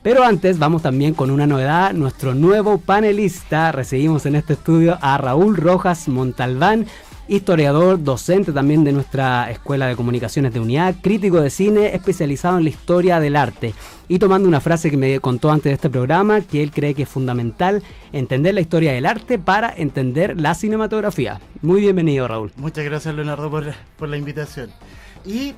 Pero antes vamos también con una novedad, nuestro nuevo panelista. Recibimos en este estudio a Raúl Rojas Montalbán, historiador, docente también de nuestra Escuela de Comunicaciones de UNIAC, crítico de cine especializado en la historia del arte. Y tomando una frase que me contó antes de este programa, que él cree que es fundamental entender la historia del arte para entender la cinematografía. Muy bienvenido, Raúl. Muchas gracias, Leonardo, por la invitación. Y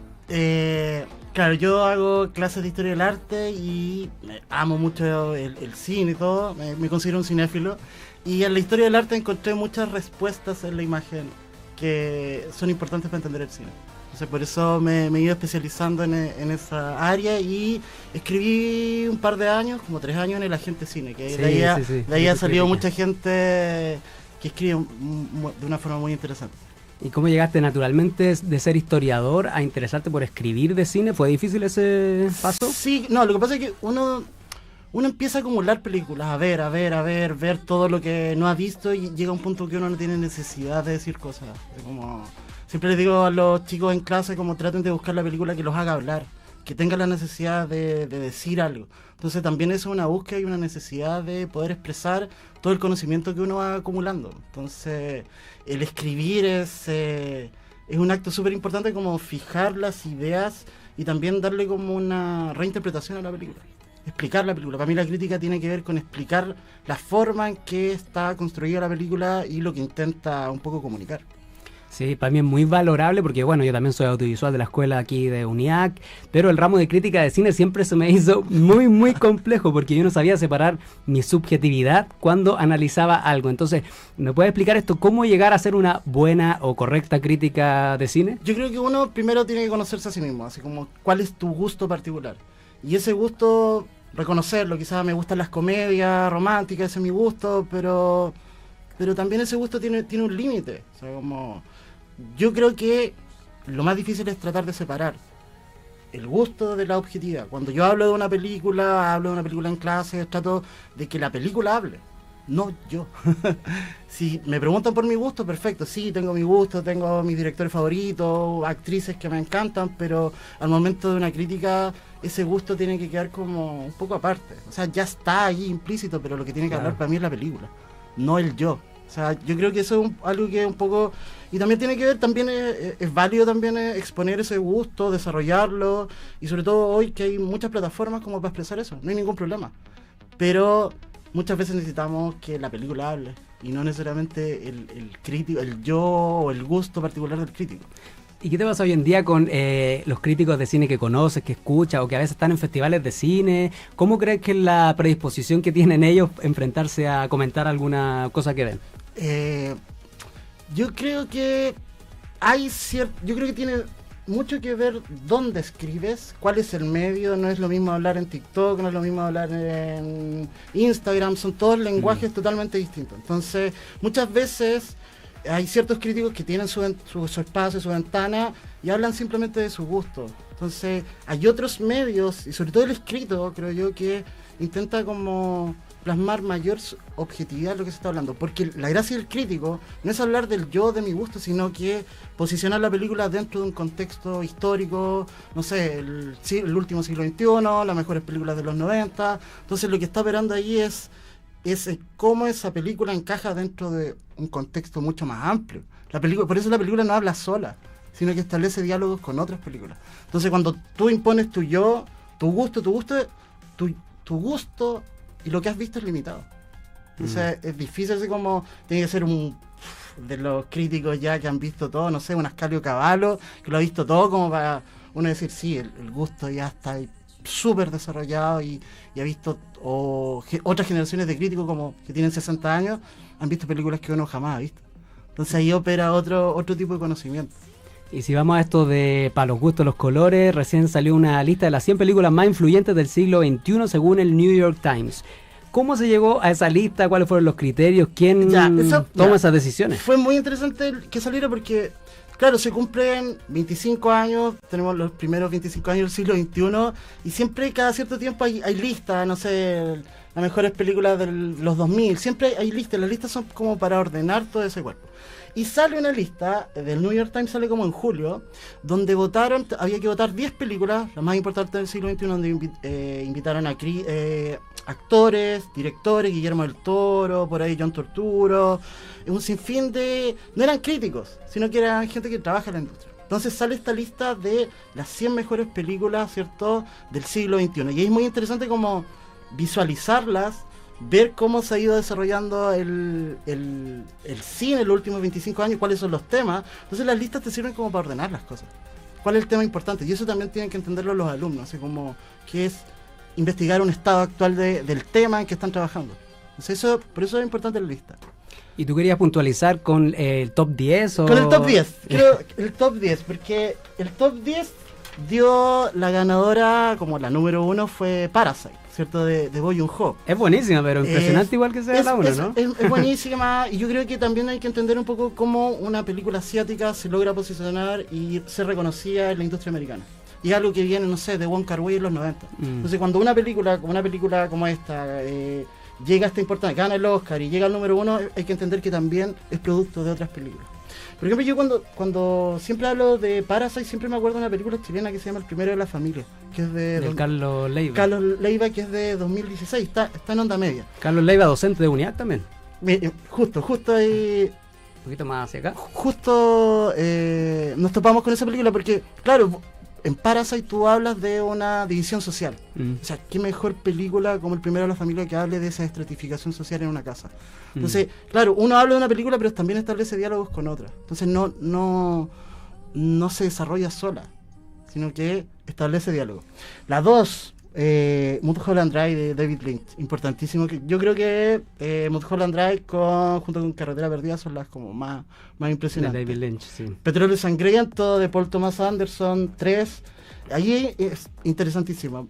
claro, yo hago clases de historia del arte y amo mucho el cine y todo, me considero un cinéfilo. Y en la historia del arte encontré muchas respuestas en la imagen que son importantes para entender el cine. Entonces por eso me he ido especializando en esa área y escribí un par de años, como 3 años en El Agente Cine, que de ahí ha salido mucha gente que escribe de una forma muy interesante. ¿Y cómo llegaste naturalmente de ser historiador a interesarte por escribir de cine? ¿Fue difícil ese paso? Sí, no, lo que pasa es que uno empieza a acumular películas, a ver todo lo que no ha visto y llega a un punto que uno no tiene necesidad de decir cosas. Como siempre les digo a los chicos en clase, como traten de buscar la película que los haga hablar, que tenga la necesidad de decir algo. Entonces también es una búsqueda y una necesidad de poder expresar todo el conocimiento que uno va acumulando. Entonces el escribir es un acto súper importante, como fijar las ideas y también darle como una reinterpretación a la película. Explicar la película. Para mí la crítica tiene que ver con explicar la forma en que está construida la película y lo que intenta un poco comunicar. Sí, para mí es muy valorable porque, bueno, yo también soy audiovisual de la escuela aquí de UNIAC, pero el ramo de crítica de cine siempre se me hizo muy complejo porque yo no sabía separar mi subjetividad cuando analizaba algo. Entonces, ¿me puedes explicar esto? ¿Cómo llegar a hacer una buena o correcta crítica de cine? Yo creo que uno primero tiene que conocerse a sí mismo, así como cuál es tu gusto particular. Y ese gusto, reconocerlo, quizás me gustan las comedias románticas, ese es mi gusto, pero también ese gusto tiene un límite. O sea, como yo creo que lo más difícil es tratar de separar el gusto de la objetividad. Cuando yo hablo de una película en clase, trato de que la película hable, no yo. Si me preguntan por mi gusto, perfecto, sí, tengo mi gusto, tengo mis directores favoritos, actrices que me encantan, pero al momento de una crítica, ese gusto tiene que quedar como un poco aparte. O sea, ya está ahí implícito, pero lo que tiene que hablar para mí es la película, no el yo. O sea, yo creo que eso es algo que es un poco... Y también tiene que ver, también es válido también exponer ese gusto, desarrollarlo, y sobre todo hoy que hay muchas plataformas como para expresar eso, no hay ningún problema. Pero muchas veces necesitamos que la película hable, y no necesariamente el crítico, el yo o el gusto particular del crítico. ¿Y qué te pasa hoy en día con los críticos de cine que conoces, que escuchas, o que a veces están en festivales de cine? ¿Cómo crees que es la predisposición que tienen ellos a enfrentarse a comentar alguna cosa que ven? Yo creo que yo creo que tiene mucho que ver dónde escribes, cuál es el medio. No es lo mismo hablar en TikTok, no es lo mismo hablar en Instagram, son todos lenguajes totalmente distintos. Entonces, muchas veces hay ciertos críticos que tienen su espacio, su ventana, y hablan simplemente de su gusto. Entonces, hay otros medios, y sobre todo el escrito, creo yo, que intenta como plasmar mayor objetividad en lo que se está hablando, porque la gracia del crítico no es hablar del yo, de mi gusto, sino que posicionar la película dentro de un contexto histórico, no sé, el último siglo XXI, las mejores películas de los 90. Entonces lo que está operando ahí es cómo esa película encaja dentro de un contexto mucho más amplio. Por eso la película no habla sola, sino que establece diálogos con otras películas. Entonces cuando tú impones tu yo, tu gusto y lo que has visto es limitado. Entonces es difícil, así como tiene que ser de los críticos ya que han visto todo, no sé, un Ascalio Cavallo, que lo ha visto todo, como para uno decir, sí, el gusto ya está ahí súper desarrollado y ha visto, otras generaciones de críticos como que tienen 60 años, han visto películas que uno jamás ha visto. Entonces ahí opera otro tipo de conocimiento. Y si vamos a esto de para los gustos, los colores, recién salió una lista de las 100 películas más influyentes del siglo XXI según el New York Times. ¿Cómo se llegó a esa lista? ¿Cuáles fueron los criterios? ¿Quién toma esas decisiones? Fue muy interesante que saliera porque, claro, se cumplen 25 años, tenemos los primeros 25 años del siglo XXI, y siempre cada cierto tiempo hay listas, no sé, las mejores películas de los 2000. Siempre hay listas, las listas son como para ordenar todo ese cuerpo. Y sale una lista, del New York Times sale como en julio, donde había que votar 10 películas, las más importantes del siglo XXI, donde invitaron a actores, directores, Guillermo del Toro, por ahí John Turturro, un sinfín no eran críticos, sino que eran gente que trabaja en la industria. Entonces sale esta lista de las 100 mejores películas, ¿cierto?, del siglo XXI. Y es muy interesante como visualizarlas, ver cómo se ha ido desarrollando el cine en los últimos 25 años, cuáles son los temas. Entonces las listas te sirven como para ordenar las cosas. ¿Cuál es el tema importante? Y eso también tienen que entenderlo los alumnos, así como que es investigar un estado actual del tema en que están trabajando. Entonces por eso es importante la lista. ¿Y tú querías puntualizar con el top 10? Con el top 10, creo el top 10, porque el top 10 dio la ganadora, como la número 1 fue Parasite, ¿cierto? De Bong Joon-ho. Es buenísima, pero impresionante igual que sea la 1, ¿no? Es buenísima, y yo creo que también hay que entender un poco cómo una película asiática se logra posicionar y ser reconocida en la industria americana. Y algo que viene, no sé, de Wong Kar-wai en los 90. Entonces cuando una película como esta llega a esta importancia, gana el Oscar y llega al número 1, hay que entender que también es producto de otras películas. Por ejemplo, yo cuando siempre hablo de Parasite, siempre me acuerdo de una película chilena que se llama El primero de la familia, que es de Carlos Leiva. Carlos Leiva, que es de 2016, está en Onda Media. Carlos Leiva, docente de UNIAC también. Justo ahí... Un poquito más hacia acá. Justo nos topamos con esa película porque, claro, en Parasite tú hablas de una división social. O sea, qué mejor película como El primero de la familia que hable de esa estratificación social en una casa. Entonces, claro, uno habla de una película, pero también establece diálogos con otra. Entonces no se desarrolla sola, sino que establece diálogo. La 2, Mulholland Drive de David Lynch, importantísimo. Yo creo que Mulholland Drive junto con Carretera Perdida son las como más impresionantes. De David Lynch, sí. Petróleo Sangriento de Paul Thomas Anderson, 3. Allí es interesantísimo.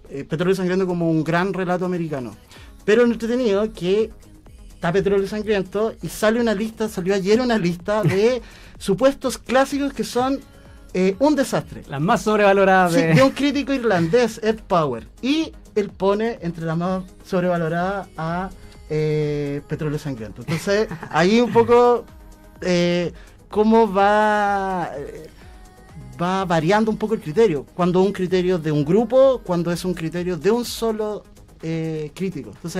Petróleo Sangriento como un gran relato americano. Pero lo entretenido que está Petróleo Sangriento y salió ayer una lista de supuestos clásicos que son un desastre. Las más sobrevaloradas de un crítico irlandés, Ed Power. Y él pone entre las más sobrevaloradas a Petróleo Sangriento. Entonces, ahí un poco cómo va variando un poco el criterio. Cuando un criterio de un grupo, cuando es un criterio de un solo crítico. Entonces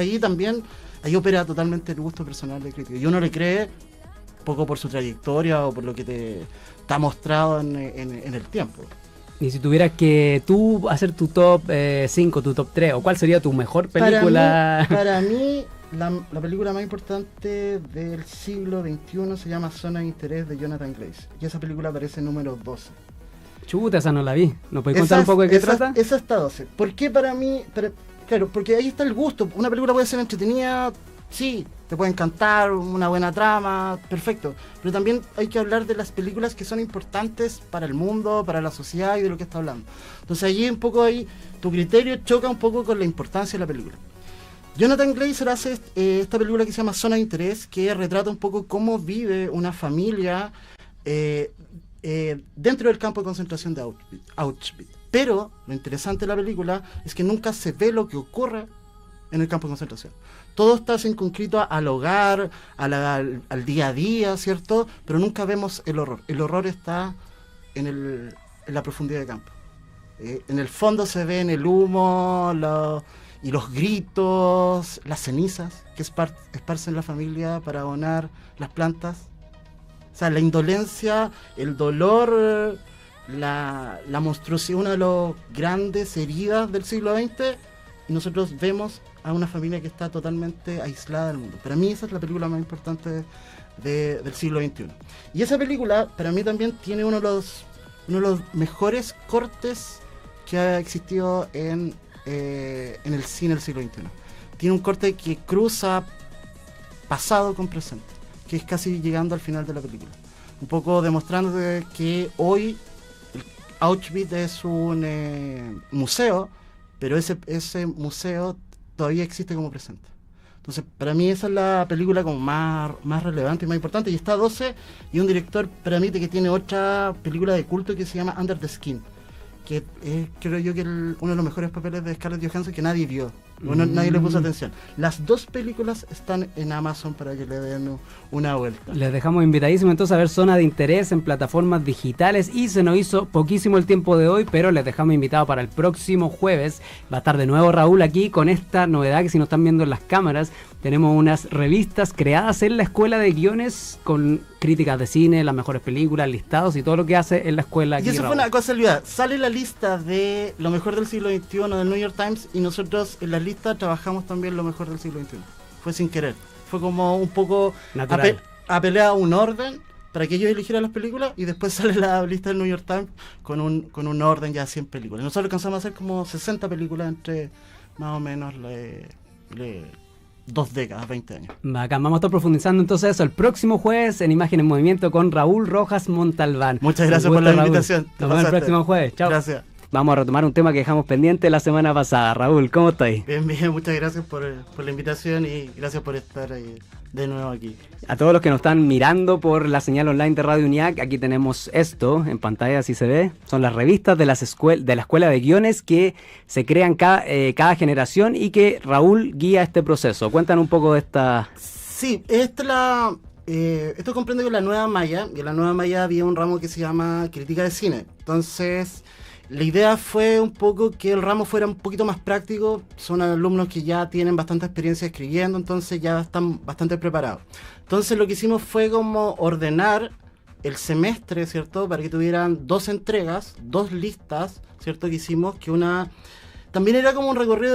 ahí opera totalmente el gusto personal del crítico. Y uno le cree poco por su trayectoria o por lo que te ha mostrado en el tiempo. Y si tuvieras que tú hacer tu top 5, tu top 3, ¿o cuál sería tu mejor película? Para mí la película más importante del siglo XXI se llama Zona de Interés de Jonathan Glaze. Y esa película aparece número 12. Chuta, esa no la vi. ¿Nos puedes contar un poco de qué trata? Esa está 12. ¿Por qué para mí? Claro, porque ahí está el gusto. Una película puede ser entretenida, sí, te puede encantar, una buena trama, perfecto. Pero también hay que hablar de las películas que son importantes para el mundo, para la sociedad y de lo que está hablando. Entonces allí un poco tu criterio choca un poco con la importancia de la película. Jonathan Glazer hace esta película que se llama Zona de Interés, que retrata un poco cómo vive una familia dentro del campo de concentración de Auschwitz. Pero lo interesante de la película es que nunca se ve lo que ocurre en el campo de concentración. Todo está circunscrito al hogar, al día a día, ¿cierto? Pero nunca vemos el horror. El horror está en la profundidad del campo. En el fondo se ven el humo y los gritos, las cenizas que esparcen la familia para abonar las plantas. O sea, la indolencia, el dolor, la monstruosidad, una de las grandes heridas del siglo XX, y nosotros vemos a una familia que está totalmente aislada del mundo. Para mí esa es la película más importante del siglo XXI. Y esa película, para mí también tiene uno de los mejores cortes que ha existido en el cine del siglo XXI. Tiene un corte que cruza pasado con presente, que es casi llegando al final de la película. Un poco demostrando que hoy Auschwitz es un museo, pero ese museo todavía existe como presente. Entonces, para mí esa es la película como más relevante y más importante. Y está 12, y un director, para mí, que tiene otra película de culto que se llama Under the Skin, que creo yo que uno de los mejores papeles de Scarlett Johansson que nadie vio. Bueno, nadie le puso atención. Las 2 películas están en Amazon para que le den una vuelta. Les dejamos invitadísimos entonces a ver Zona de Interés en plataformas digitales, y se nos hizo poquísimo el tiempo de hoy, pero les dejamos invitados para el próximo jueves. Va a estar de nuevo Raúl aquí con esta novedad que, si nos están viendo en las cámaras, tenemos unas revistas creadas en la Escuela de Guiones con críticas de cine, las mejores películas, listados y todo lo que hace en la escuela aquí, y eso Raúl. fue una cosa olvidada. Sale la lista de lo mejor del siglo XXI del New York Times, y nosotros en la lista trabajamos también lo mejor del siglo XXI. Fue sin querer. Fue como un poco apelar a un orden para que ellos eligieran las películas, y después sale la lista del New York Times con un orden ya de 100 películas. Nosotros alcanzamos a hacer como 60 películas entre más o menos 2 décadas, 20 años. Bacán, vamos a estar profundizando entonces eso el próximo jueves en Imagen en Movimiento con Raúl Rojas Montalbán. Muchas gracias por la invitación. Nos vemos el próximo jueves. Chao. Gracias. Vamos a retomar un tema que dejamos pendiente la semana pasada. Raúl, ¿cómo estáis? Bien, muchas gracias por la invitación y gracias por estar de nuevo aquí. A todos los que nos están mirando por la señal online de Radio UNIAC, aquí tenemos esto en pantalla, si se ve. Son las revistas de la Escuela de Guiones que se crean cada generación y que Raúl guía este proceso. Cuéntanos un poco de esta... Sí, esto comprende que la Nueva Maya, y en la Nueva Maya había un ramo que se llama Crítica de Cine. Entonces, la idea fue un poco que el ramo fuera un poquito más práctico. Son alumnos que ya tienen bastante experiencia escribiendo, entonces ya están bastante preparados. Entonces lo que hicimos fue como ordenar el semestre, ¿cierto? Para que tuvieran 2 entregas, 2 listas, ¿cierto? Que hicimos, que una... También era como un recorrido,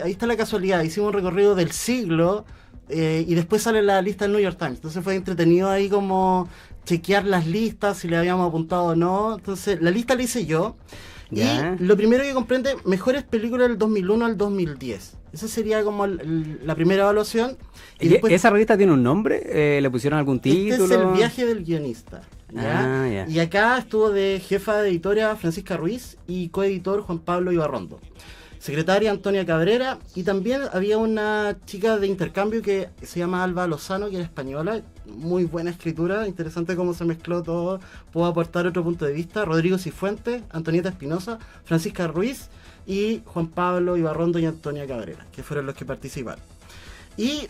ahí está la casualidad, hicimos un recorrido del siglo, y después sale la lista del New York Times. Entonces fue entretenido ahí como chequear las listas, si le habíamos apuntado o no. Entonces la lista la hice yo. Ya. Y lo primero que comprende, mejores películas del 2001 al 2010. Esa sería como la primera evaluación. Y después, ¿esa revista tiene un nombre? ¿Le pusieron algún título? Este es el viaje del guionista. ¿Ya? Ya. Y acá estuvo de jefa de editora Francisca Ruiz y coeditor Juan Pablo Ibarrondo. Secretaria Antonia Cabrera, y también había una chica de intercambio que se llama Alba Lozano, que era española, muy buena escritura, interesante cómo se mezcló todo, puedo aportar otro punto de vista. Rodrigo Cifuentes, Antonieta Espinosa, Francisca Ruiz y Juan Pablo Ibarrondo y Antonia Cabrera, que fueron los que participaron. Y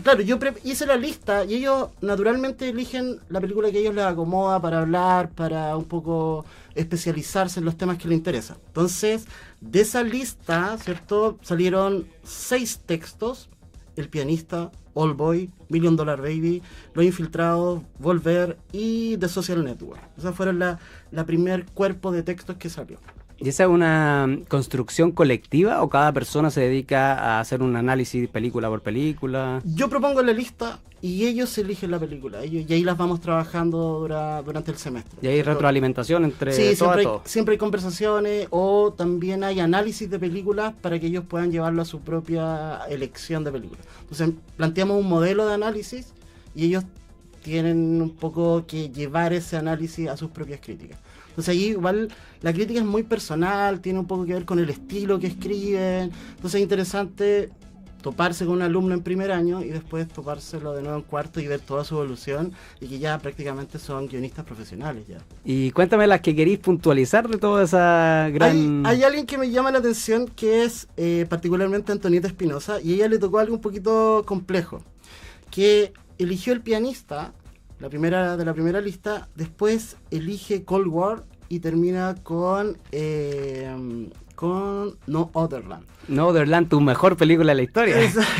claro, yo hice la lista y ellos naturalmente eligen la película que a ellos les acomoda para hablar, para un poco especializarse en los temas que les interesan. Entonces, de esa lista, ¿cierto? Salieron 6 textos: El pianista, All Boy, Million Dollar Baby, Los Infiltrados, Volver y The Social Network. Esas fueron la primer cuerpo de textos que salió. ¿Y esa es una construcción colectiva o cada persona se dedica a hacer un análisis película por película? Yo propongo la lista y ellos eligen la película, y ahí las vamos trabajando durante el semestre. Y hay retroalimentación entre todos. Siempre hay conversaciones, o también hay análisis de películas para que ellos puedan llevarlo a su propia elección de películas. Entonces planteamos un modelo de análisis y ellos tienen un poco que llevar ese análisis a sus propias críticas. Entonces ahí igual la crítica es muy personal, tiene un poco que ver con el estilo que escriben. Entonces es interesante toparse con un alumno en primer año y después topárselo de nuevo en cuarto y ver toda su evolución, y que ya prácticamente son guionistas profesionales ya. Y cuéntame las que queréis puntualizar de toda esa gran... Hay alguien que me llama la atención, que es particularmente Antonieta Espinosa, y a ella le tocó algo un poquito complejo, que eligió El pianista, la primera lista, después elige Cold War y termina con No Other Land. No Other Land, tu mejor película de la historia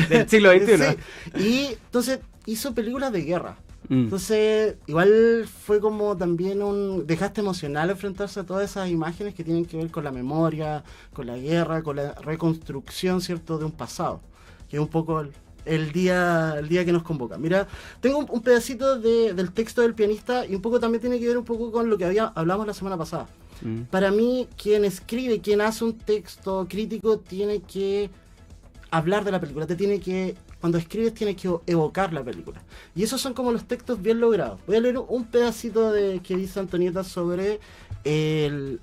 del siglo XXI. Sí. Y entonces hizo películas de guerra. Entonces igual fue como también un desgaste emocional enfrentarse a todas esas imágenes que tienen que ver con la memoria, con la guerra, con la reconstrucción, ¿cierto?, de un pasado, que es un poco el día que nos convoca. Mira, tengo un pedacito del texto del pianista, y un poco también tiene que ver un poco con lo que hablamos la semana pasada. Para mí, quien escribe, quien hace un texto crítico, tiene que hablar de la película, cuando escribes tienes que evocar la película. Y esos son como los textos bien logrados. Voy a leer un pedacito que dice Antonieta sobre el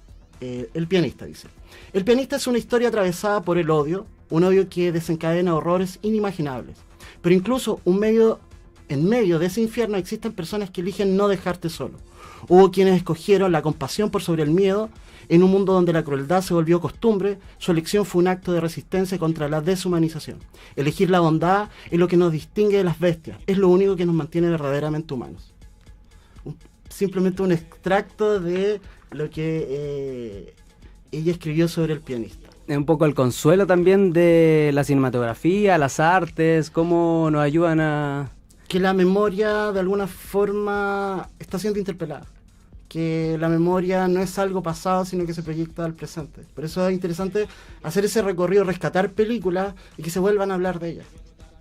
pianista. Dice: El pianista es una historia atravesada por el odio, un odio que desencadena horrores inimaginables, pero incluso en medio de ese infierno existen personas que eligen no dejarte solo. Hubo quienes escogieron la compasión por sobre el miedo. En un mundo donde la crueldad se volvió costumbre, su elección fue un acto de resistencia contra la deshumanización. Elegir la bondad es lo que nos distingue de las bestias, es lo único que nos mantiene verdaderamente humanos. Simplemente un extracto de lo que ella escribió sobre el pianista. Es un poco el consuelo también de la cinematografía, las artes, cómo nos ayudan a... Que la memoria de alguna forma está siendo interpelada. Que la memoria no es algo pasado, sino que se proyecta al presente. Por eso es interesante hacer ese recorrido, rescatar películas y que se vuelvan a hablar de ellas.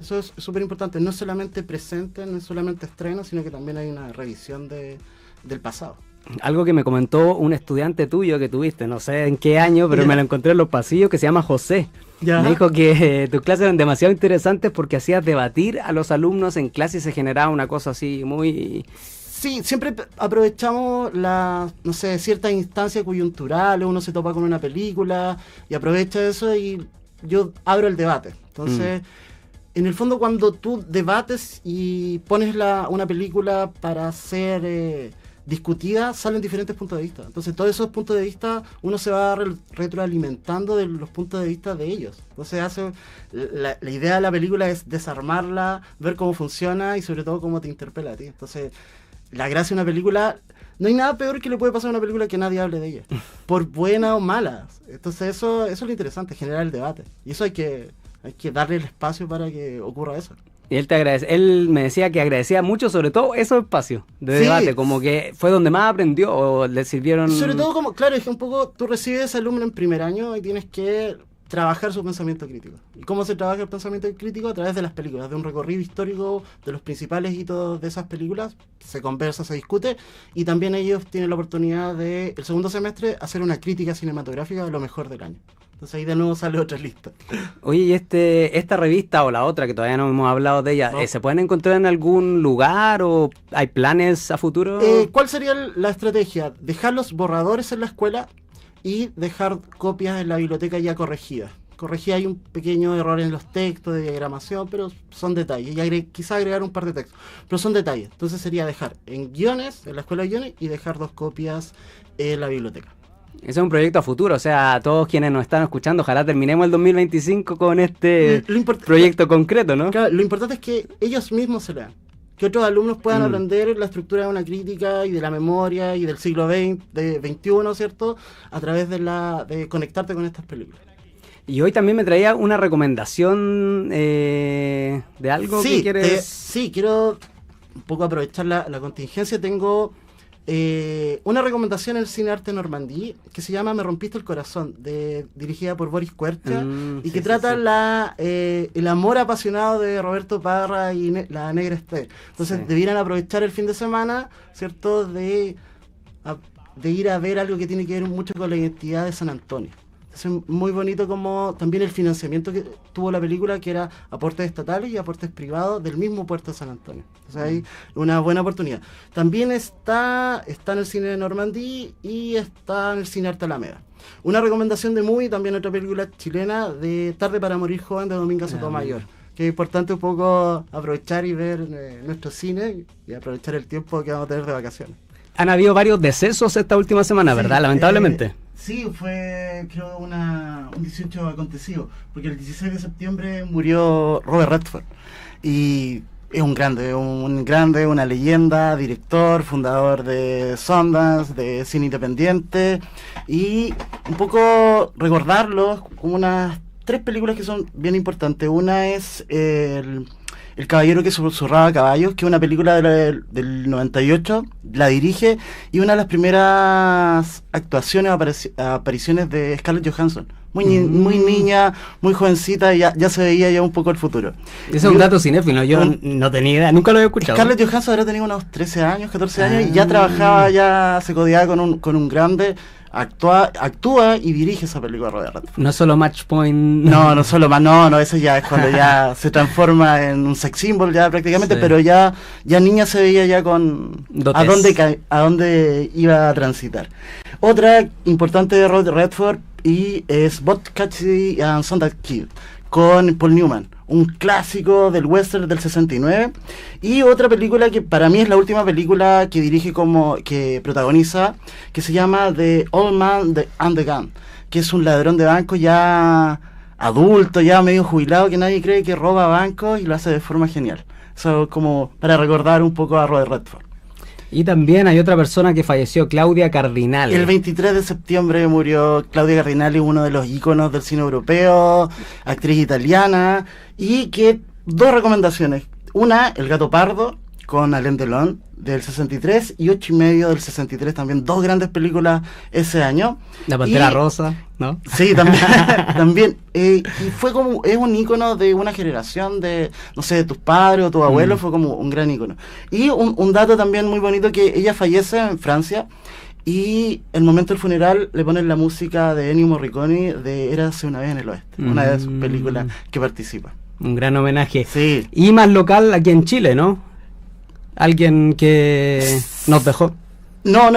Eso es súper importante, no solamente presente, no es solamente estreno, sino que también hay una revisión del pasado. Algo que me comentó un estudiante tuyo que tuviste, no sé en qué año, pero me lo encontré en los pasillos, que se llama José. ¿Ya? Me dijo que tus clases eran demasiado interesantes porque hacías debatir a los alumnos en clase y se generaba una cosa así muy... Sí, siempre aprovechamos no sé, ciertas instancias coyunturales, uno se topa con una película y aprovecha eso y yo abro el debate. Entonces, en el fondo cuando tú debates y pones una película para ser discutida, salen diferentes puntos de vista. Entonces, todos esos puntos de vista uno se va retroalimentando de los puntos de vista de ellos. Entonces, la idea de la película es desarmarla, ver cómo funciona y sobre todo cómo te interpela a ti. Entonces, la gracia de una película, no hay nada peor que le puede pasar a una película que nadie hable de ella, por buena o mala. Entonces eso es lo interesante, generar el debate. Y eso hay que darle el espacio para que ocurra eso. Y él me decía que agradecía mucho, sobre todo esos espacios de debate, como que fue donde más aprendió o le sirvieron... Sobre todo como, claro, es que un poco tú recibes alumno en primer año y tienes que trabajar su pensamiento crítico. ¿Y cómo se trabaja el pensamiento crítico? A través de las películas, de un recorrido histórico de los principales hitos de esas películas, se conversa, se discute, y también ellos tienen la oportunidad de, el segundo semestre, hacer una crítica cinematográfica de lo mejor del año. Entonces ahí de nuevo sale otra lista. Oye, ¿y esta revista o la otra, que todavía no hemos hablado de ella, ¿se pueden encontrar en algún lugar o hay planes a futuro? ¿Cuál sería la estrategia? Dejar los borradores en la escuela y dejar copias en la biblioteca ya corregidas. Hay un pequeño error en los textos de diagramación, pero son detalles. Y quizá agregar un par de textos, pero son detalles. Entonces sería dejar en guiones, en la escuela de guiones, y dejar 2 copias en la biblioteca. Ese es un proyecto a futuro, o sea, todos quienes nos están escuchando, ojalá terminemos el 2025 con este proyecto concreto, ¿no? Claro, lo importante es que ellos mismos se lean. Que otros alumnos puedan aprender la estructura de una crítica y de la memoria y del siglo XXI, ¿cierto? A través de conectarte con estas películas. Y hoy también me traía una recomendación de algo que quieres... Sí, quiero un poco aprovechar la contingencia. Tengo una recomendación en el Cine Arte Normandí que se llama Me rompiste el corazón, dirigida por Boris Kuercha, y que trata el amor apasionado de Roberto Parra y la Negra Esther. Entonces debieran aprovechar el fin de semana, ¿cierto?, de ir a ver algo que tiene que ver mucho con la identidad de San Antonio. Es muy bonito como también el financiamiento que tuvo la película, que era aportes estatales y aportes privados del mismo puerto de San Antonio. Entonces hay una buena oportunidad. También está en el Cine de Normandí y está en el Cine Arte Alameda. Una recomendación de Movie, también otra película chilena, de Tarde para morir joven, de Dominga Sotomayor. Que es importante un poco aprovechar y ver nuestro cine y aprovechar el tiempo que vamos a tener de vacaciones. Han habido varios decesos esta última semana, ¿verdad? Lamentablemente. Sí, fue creo un 18 acontecido, porque el 16 de septiembre murió Robert Redford. Y es un grande, una leyenda, director, fundador de Sundance, de cine independiente, y un poco recordarlo como unas 3 películas que son bien importantes. Una es El caballero que susurraba caballos, que es una película del 98, la dirige, y una de las primeras actuaciones, apariciones de Scarlett Johansson. Muy niña, muy jovencita, ya se veía ya un poco el futuro. Ese es un dato cinéfilo, yo no tenía idea, nunca lo había escuchado. Scarlett Johansson ahora tenía unos 13 años, 14 años, y ya trabajaba, ya se codeaba con un grande. Actúa y dirige esa película Robert Redford. No solo Match Point. No, eso ya es cuando ya se transforma en un sex symbol ya prácticamente, pero ya niña se veía ya con a dónde iba a transitar. Otra importante de Redford y es Butch Cassidy and Sundance Kid con Paul Newman, un clásico del western del 69. Y otra película que para mí es la última película que dirige que protagoniza, que se llama The Old Man and the Gun, que es un ladrón de banco ya adulto, ya medio jubilado, que nadie cree que roba bancos y lo hace de forma genial. Eso como para recordar un poco a Robert Redford. Y también hay otra persona que falleció, Claudia Cardinale. El 23 de septiembre murió Claudia Cardinale, uno de los íconos del cine europeo, actriz italiana, y que dos recomendaciones. Una, El gato pardo, con Alain Delon, del 63, y 8 y medio del 63, también dos grandes películas ese año. La Pantera Rosa, ¿no? Sí, también. también y fue como, es un ícono de una generación de, no sé, de tus padres o tus abuelos, fue como un gran ícono. Y un dato también muy bonito, que ella fallece en Francia, y el momento del funeral le ponen la música de Ennio Morricone de Érase una vez en el oeste, una de sus películas que participa. Un gran homenaje. Sí. Y más local aquí en Chile, ¿no? Alguien que nos dejó. No,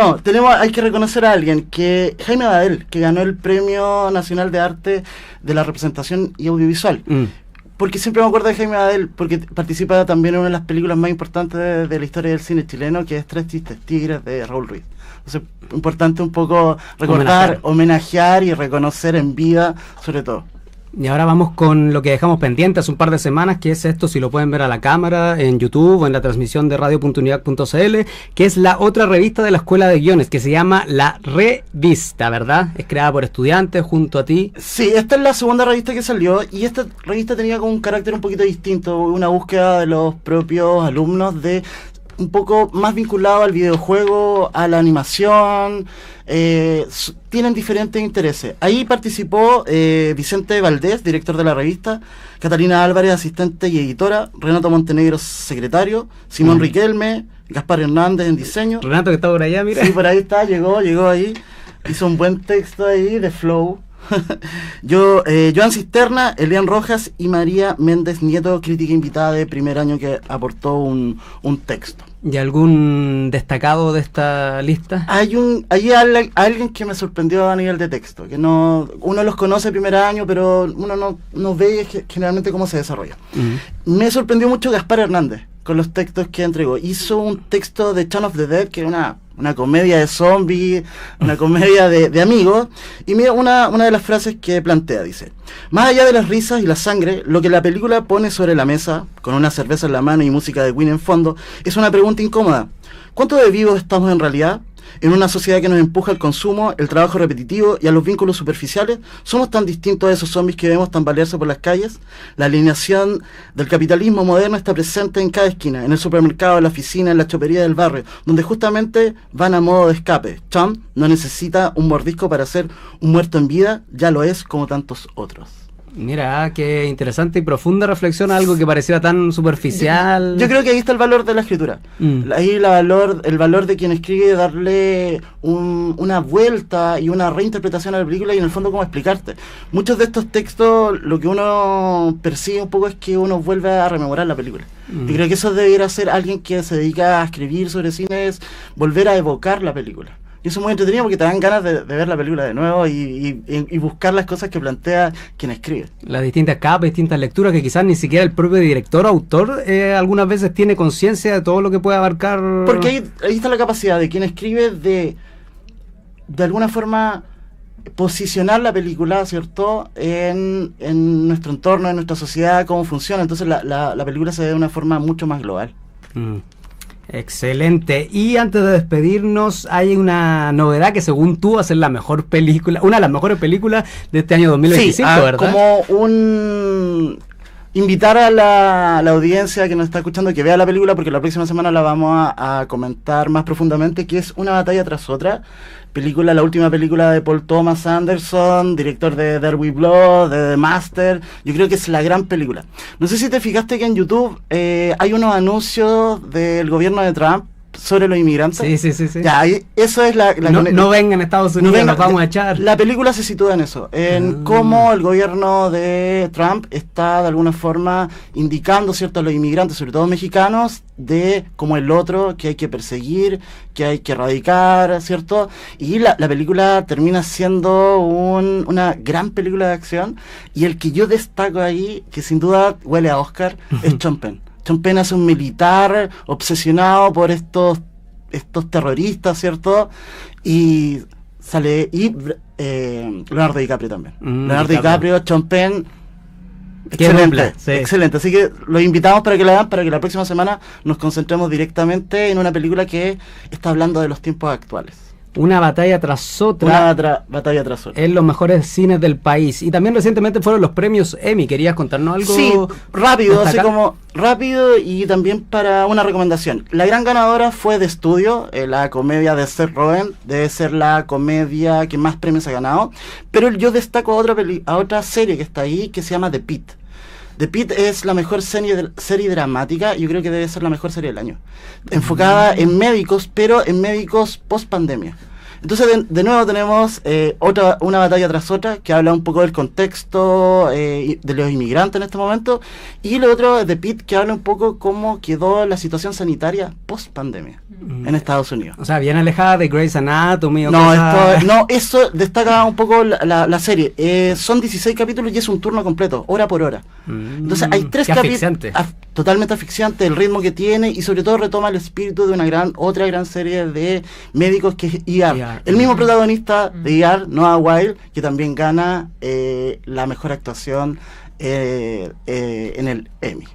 hay que reconocer a alguien, que Jaime Badel, que ganó el Premio Nacional de Arte de la Representación y Audiovisual. Porque siempre me acuerdo de Jaime Badel, porque participa también en una de las películas más importantes de la historia del cine chileno, que es Tres Tristes Tigres, de Raúl Ruiz. Entonces, importante un poco recordar, homenajear y reconocer en vida, sobre todo. Y ahora vamos con lo que dejamos pendiente hace un par de semanas, que es esto, si lo pueden ver a la cámara, en YouTube o en la transmisión de radio.unidad.cl, que es la otra revista de la Escuela de Guiones, que se llama La Revista, ¿verdad? Es creada por estudiantes junto a ti. Sí, esta es la segunda revista que salió, y esta revista tenía como un carácter un poquito distinto, una búsqueda de los propios alumnos de un poco más vinculado al videojuego, a la animación, tienen diferentes intereses. Ahí participó Vicente Valdés, director de la revista, Catalina Álvarez, asistente y editora, Renato Montenegro, secretario, Simón Riquelme, Gaspar Hernández en diseño. Renato, que está por allá, mira. Sí, por ahí está, llegó ahí, hizo un buen texto ahí de flow. Joan Cisterna, Elian Rojas y María Méndez Nieto, crítica invitada de primer año, que aportó un texto. ¿Y algún destacado de esta lista? Hay alguien que me sorprendió a nivel de texto, que uno los conoce primer año, pero uno no ve generalmente cómo se desarrolla. Me sorprendió mucho Gaspar Hernández con los textos que entregó. Hizo un texto de Shaun of the Dead, que es una comedia de zombies, una comedia de amigos, y mira una de las frases que plantea, dice: más allá de las risas y la sangre, lo que la película pone sobre la mesa, con una cerveza en la mano y música de Queen en fondo, es una pregunta incómoda. ¿Cuánto de vivos estamos en realidad? En una sociedad que nos empuja al consumo, el trabajo repetitivo y a los vínculos superficiales, ¿somos tan distintos a esos zombies que vemos tambalearse por las calles? La alineación del capitalismo moderno está presente en cada esquina, en el supermercado, en la oficina, en la chopería del barrio, donde justamente van a modo de escape. Trump no necesita un mordisco para ser un muerto en vida, ya lo es como tantos otros. Mira, qué interesante y profunda reflexión a algo que pareciera tan superficial. Yo creo que ahí está el valor de la escritura. Ahí el valor de quien escribe, darle una vuelta y una reinterpretación a la película, y en el fondo cómo explicarte. Muchos de estos textos, lo que uno percibe un poco es que uno vuelve a rememorar la película. Y creo que eso debería ser alguien que se dedica a escribir sobre cine, es volver a evocar la película. Y eso es muy entretenido porque te dan ganas de ver la película de nuevo y buscar las cosas que plantea quien escribe. Las distintas capas, distintas lecturas que quizás ni siquiera el propio director o autor algunas veces tiene conciencia de todo lo que puede abarcar. Porque ahí está la capacidad de quien escribe de alguna forma posicionar la película, ¿cierto?, en nuestro entorno, en nuestra sociedad, cómo funciona. Entonces la película se ve de una forma mucho más global. Excelente. Y antes de despedirnos, hay una novedad que según tú va a ser la mejor película, una de las mejores películas de este año 2025, sí, ¿verdad? Como invitar a la audiencia que nos está escuchando que vea la película, porque la próxima semana la vamos a comentar más profundamente, que es Una batalla tras otra. La última película de Paul Thomas Anderson, director de There Will Be Blood, de The Master. Yo creo que es la gran película. No sé si te fijaste que en YouTube hay unos anuncios del gobierno de Trump sobre los inmigrantes. Sí. Ya, ahí, eso es no vengan a Estados Unidos, nos vamos a echar. La película se sitúa en eso, en cómo el gobierno de Trump está de alguna forma indicando, ¿cierto?, a los inmigrantes, sobre todo mexicanos, de como el otro que hay que perseguir, que hay que erradicar, ¿cierto? Y la película termina siendo una gran película de acción, y el que yo destaco ahí, que sin duda huele a Oscar, es Sean Penn. Sean Penn es un militar obsesionado por estos terroristas, ¿cierto? Y sale Leonardo DiCaprio también. Leonardo DiCaprio, Sean Penn, excelente, excelente. Así que los invitamos para que la vean, para que la próxima semana nos concentremos directamente en una película que está hablando de los tiempos actuales. Una batalla tras otra. Batalla tras otra. En los mejores cines del país. Y también recientemente fueron los premios Emmy. ¿Querías contarnos algo? Sí, rápido, así como rápido, y también para una recomendación. La gran ganadora fue The Studio, la comedia de Seth Rogen. Debe ser la comedia que más premios ha ganado. Pero yo destaco a otra serie que está ahí, que se llama The Pitt. The Pitt es la mejor serie dramática. Yo creo que debe ser la mejor serie del año, enfocada en médicos, pero en médicos post pandemia. Entonces de nuevo tenemos una batalla tras otra, que habla un poco del contexto de los inmigrantes en este momento, y lo otro es The Pitt, que habla un poco cómo quedó la situación sanitaria post pandemia en Estados Unidos. O sea, bien alejada de Grey's Anatomy. Eso destaca un poco la serie. Son 16 capítulos y es un turno completo, hora por hora. Entonces hay 3 capítulos. Totalmente asfixiante el ritmo que tiene, y sobre todo retoma el espíritu de otra gran serie de médicos, que es ER. El mismo protagonista de ER, Noah Wyle, que también gana la mejor actuación en el Emmy.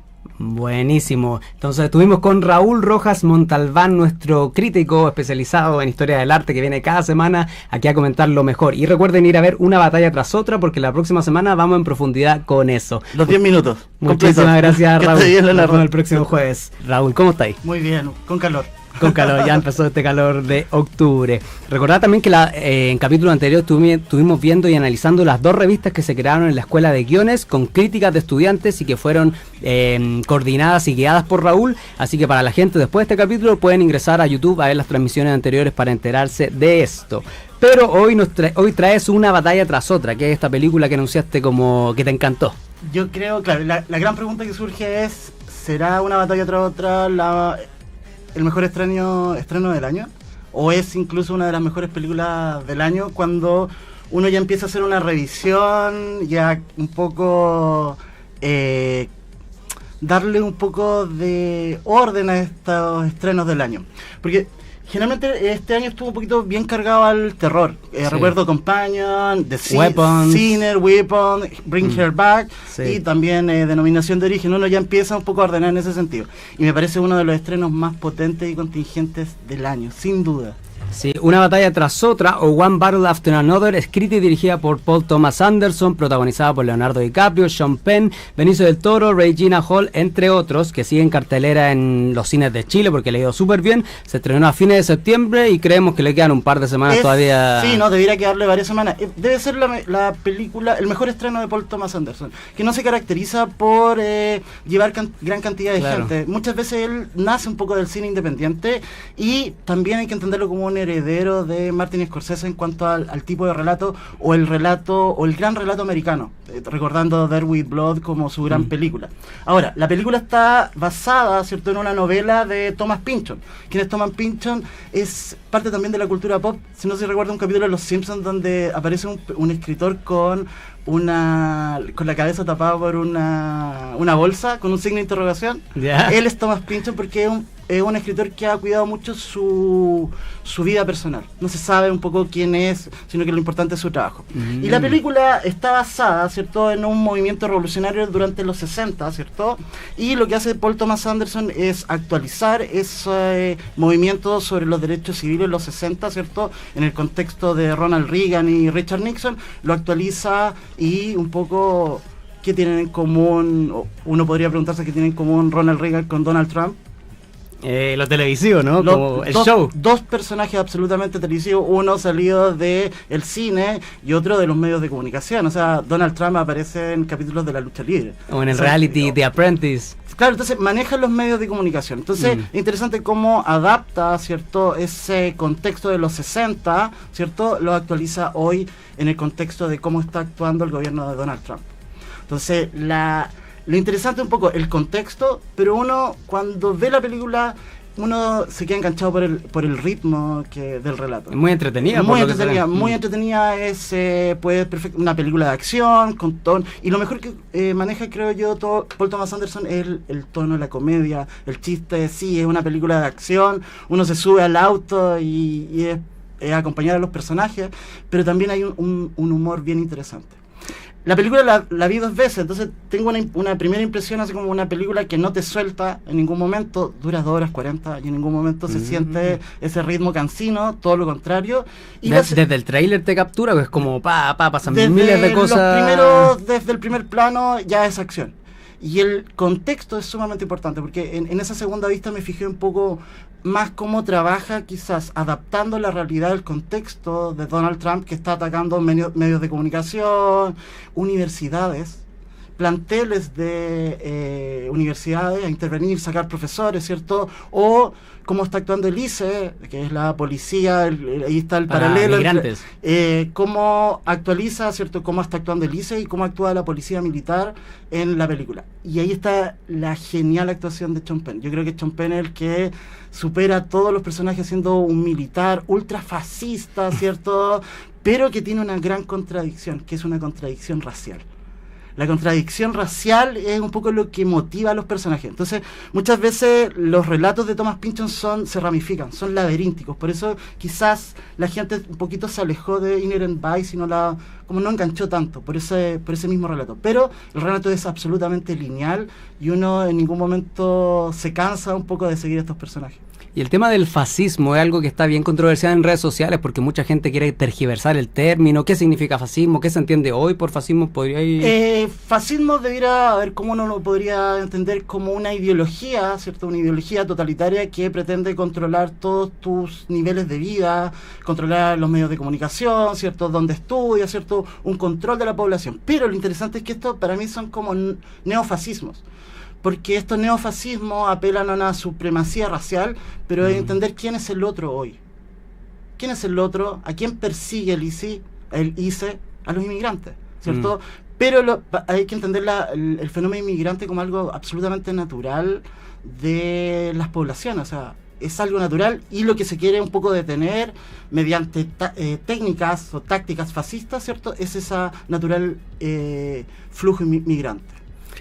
Buenísimo. Entonces estuvimos con Raúl Rojas Montalbán, nuestro crítico especializado en historia del arte, que viene cada semana aquí a comentar lo mejor. Y recuerden ir a ver Una batalla tras otra, porque la próxima semana vamos en profundidad con eso. Los 10 minutos. Muchísimas gracias, Raúl. Nos vemos el próximo jueves. Raúl, ¿cómo estáis? Muy bien, con calor. Con calor, ya empezó este calor de octubre. Recordad también que en capítulo anterior estuvimos viendo y analizando las 2 revistas que se crearon en la Escuela de Guiones, con críticas de estudiantes y que fueron coordinadas y guiadas por Raúl. Así que para la gente después de este capítulo pueden ingresar a YouTube a ver las transmisiones anteriores para enterarse de esto. Pero hoy traes Una batalla tras otra, que es esta película que anunciaste como que te encantó. Yo creo, claro, la gran pregunta que surge es, ¿será Una batalla tras otra el mejor estreno del año? ¿O es incluso una de las mejores películas del año, cuando uno ya empieza a hacer una revisión, ya un poco darle un poco de orden a estos estrenos del año? Porque generalmente este año estuvo un poquito bien cargado al terror. Recuerdo Companion, The Sinner, Weapon, Bring Her Back, y también Denominación de Origen. Uno ya empieza un poco a ordenar en ese sentido. Y me parece uno de los estrenos más potentes y contingentes del año, sin duda. Sí, Una batalla tras otra, o One Battle After Another, escrita y dirigida por Paul Thomas Anderson, protagonizada por Leonardo DiCaprio, Sean Penn, Benicio del Toro, Regina Hall, entre otros, que sigue en cartelera en los cines de Chile porque le ha ido súper bien. Se estrenó a fines de septiembre y creemos que le quedan un par de semanas todavía. Sí, debería quedarle varias semanas. Debe ser la película, el mejor estreno de Paul Thomas Anderson, que no se caracteriza por llevar gran cantidad de gente. Muchas veces él nace un poco del cine independiente, y también hay que entenderlo como un heredero de Martin Scorsese en cuanto al tipo de relato, o el gran relato americano, recordando There With Blood como su gran película. Ahora, la película está basada, ¿cierto?, en una novela de Thomas Pynchon. ¿Quién es Thomas Pynchon? Es parte también de la cultura pop. Si no se recuerda un capítulo de Los Simpsons donde aparece un escritor con la cabeza tapada por una bolsa con un signo de interrogación. Él es Thomas Pynchon, porque es un escritor que ha cuidado mucho su vida personal. No se sabe un poco quién es, sino que lo importante es su trabajo. Y la película está basada, ¿cierto?, en un movimiento revolucionario durante los 60, ¿cierto? Y lo que hace Paul Thomas Anderson es actualizar ese movimiento sobre los derechos civiles en los 60, ¿cierto?, en el contexto de Ronald Reagan y Richard Nixon. Lo actualiza, y un poco qué tienen en común, uno podría preguntarse qué tienen en común Ronald Reagan con Donald Trump. Lo televisivo, ¿no? Como el show. Dos personajes absolutamente televisivos, uno salido del cine y otro de los medios de comunicación. O sea, Donald Trump aparece en capítulos de la lucha libre. O en el reality The Apprentice. Claro, entonces maneja los medios de comunicación. Entonces, interesante cómo adapta, ¿cierto?, ese contexto de los 60, ¿cierto?, lo actualiza hoy en el contexto de cómo está actuando el gobierno de Donald Trump. Entonces, lo interesante es un poco el contexto, pero uno cuando ve la película, uno se queda enganchado por el ritmo del relato. Es muy entretenida. Muy entretenida, es pues una película de acción, con tono, y lo mejor que maneja, creo yo, Paul Thomas Anderson es el tono de la comedia, el chiste. Sí, es una película de acción, uno se sube al auto y es acompañar a los personajes, pero también hay un humor bien interesante. La película la vi 2 veces, entonces tengo una primera impresión así como una película que no te suelta en ningún momento, dura 2 horas 40 y en ningún momento se siente ese ritmo cansino, todo lo contrario. Y desde el tráiler te captura, que es como pasan miles de cosas. Desde el primer plano ya es acción. Y el contexto es sumamente importante, porque en esa segunda vista me fijé un poco más cómo trabaja, quizás adaptando la realidad al contexto de Donald Trump, que está atacando medios de comunicación, universidades, planteles de universidades, a intervenir, sacar profesores, ¿cierto? O cómo está actuando el ICE, que es la policía, ahí está el paralelo. Migrantes. Cómo actualiza, ¿cierto? Cómo está actuando el ICE y cómo actúa la policía militar en la película. Y ahí está la genial actuación de Sean Penn. Yo creo que Sean Penn es el que supera a todos los personajes siendo un militar ultra fascista, ¿cierto? Pero que tiene una gran contradicción, que es una contradicción racial. La contradicción racial es un poco lo que motiva a los personajes. Entonces, muchas veces los relatos de Thomas Pynchon se ramifican, son laberínticos. Por eso quizás la gente un poquito se alejó de Inherent Vice y como no enganchó tanto por ese mismo relato. Pero el relato es absolutamente lineal y uno en ningún momento se cansa un poco de seguir a estos personajes. Y el tema del fascismo es algo que está bien controversial en redes sociales porque mucha gente quiere tergiversar el término. ¿Qué significa fascismo? ¿Qué se entiende hoy por fascismo? Fascismo debiera, a ver cómo uno lo podría entender como una ideología, ¿cierto? Una ideología totalitaria que pretende controlar todos tus niveles de vida, controlar los medios de comunicación, ¿cierto? Donde estudias, ¿cierto? Un control de la población. Pero lo interesante es que esto para mí son como neofascismos. Porque estos neofascismos apelan a una supremacía racial, pero hay que entender quién es el otro hoy. ¿Quién es el otro? ¿A quién persigue el ICE? A los inmigrantes, ¿cierto? Pero hay que entender el fenómeno inmigrante como algo absolutamente natural de las poblaciones. O sea, es algo natural y lo que se quiere un poco detener mediante técnicas o tácticas fascistas, ¿cierto? Es esa natural flujo inmigrante.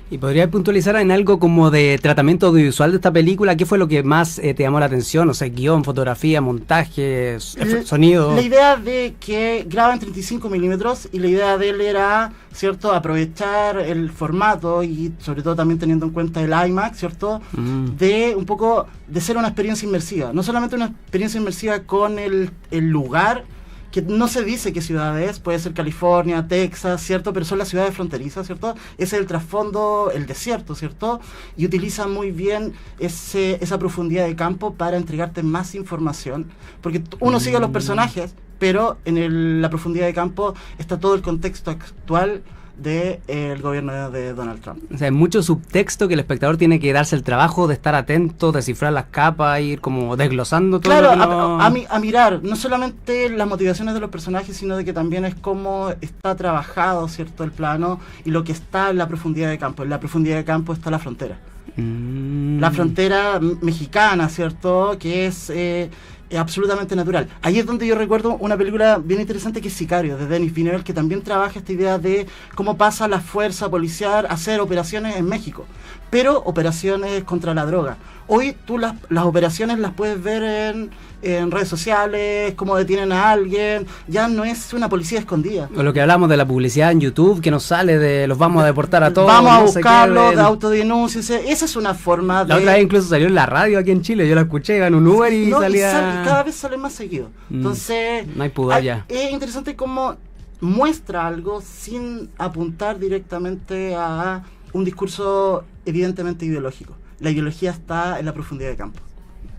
¿Y podría puntualizar en algo como de tratamiento audiovisual de esta película? ¿Qué fue lo que más te llamó la atención? O sea, guión, fotografía, montaje, sonido. La idea de que graba en 35 milímetros y la idea de él era, ¿cierto?, aprovechar el formato y sobre todo también teniendo en cuenta el IMAX, ¿cierto?, de un poco de ser una experiencia inmersiva. No solamente una experiencia inmersiva con el lugar, que no se dice qué ciudad es, puede ser California, Texas, ¿cierto? Pero son las ciudades fronterizas, ¿cierto? Ese es el trasfondo, el desierto, ¿cierto? Y utilizan muy bien esa profundidad de campo para entregarte más información, porque uno sigue a los personajes, pero en la profundidad de campo está todo el contexto actual del gobierno de Donald Trump. O sea, hay mucho subtexto que el espectador tiene que darse el trabajo de estar atento, descifrar las capas, ir como desglosando todo. Claro, lo que a mirar no solamente las motivaciones de los personajes, sino de que también es cómo está trabajado, ¿cierto?, el plano y lo que está en la profundidad de campo. En la profundidad de campo está la frontera. La frontera mexicana, ¿cierto?, que es absolutamente natural. Ahí es donde yo recuerdo una película bien interesante que es Sicario, de Denis Villeneuve, que también trabaja esta idea de cómo pasa la fuerza policial a hacer operaciones en México, pero operaciones contra la droga. Hoy tú las operaciones las puedes ver en redes sociales, cómo detienen a alguien, ya no es una policía escondida. O lo que hablamos de la publicidad en YouTube, que nos sale de los vamos a deportar a todos. Vamos a buscarlos, de autodenuncias, esa es una forma de... La otra vez incluso salió en la radio aquí en Chile, yo la escuché, iba en un Uber y salía... cada vez sale más seguido. Entonces, no hay pudor ya. Es interesante cómo muestra algo sin apuntar directamente a un discurso evidentemente ideológico. La ideología está en la profundidad de campo.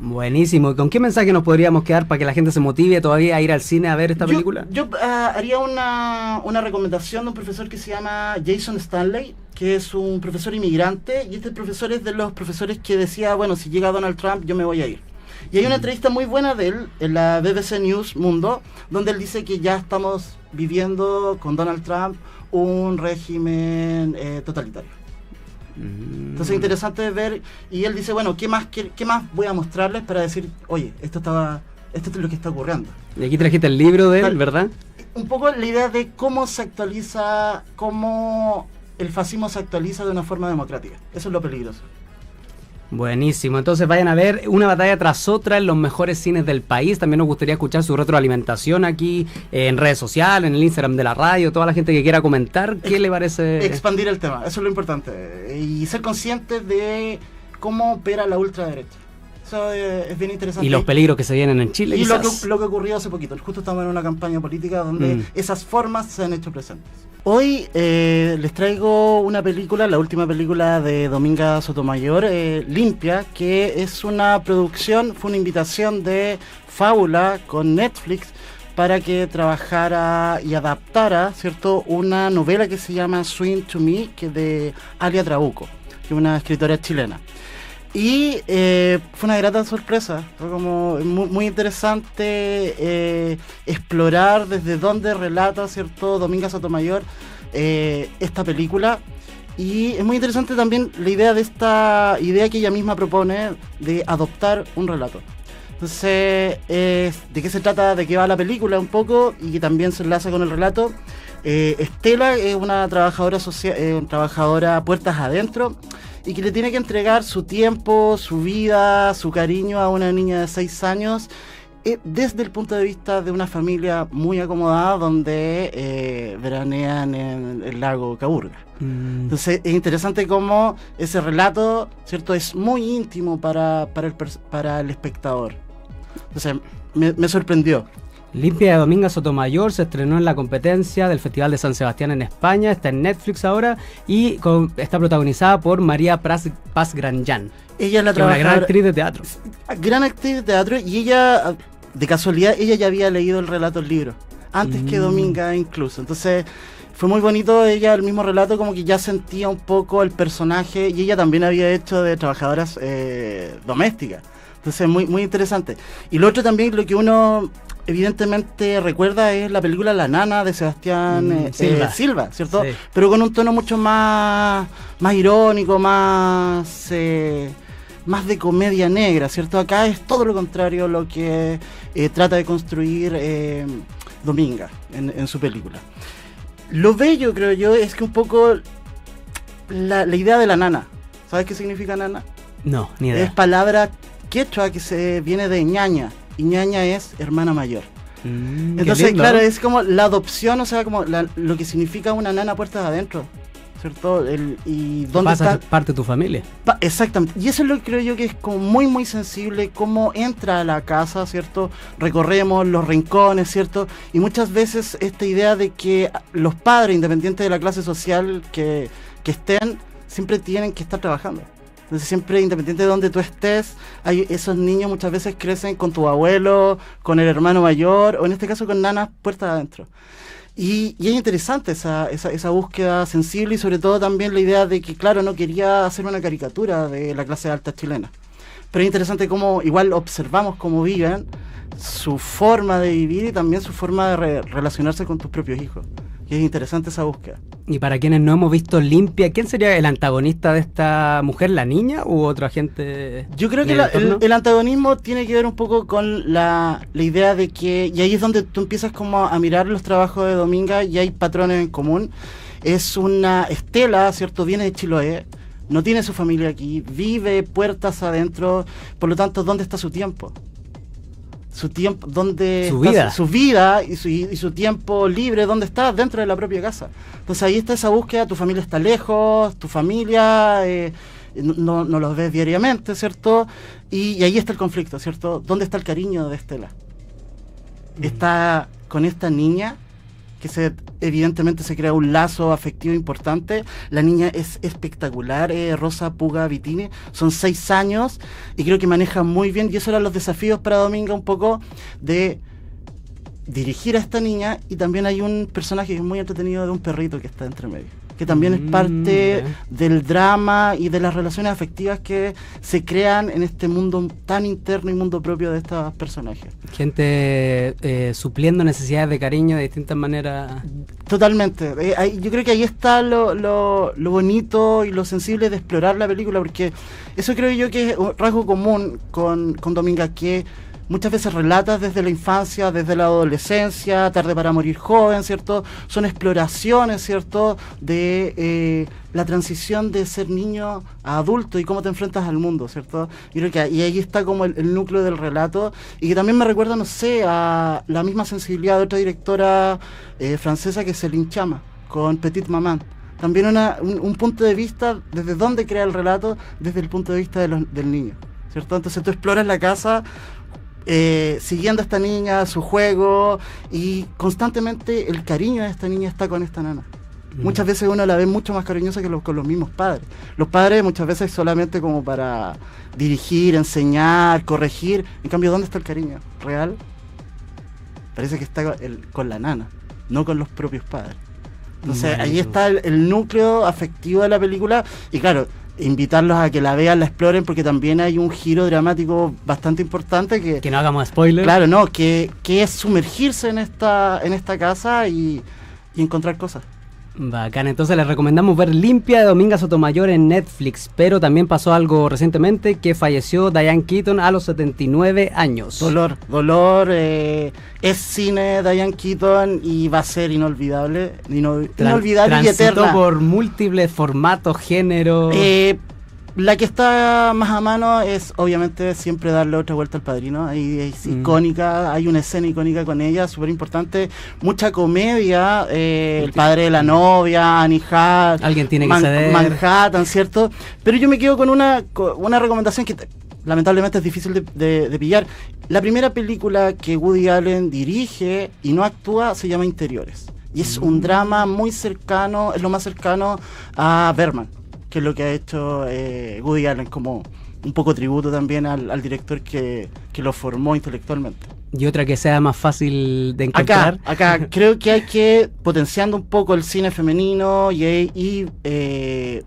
Buenísimo. ¿Y con qué mensaje nos podríamos quedar para que la gente se motive todavía a ir al cine a ver esta película? Yo haría una recomendación de un profesor que se llama Jason Stanley, que es un profesor inmigrante, y este profesor es de los profesores que decía, bueno, si llega Donald Trump, yo me voy a ir. Y hay una entrevista muy buena de él en la BBC News Mundo, donde él dice que ya estamos viviendo con Donald Trump un régimen totalitario. Entonces es interesante ver, y él dice, bueno, ¿qué más voy a mostrarles para decir, oye, esto es lo que está ocurriendo? Y aquí trajiste el libro de él, ¿verdad? Un poco la idea de cómo se actualiza, cómo el fascismo se actualiza de una forma democrática. Eso es lo peligroso. Buenísimo, entonces vayan a ver una batalla tras otra en los mejores cines del país. También nos gustaría escuchar su retroalimentación aquí en redes sociales, en el Instagram de la radio, toda la gente que quiera comentar, ¿qué le parece? Expandir el tema, eso es lo importante, y ser conscientes de cómo opera la ultraderecha. Eso es bien interesante. Y los peligros que se vienen en Chile. Y lo que ocurrió hace poquito, justo estamos en una campaña política donde esas formas se han hecho presentes. Hoy les traigo una película, la última película de Dominga Sotomayor, Limpia, que es una producción, fue una invitación de Fábula con Netflix para que trabajara y adaptara, ¿cierto?, una novela que se llama Swing to Me, que es de Alia Trabuco, que es una escritora chilena. Y fue una grata sorpresa, fue como muy interesante explorar desde dónde relata, ¿cierto?, Dominga Sotomayor esta película. Y es muy interesante también la idea de esta idea que ella misma propone de adoptar un relato. Entonces, ¿de qué se trata? ¿De qué va la película un poco? Y que también se enlaza con el relato. Estela es una trabajadora puertas adentro, y que le tiene que entregar su tiempo, su vida, su cariño a una niña de 6 años, desde el punto de vista de una familia muy acomodada donde veranean en el lago Caburga. Entonces es interesante cómo ese relato, ¿cierto?, es muy íntimo para el espectador. Entonces me sorprendió. Limpia de Dominga Sotomayor se estrenó en la competencia del Festival de San Sebastián en España, está en Netflix ahora y está protagonizada por María Paz Granjan. Ella es la una gran actriz de teatro. Gran actriz de teatro, y ella, de casualidad, ella ya había leído el relato del libro, antes que Dominga incluso. Entonces fue muy bonito, ella el mismo relato como que ya sentía un poco el personaje, y ella también había hecho de trabajadoras domésticas. Entonces muy interesante. Y lo otro también, lo que uno evidentemente recuerda, es la película La Nana de Sebastián Silva, ¿cierto? Sí. Pero con un tono mucho más irónico, más de comedia negra, ¿cierto? Acá es todo lo contrario lo que trata de construir Dominga en su película. Lo bello, creo yo, es que un poco la idea de la nana. ¿Sabes qué significa nana? No, ni idea. Es palabra quechua que se viene de ñaña, y ñaña es hermana mayor. Entonces, claro, es como la adopción, o sea, como lo que significa una nana puertas adentro, ¿cierto? Y dónde está parte de tu familia. Exactamente. Y eso es lo que creo yo que es como muy sensible, cómo entra a la casa, ¿cierto? Recorremos los rincones, ¿cierto? Y muchas veces esta idea de que los padres, independientes de la clase social que estén, siempre tienen que estar trabajando. Entonces siempre, independiente de donde tú estés, esos niños muchas veces crecen con tu abuelo, con el hermano mayor, o en este caso con nanas puertas adentro. Y es interesante esa búsqueda sensible, y sobre todo también la idea de que, claro, no quería hacer una caricatura de la clase alta chilena. Pero es interesante cómo igual observamos cómo viven, su forma de vivir y también su forma de relacionarse con tus propios hijos. Y es interesante esa búsqueda. Y para quienes no hemos visto Limpia, ¿quién sería el antagonista de esta mujer? ¿La niña u otra gente? Yo creo que el antagonismo tiene que ver un poco con la idea de que, y ahí es donde tú empiezas como a mirar los trabajos de Dominga, y hay patrones en común. Es una Estela, ¿cierto? Viene de Chiloé, no tiene su familia aquí, vive puertas adentro, por lo tanto, ¿dónde está su tiempo? Su tiempo, ¿dónde está su vida y su tiempo libre? ¿Dónde está? Dentro de la propia casa. Entonces ahí está esa búsqueda, tu familia está lejos, tu familia no los ves diariamente, ¿cierto? Y ahí está el conflicto, ¿cierto? ¿Dónde está el cariño de Estela? Está con esta niña evidentemente se crea un lazo afectivo importante. La niña es espectacular, Rosa Puga Vitini, son 6 años y creo que maneja muy bien, y esos eran los desafíos para Dominga, un poco de dirigir a esta niña. Y también hay un personaje que es muy entretenido, de un perrito que está entre medio, que también es parte del drama y de las relaciones afectivas que se crean en este mundo tan interno y mundo propio de estos personajes. Gente supliendo necesidades de cariño de distintas maneras. Totalmente. Yo creo que ahí está lo bonito y lo sensible de explorar la película, porque eso creo yo que es un rasgo común con Dominga, que muchas veces relata desde la infancia, desde la adolescencia, Tarde para morir joven, ¿cierto? Son exploraciones, ¿cierto?, de la transición de ser niño a adulto y cómo te enfrentas al mundo, ¿cierto? Y creo que y ahí está como el núcleo del relato, y que también me recuerda, no sé, a la misma sensibilidad de otra directora francesa, que es Céline Sciamma, con Petite Maman. También un punto de vista desde dónde crea el relato, desde el punto de vista del niño, ¿cierto? Entonces tú exploras la casa siguiendo a esta niña, su juego, y constantemente el cariño de esta niña está con esta nana. Muchas veces uno la ve mucho más cariñosa que con los mismos padres. Los padres muchas veces solamente como para dirigir, enseñar, corregir. En cambio, ¿dónde está el cariño real? Parece que está con la nana, no con los propios padres. Entonces ahí está el núcleo afectivo de la película, y claro, invitarlos a que la vean, la exploren, porque también hay un giro dramático bastante importante que no hagamos spoilers. Claro, no, que es sumergirse en esta casa y encontrar cosas. Bacán, entonces les recomendamos ver Limpia, de Dominga Sotomayor, en Netflix. Pero también pasó algo recientemente, que falleció Diane Keaton a los 79 años. Dolor, es cine Diane Keaton, y va a ser inolvidable inolvidable y eterna. Por múltiples formatos, géneros. La que está más a mano es obviamente Siempre darle otra vuelta al Padrino. Ahí es icónica, hay una escena icónica con ella, súper importante. Mucha comedia, el padre de la novia, Annie Hall, alguien tiene que ceder, Manhattan, ¿cierto? Pero yo me quedo con una recomendación que lamentablemente es difícil de pillar. La primera película que Woody Allen dirige y no actúa se llama Interiores. Y es un drama muy cercano, es lo más cercano a Bergman, que es lo que ha hecho Woody Allen, como un poco tributo también al director que lo formó intelectualmente. Y otra que sea más fácil de encontrar. Acá creo que hay que, potenciando un poco el cine femenino y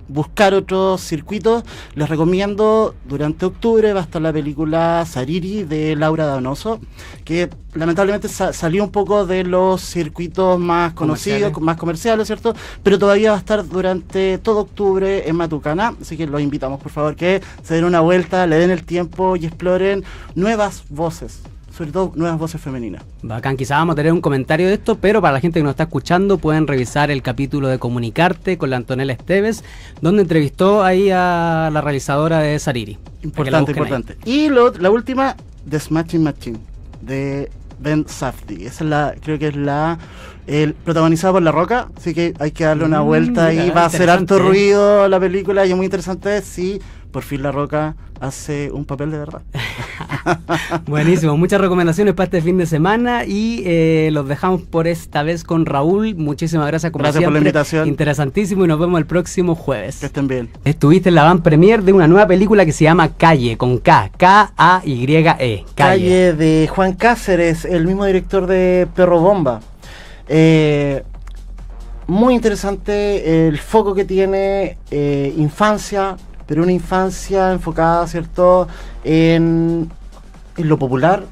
buscar otros circuitos. Les recomiendo, durante octubre va a estar la película Sariri, de Laura Donoso, que lamentablemente salió un poco de los circuitos más conocidos, más comerciales, ¿cierto? Pero todavía va a estar durante todo octubre en Matucana, así que los invitamos, por favor, que se den una vuelta, le den el tiempo y exploren nuevas voces, sobre todo nuevas voces femeninas. Bacán, quizás vamos a tener un comentario de esto, pero para la gente que nos está escuchando pueden revisar el capítulo de Comunicarte con la Antonella Esteves, donde entrevistó ahí a la realizadora de Sariri. Importante. Y la última, The Smashing Machine, de Ben Safdie. Esa creo que es protagonizada por La Roca, así que hay que darle una vuelta y va a hacer harto ruido la película, y es muy interesante si por fin La Roca hace un papel de verdad. Buenísimo, muchas recomendaciones para este fin de semana, y los dejamos por esta vez con Raúl. Muchísimas gracias, como siempre, por la invitación. Interesantísimo, y nos vemos el próximo jueves. Que estén bien. Estuviste en la van premier de una nueva película que se llama Calle, con K, K-A-Y-E. Calle, de Juan Cáceres, el mismo director de Perro Bomba. Muy interesante el foco que tiene, infancia, pero una infancia enfocada, ¿cierto?, en lo popular,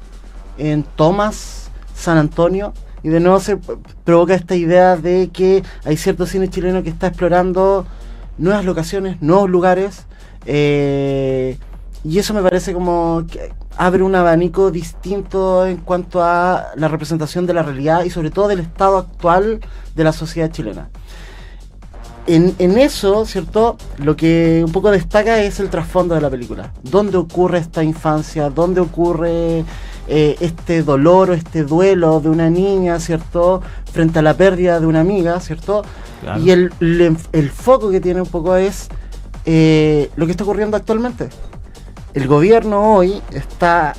en Tomás, San Antonio, y de nuevo se provoca esta idea de que hay cierto cine chileno que está explorando nuevas locaciones, nuevos lugares, y eso me parece como que abre un abanico distinto en cuanto a la representación de la realidad y sobre todo del estado actual de la sociedad chilena. En eso, ¿cierto?, lo que un poco destaca es el trasfondo de la película. ¿Dónde ocurre esta infancia? ¿Dónde ocurre este dolor o este duelo de una niña, ¿cierto?, frente a la pérdida de una amiga, ¿cierto? Claro. Y el foco que tiene un poco es lo que está ocurriendo actualmente. El gobierno hoy está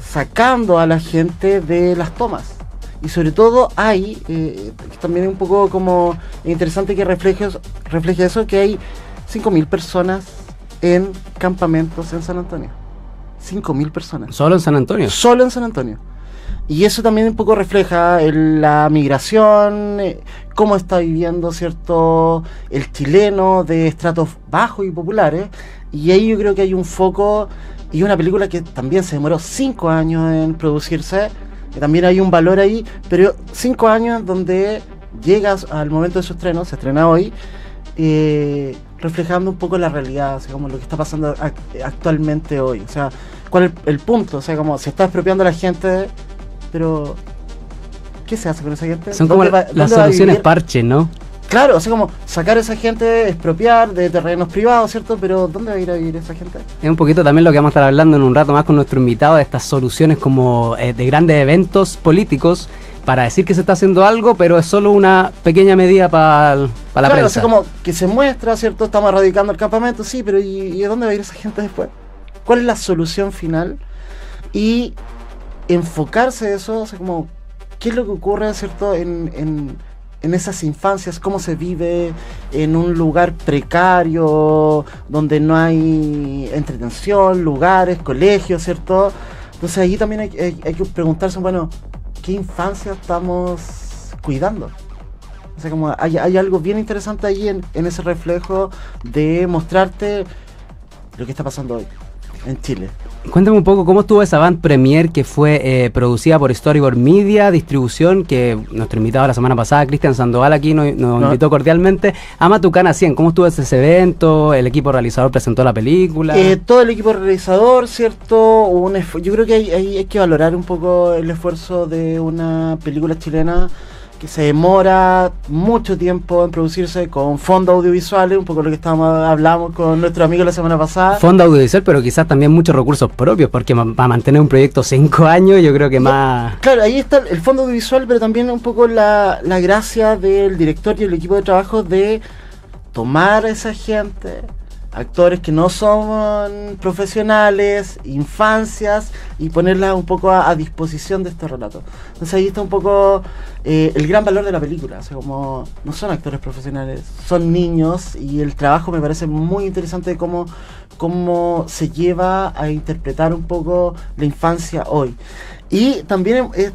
sacando a la gente de las tomas Y sobre todo hay, también un poco como interesante que refleje eso, que hay 5.000 personas en campamentos en San Antonio. 5.000 personas. ¿Solo en San Antonio? Solo en San Antonio. Y eso también un poco refleja la migración, cómo está viviendo, ¿cierto?, el chileno de estratos bajos y populares. Y ahí yo creo que hay un foco y una película que también se demoró 5 años en producirse, que también hay un valor ahí, pero 5 años donde llegas al momento de su estreno, se estrena hoy, reflejando un poco la realidad, o sea, como lo que está pasando actualmente hoy. O sea, ¿cuál es el punto? O sea, como se está expropiando a la gente, pero ¿qué se hace con esa gente? Son como las soluciones parche, ¿no? Claro, o sea, como sacar a esa gente, expropiar de terrenos privados, ¿cierto? Pero ¿dónde va a ir a vivir esa gente? Es un poquito también lo que vamos a estar hablando en un rato más con nuestro invitado, de estas soluciones como de grandes eventos políticos para decir que se está haciendo algo, pero es solo una pequeña medida para la prensa. Claro, o sea, como que se muestra, ¿cierto? Estamos erradicando el campamento, sí, pero ¿y a dónde va a ir esa gente después? ¿Cuál es la solución final? Y enfocarse en eso, o sea, como qué es lo que ocurre, ¿cierto?, en esas infancias, cómo se vive en un lugar precario, donde no hay entretención, lugares, colegios, ¿cierto? Entonces ahí también hay que preguntarse, bueno, ¿qué infancia estamos cuidando? O sea, como hay algo bien interesante ahí en ese reflejo de mostrarte lo que está pasando hoy en Chile. Cuéntame un poco cómo estuvo esa Band Premiere que fue producida por Storyboard Media, distribución, que nuestro invitado la semana pasada, Cristian Sandoval, aquí nos invitó cordialmente. A Matucana 100, ¿cómo estuvo ese evento? ¿El equipo realizador presentó la película? Todo el equipo realizador, ¿cierto? Yo creo que hay que valorar un poco el esfuerzo de una película chilena que se demora mucho tiempo en producirse, con fondos audiovisuales, un poco lo que hablamos con nuestro amigo la semana pasada. Fondo audiovisual, pero quizás también muchos recursos propios, porque para mantener un proyecto 5 años, yo creo que más... Claro, ahí está el fondo audiovisual, pero también un poco la gracia del director y el equipo de trabajo de tomar a esa gente, actores que no son profesionales, infancias, y ponerlas un poco a disposición de este relato. Entonces ahí está un poco el gran valor de la película. O sea, como no son actores profesionales, son niños, y el trabajo me parece muy interesante de cómo se lleva a interpretar un poco la infancia hoy. Y también es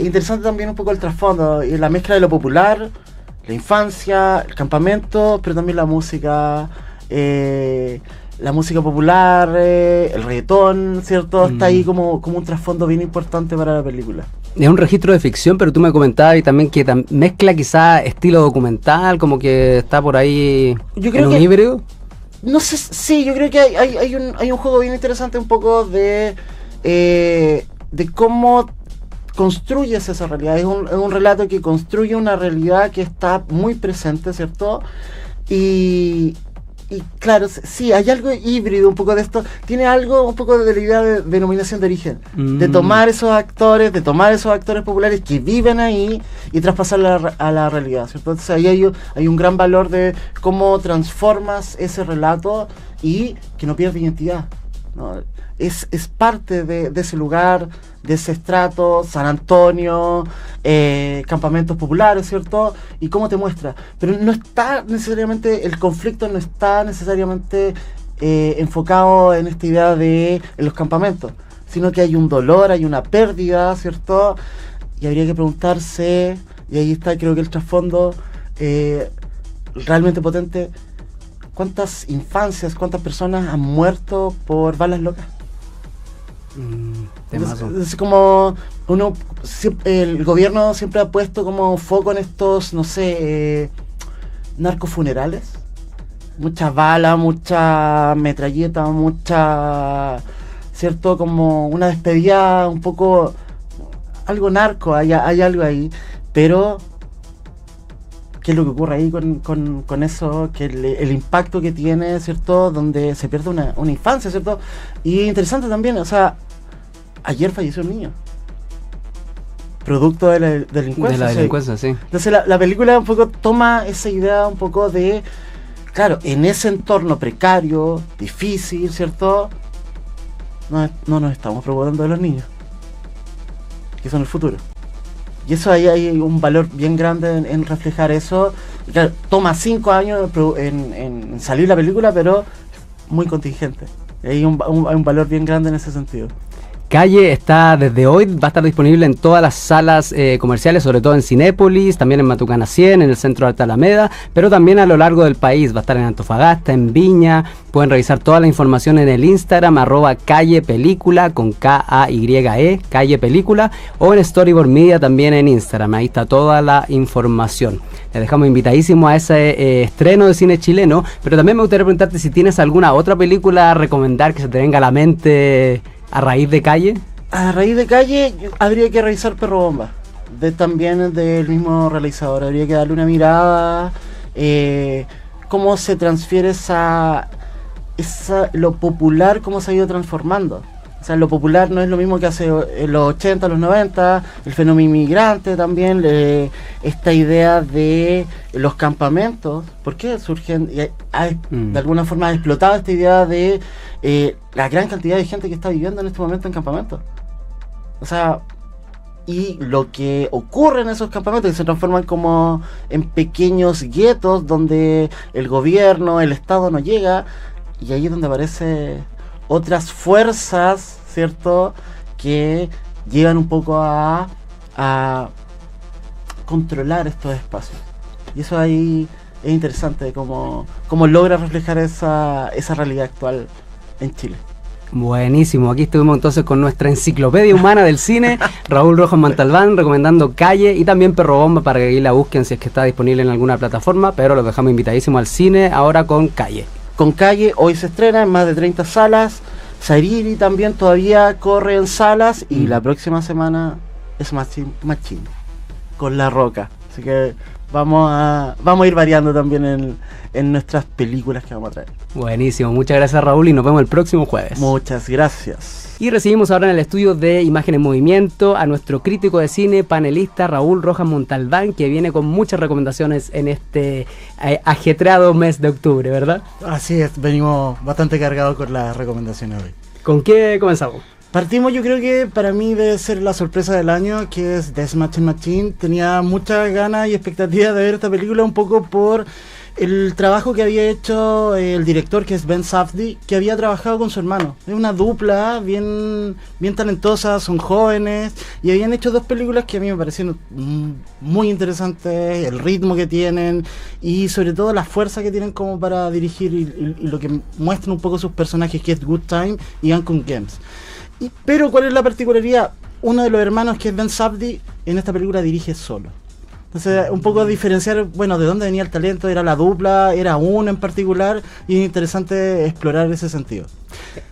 interesante también un poco el trasfondo y la mezcla de lo popular, la infancia, el campamento, pero también la música popular, el reggaetón, ¿cierto? Está ahí como un trasfondo bien importante para la película. Es un registro de ficción, pero tú me comentabas y también que mezcla quizá estilo documental, como que está por ahí en un híbrido. No sé, sí, yo creo que hay un juego bien interesante un poco de cómo construyes esa realidad. Es un relato que construye una realidad que está muy presente, ¿cierto? Y claro, sí, hay algo híbrido un poco de esto. Tiene algo un poco de la idea de denominación de origen. De tomar esos actores, populares que viven ahí y traspasarla a la realidad, ¿cierto? Entonces ahí hay un gran valor de cómo transformas ese relato y que no pierde identidad, ¿no? Es parte de ese lugar, de ese estrato, San Antonio, campamentos populares, ¿cierto? Y cómo te muestra. Pero no está necesariamente, el conflicto no está necesariamente enfocado en esta idea en los campamentos, sino que hay un dolor, hay una pérdida, ¿cierto? Y habría que preguntarse, y ahí está creo que el trasfondo realmente potente, ¿cuántas infancias, cuántas personas han muerto por balas locas? Es como el gobierno siempre ha puesto como foco en estos, no sé, narcofunerales. Muchas balas, mucha metralleta, ¿cierto? Como una despedida un poco, algo narco, hay algo ahí, pero ¿qué es lo que ocurre ahí con eso? Que el impacto que tiene, ¿cierto? Donde se pierde una infancia, ¿cierto? Y interesante también, o sea, ayer falleció un niño, producto de la delincuencia. De la delincuencia, sí. Entonces la película un poco toma esa idea un poco de, claro, en ese entorno precario, difícil, ¿cierto? No nos estamos preocupando de los niños, que son el futuro. Y eso ahí hay un valor bien grande en reflejar eso. Y claro, toma 5 años en salir la película, pero muy contingente. Hay un valor bien grande en ese sentido. Calle está desde hoy, va a estar disponible en todas las salas comerciales, sobre todo en Cinépolis, también en Matucana 100, en el centro de Alta Alameda, pero también a lo largo del país. Va a estar en Antofagasta, en Viña. Pueden revisar toda la información en el Instagram, @callepelícula, con K-A-Y-E, Calle Película, o en Storyboard Media también en Instagram. Ahí está toda la información. Les dejamos invitadísimos a ese estreno de cine chileno, pero también me gustaría preguntarte si tienes alguna otra película a recomendar que se te venga a la mente a raíz de Calle. A raíz de Calle habría que revisar Perro Bomba, también del mismo realizador. Habría que darle una mirada, cómo se transfiere lo popular, cómo se ha ido transformando. O sea, lo popular no es lo mismo que hace en los 80, los 90, el fenómeno inmigrante también, esta idea de los campamentos. ¿Por qué surgen? De alguna forma ha explotado esta idea de la gran cantidad de gente que está viviendo en este momento en campamentos. O sea, y lo que ocurre en esos campamentos, que se transforman como en pequeños guetos donde el gobierno, el Estado no llega, y ahí es donde aparece otras fuerzas, ¿cierto?, que llegan un poco a controlar estos espacios. Y eso ahí es interesante, cómo logra reflejar esa realidad actual en Chile. Buenísimo, aquí estuvimos entonces con nuestra enciclopedia humana del cine, Raúl Rojas Montalbán, recomendando Calle, y también Perro Bomba para que ahí la busquen si es que está disponible en alguna plataforma, pero los dejamos invitadísimos al cine ahora con Calle. Con Calle, hoy se estrena en más de 30 salas. Sairiri también todavía corre en salas. Y la próxima semana es Machine con La Roca. Así que vamos a ir variando también en nuestras películas que vamos a traer. Buenísimo, muchas gracias Raúl y nos vemos el próximo jueves. Muchas gracias. Y recibimos ahora en el estudio de Imagen en Movimiento a nuestro crítico de cine, panelista Raúl Rojas Montalbán, que viene con muchas recomendaciones en este ajetreado mes de octubre, ¿verdad? Así es, venimos bastante cargados con las recomendaciones hoy. ¿Con qué comenzamos? Partimos, yo creo que para mí debe ser la sorpresa del año, que es Death Machine. Tenía muchas ganas y expectativas de ver esta película, un poco por el trabajo que había hecho el director, que es Ben Safdie, que había trabajado con su hermano. Es una dupla bien talentosa, son jóvenes, y habían hecho 2 películas que a mí me parecieron muy interesantes, el ritmo que tienen, y sobre todo la fuerza que tienen como para dirigir, y lo que muestran un poco sus personajes, que es Good Time y Ancon Games. Pero ¿cuál es la particularidad? Uno de los hermanos, que es Ben Safdie, en esta película dirige solo. Entonces, un poco diferenciar, bueno, de dónde venía el talento, era la dupla, era uno en particular, y es interesante explorar ese sentido.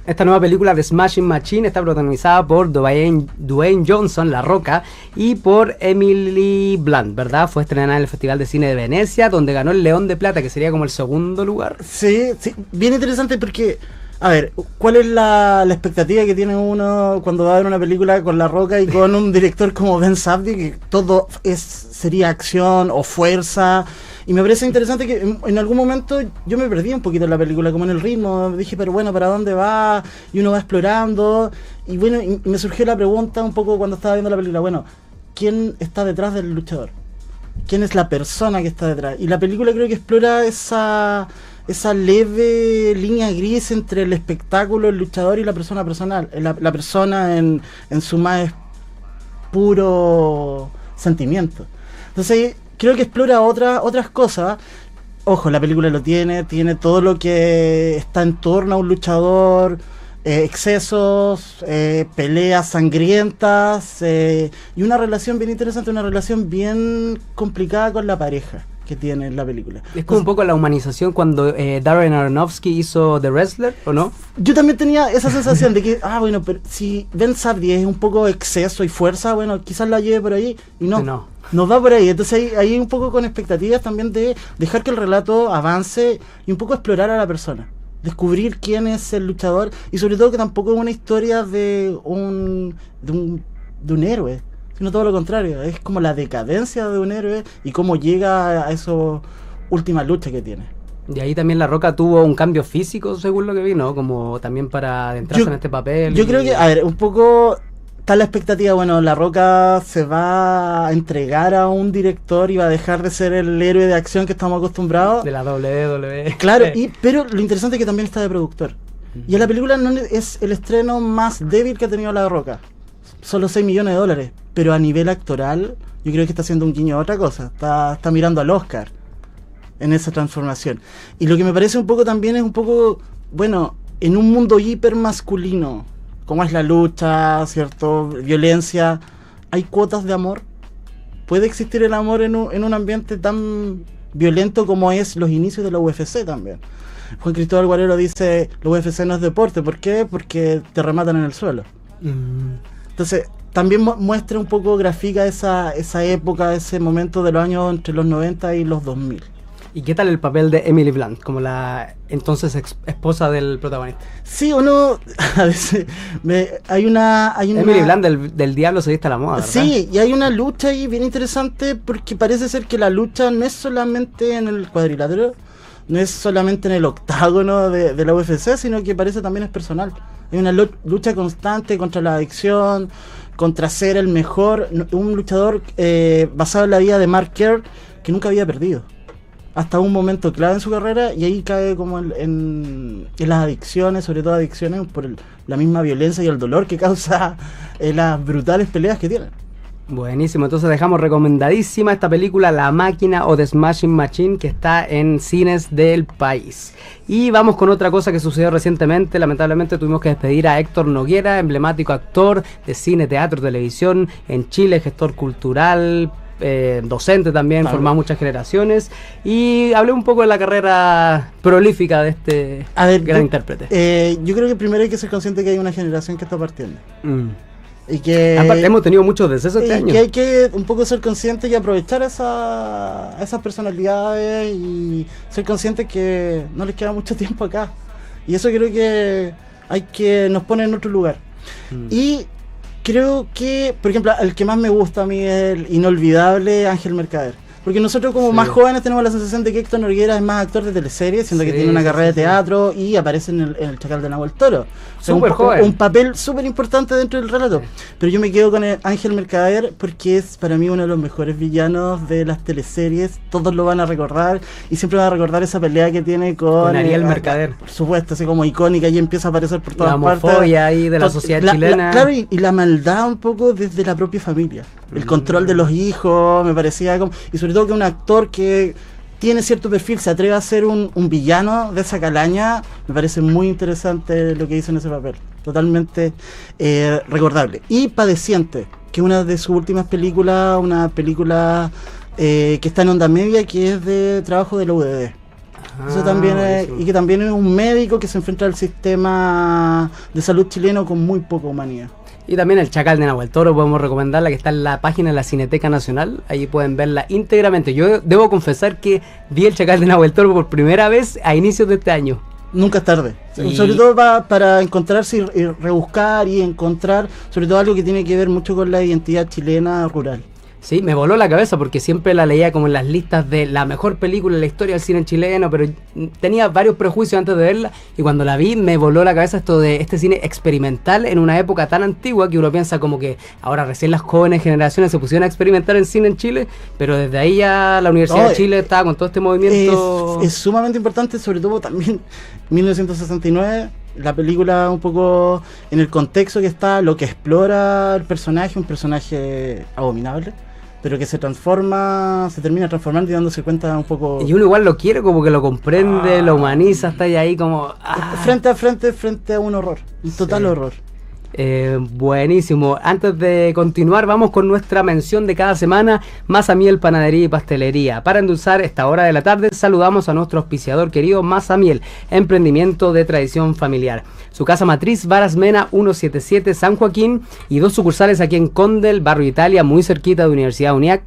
Esta nueva película de Smashing Machine está protagonizada por Dwayne Johnson, La Roca, y por Emily Blunt, ¿verdad? Fue estrenada en el Festival de Cine de Venecia, donde ganó el León de Plata, que sería como el segundo lugar. Sí, bien interesante porque, a ver, ¿cuál es la expectativa que tiene uno cuando va a ver una película con La Roca y con un director como Ben Safdie, que todo sería acción o fuerza? Y me parece interesante que en algún momento yo me perdí un poquito en la película, como en el ritmo. Dije, pero bueno, ¿para dónde va? Y uno va explorando. Y bueno, y me surgió la pregunta un poco cuando estaba viendo la película, bueno, ¿quién está detrás del luchador? ¿Quién es la persona que está detrás? Y la película creo que explora esa leve línea gris entre el espectáculo, el luchador, y la persona personal, la persona en su más puro sentimiento. Entonces creo que explora otras cosas. Ojo, la película tiene todo lo que está en torno a un luchador, excesos, peleas sangrientas, y una relación bien interesante, una relación bien complicada con la pareja que tiene en la película. Es como un poco la humanización cuando Darren Aronofsky hizo The Wrestler, ¿o no? Yo también tenía esa sensación de que, bueno, pero si Ben Safdie es un poco exceso y fuerza, bueno, quizás la lleve por ahí, y no va por ahí. Entonces ahí un poco con expectativas también de dejar que el relato avance y un poco explorar a la persona, descubrir quién es el luchador, y sobre todo que tampoco es una historia de un héroe, sino todo lo contrario, es como la decadencia de un héroe y cómo llega a esa última lucha que tiene. Y ahí también La Roca tuvo un cambio físico, según lo que vi, ¿no? Como también para adentrarse en este papel. Yo creo que, a ver, un poco está la expectativa, bueno, La Roca se va a entregar a un director y va a dejar de ser el héroe de acción que estamos acostumbrados. De la WWE. Claro, pero lo interesante es que también está de productor. Y en la película no es el estreno más débil que ha tenido La Roca. Solo $6 millones. Pero a nivel actoral, yo creo que está haciendo un guiño a otra cosa. Está mirando al Oscar en esa transformación. Y lo que me parece un poco también es un poco, bueno, en un mundo hiper masculino, como es la lucha, ¿cierto? Violencia, ¿hay cuotas de amor? ¿Puede existir el amor en un ambiente tan violento como es los inicios de la UFC también? Juan Cristóbal Guarero dice, la UFC no es deporte. ¿Por qué? Porque te rematan en el suelo. Entonces, también muestra un poco, grafica esa época, ese momento de los años entre los 90 y los 2000. ¿Y qué tal el papel de Emily Blunt, como la entonces esposa del protagonista? Sí o no, a veces hay una... Emily Blunt del diablo se viste a la moda, ¿verdad? Sí, y hay una lucha ahí bien interesante porque parece ser que la lucha no es solamente en el cuadrilátero, no es solamente en el octágono de la UFC, sino que parece también es personal. Hay una lucha constante contra la adicción, contra ser el mejor, un luchador basado en la vida de Mark Kerr que nunca había perdido. Hasta un momento clave en su carrera, y ahí cae como en las adicciones, sobre todo adicciones por la misma violencia y el dolor que causa las brutales peleas que tienen. Buenísimo, entonces dejamos recomendadísima esta película La Máquina o The Smashing Machine, que está en cines del país. Y vamos con otra cosa que sucedió recientemente. Lamentablemente tuvimos que despedir a Héctor Noguera, emblemático actor de cine, teatro, televisión en Chile, gestor cultural, docente también, formado muchas generaciones, y hablé un poco de la carrera prolífica de este gran intérprete. Yo creo que primero hay que ser consciente que hay una generación que está partiendo. Y que aparte hemos tenido muchos decesos este año. Que hay que un poco ser consciente y aprovechar esas personalidades y ser consciente que no les queda mucho tiempo acá. Y eso creo que nos pone en otro lugar. Y creo que, por ejemplo, el que más me gusta a mí es el inolvidable Ángel Mercader. Porque nosotros como más jóvenes tenemos la sensación de que Héctor Noguera es más actor de teleseries, siendo que tiene una carrera de teatro y aparece en el Chacal de Nahuel Toro. O sea, un papel súper importante dentro del relato. Pero yo me quedo con el Ángel Mercader porque es para mí uno de los mejores villanos de las teleseries. Todos lo van a recordar y siempre van a recordar esa pelea que tiene con Ariel Mercader. Por supuesto, así como icónica, y empieza a aparecer por todas partes. La homofobia ahí de la sociedad chilena. Claro, y la maldad un poco desde la propia familia. El control de los hijos, me parecía como... Y sobre todo que un actor que tiene cierto perfil se atreve a ser un villano de esa calaña, me parece muy interesante lo que hizo en ese papel. Totalmente recordable. Y Padeciente, que es una de sus últimas películas, una película que está en Onda Media, que es de trabajo de la UDD. Eso también y que también es un médico que se enfrenta al sistema de salud chileno con muy poca humanidad. Y también el Chacal de Nahuel Toro, podemos recomendarla, que está en la página de la Cineteca Nacional. Ahí pueden verla íntegramente. Yo debo confesar que vi el Chacal de Nahuel Toro por primera vez a inicios de este año. Nunca es tarde. Sobre todo para encontrarse y rebuscar y encontrar, sobre todo algo que tiene que ver mucho con la identidad chilena rural. Sí, me voló la cabeza porque siempre la leía como en las listas de la mejor película en la historia del cine chileno, pero tenía varios prejuicios antes de verla, y cuando la vi me voló la cabeza esto de este cine experimental en una época tan antigua que uno piensa como que ahora recién las jóvenes generaciones se pusieron a experimentar en cine en Chile, pero desde ahí ya la Universidad de Chile estaba con todo este movimiento. Es sumamente importante, sobre todo también 1969. La película un poco en el contexto que está, lo que explora el personaje, un personaje abominable, pero que se termina transformando y dándose cuenta un poco... Y uno igual lo quiere, como que lo comprende, lo humaniza, está ahí como... Frente a un horror, un total horror. Buenísimo. Antes de continuar, vamos con nuestra mención de cada semana, Masa Miel Panadería y Pastelería. Para endulzar esta hora de la tarde, saludamos a nuestro auspiciador querido, Masa Miel, emprendimiento de tradición familiar. Su casa matriz, Varas Mena 177 San Joaquín, y 2 sucursales aquí en Condel, Barrio Italia, muy cerquita de Universidad UNIAC,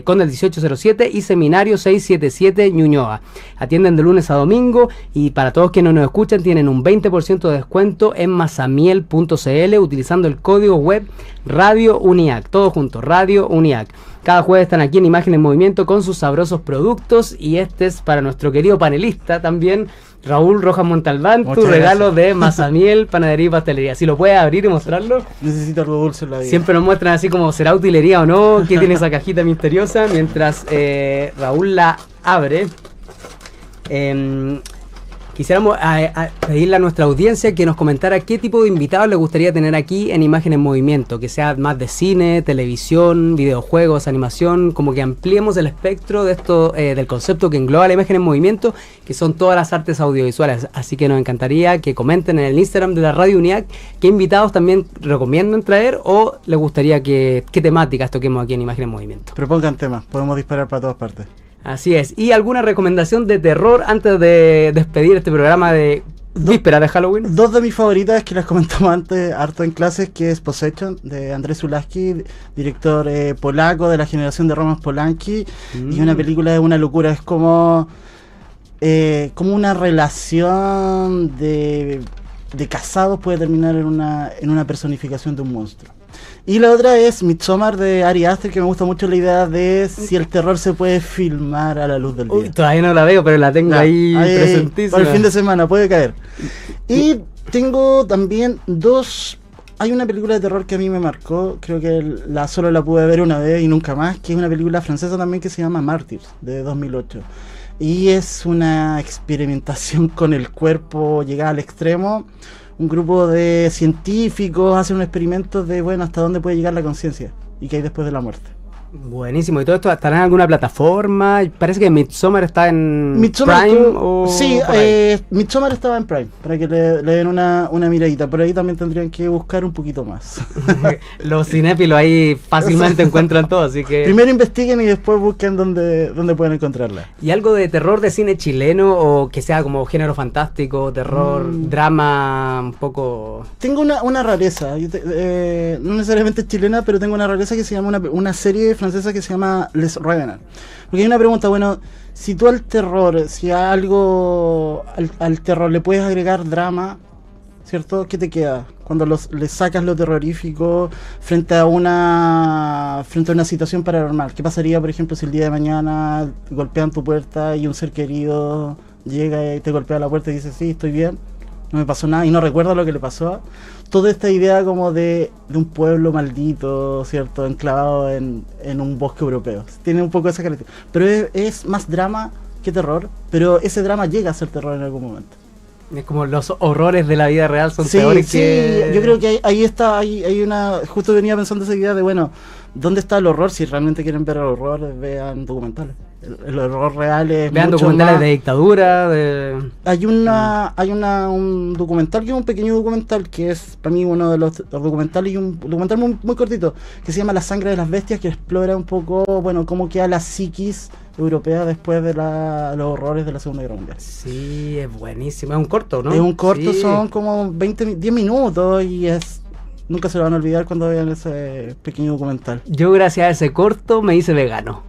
Condel 1807 y Seminario 677 Ñuñoa. Atienden de lunes a domingo, y para todos quienes nos escuchan tienen un 20% de descuento en masamiel.cl utilizando el código web Radio UNIAC, todo junto, Radio UNIAC. Cada jueves están aquí en Imagen en Movimiento con sus sabrosos productos, y este es para nuestro querido panelista también, Raúl Rojas Montalbán, Muchas tu regalo gracias. de Mazamiel, Panadería y Pastelería. Si lo puedes abrir y mostrarlo. Necesito algo dulce en la vida. Siempre nos muestran así como será utilería o no, qué tiene esa cajita misteriosa, mientras Raúl la abre. Quisiéramos pedirle a nuestra audiencia que nos comentara qué tipo de invitados le gustaría tener aquí en Imagen en Movimiento, que sea más de cine, televisión, videojuegos, animación, como que ampliemos el espectro de esto, del concepto que engloba la imagen en movimiento, que son todas las artes audiovisuales. Así que nos encantaría que comenten en el Instagram de la Radio UNIAC qué invitados también recomiendan traer o les gustaría qué temáticas toquemos aquí en Imagen en Movimiento. Propongan temas, podemos disparar para todas partes. Así es. ¿Y alguna recomendación de terror antes de despedir este programa de víspera de Halloween? Dos de mis favoritas que las comentamos antes harto en clases, que es Possession de Andrzej Zulawski, director polaco de la generación de Roman Polanski, y una película de una locura. Es como una relación de casados puede terminar en una personificación de un monstruo. Y la otra es Midsommar de Ari Aster, que me gusta mucho la idea de si el terror se puede filmar a la luz del día. Uy, todavía no la veo, pero la tengo ahí presentísima. Para el fin de semana, puede caer. Y tengo también dos... Hay una película de terror que a mí me marcó, creo que solo la pude ver una vez y nunca más, que es una película francesa también que se llama Martyrs, de 2008. Y es una experimentación con el cuerpo llegada al extremo. Un grupo de científicos hacen un experimento de, hasta dónde puede llegar la conciencia y qué hay después de la muerte. Buenísimo. ¿Y todo esto estará en alguna plataforma? Parece que Midsommar está en Prime. Sí, Midsommar estaba en Prime, para que le den una miradita. Por ahí también tendrían que buscar un poquito más. Los cinéfilos ahí fácilmente encuentran todo, así que... Primero investiguen y después busquen dónde pueden encontrarla. ¿Y algo de terror de cine chileno o que sea como género fantástico, terror, drama, un poco...? Tengo una rareza, no necesariamente chilena, pero tengo una rareza que se llama una serie francesa que se llama Les Revenants. Porque hay una pregunta, si tú al terror, si a algo al terror le puedes agregar drama, ¿cierto? ¿Qué te queda? Cuando le sacas lo terrorífico frente a una situación paranormal. ¿Qué pasaría, por ejemplo, si el día de mañana golpean tu puerta y un ser querido llega y te golpea la puerta y dice, sí, estoy bien, no me pasó nada y no recuerda lo que le pasó? Toda esta idea como de un pueblo maldito, ¿cierto? Enclavado en un bosque europeo. Tiene un poco esa característica. Pero es más drama que terror, pero ese drama llega a ser terror en algún momento. Es como los horrores de la vida real son sí, peores sí, que... yo creo que ahí está, hay una... Justo venía pensando esa idea de, ¿dónde está el horror? Si realmente quieren ver el horror, vean documentales. El horror real es vean mucho documentales más... de dictadura, de... Hay un documental, que es un pequeño documental, que es para mí uno de los documentales, y un documental muy, muy cortito, que se llama La sangre de las bestias, que explora un poco, cómo queda la psiquis europea después de los horrores de la Segunda Guerra Mundial. Sí, es buenísimo, es un corto, ¿no? Es un corto, sí. Son como 10 minutos y nunca se lo van a olvidar cuando vean ese pequeño documental. Yo gracias a ese corto me hice vegano.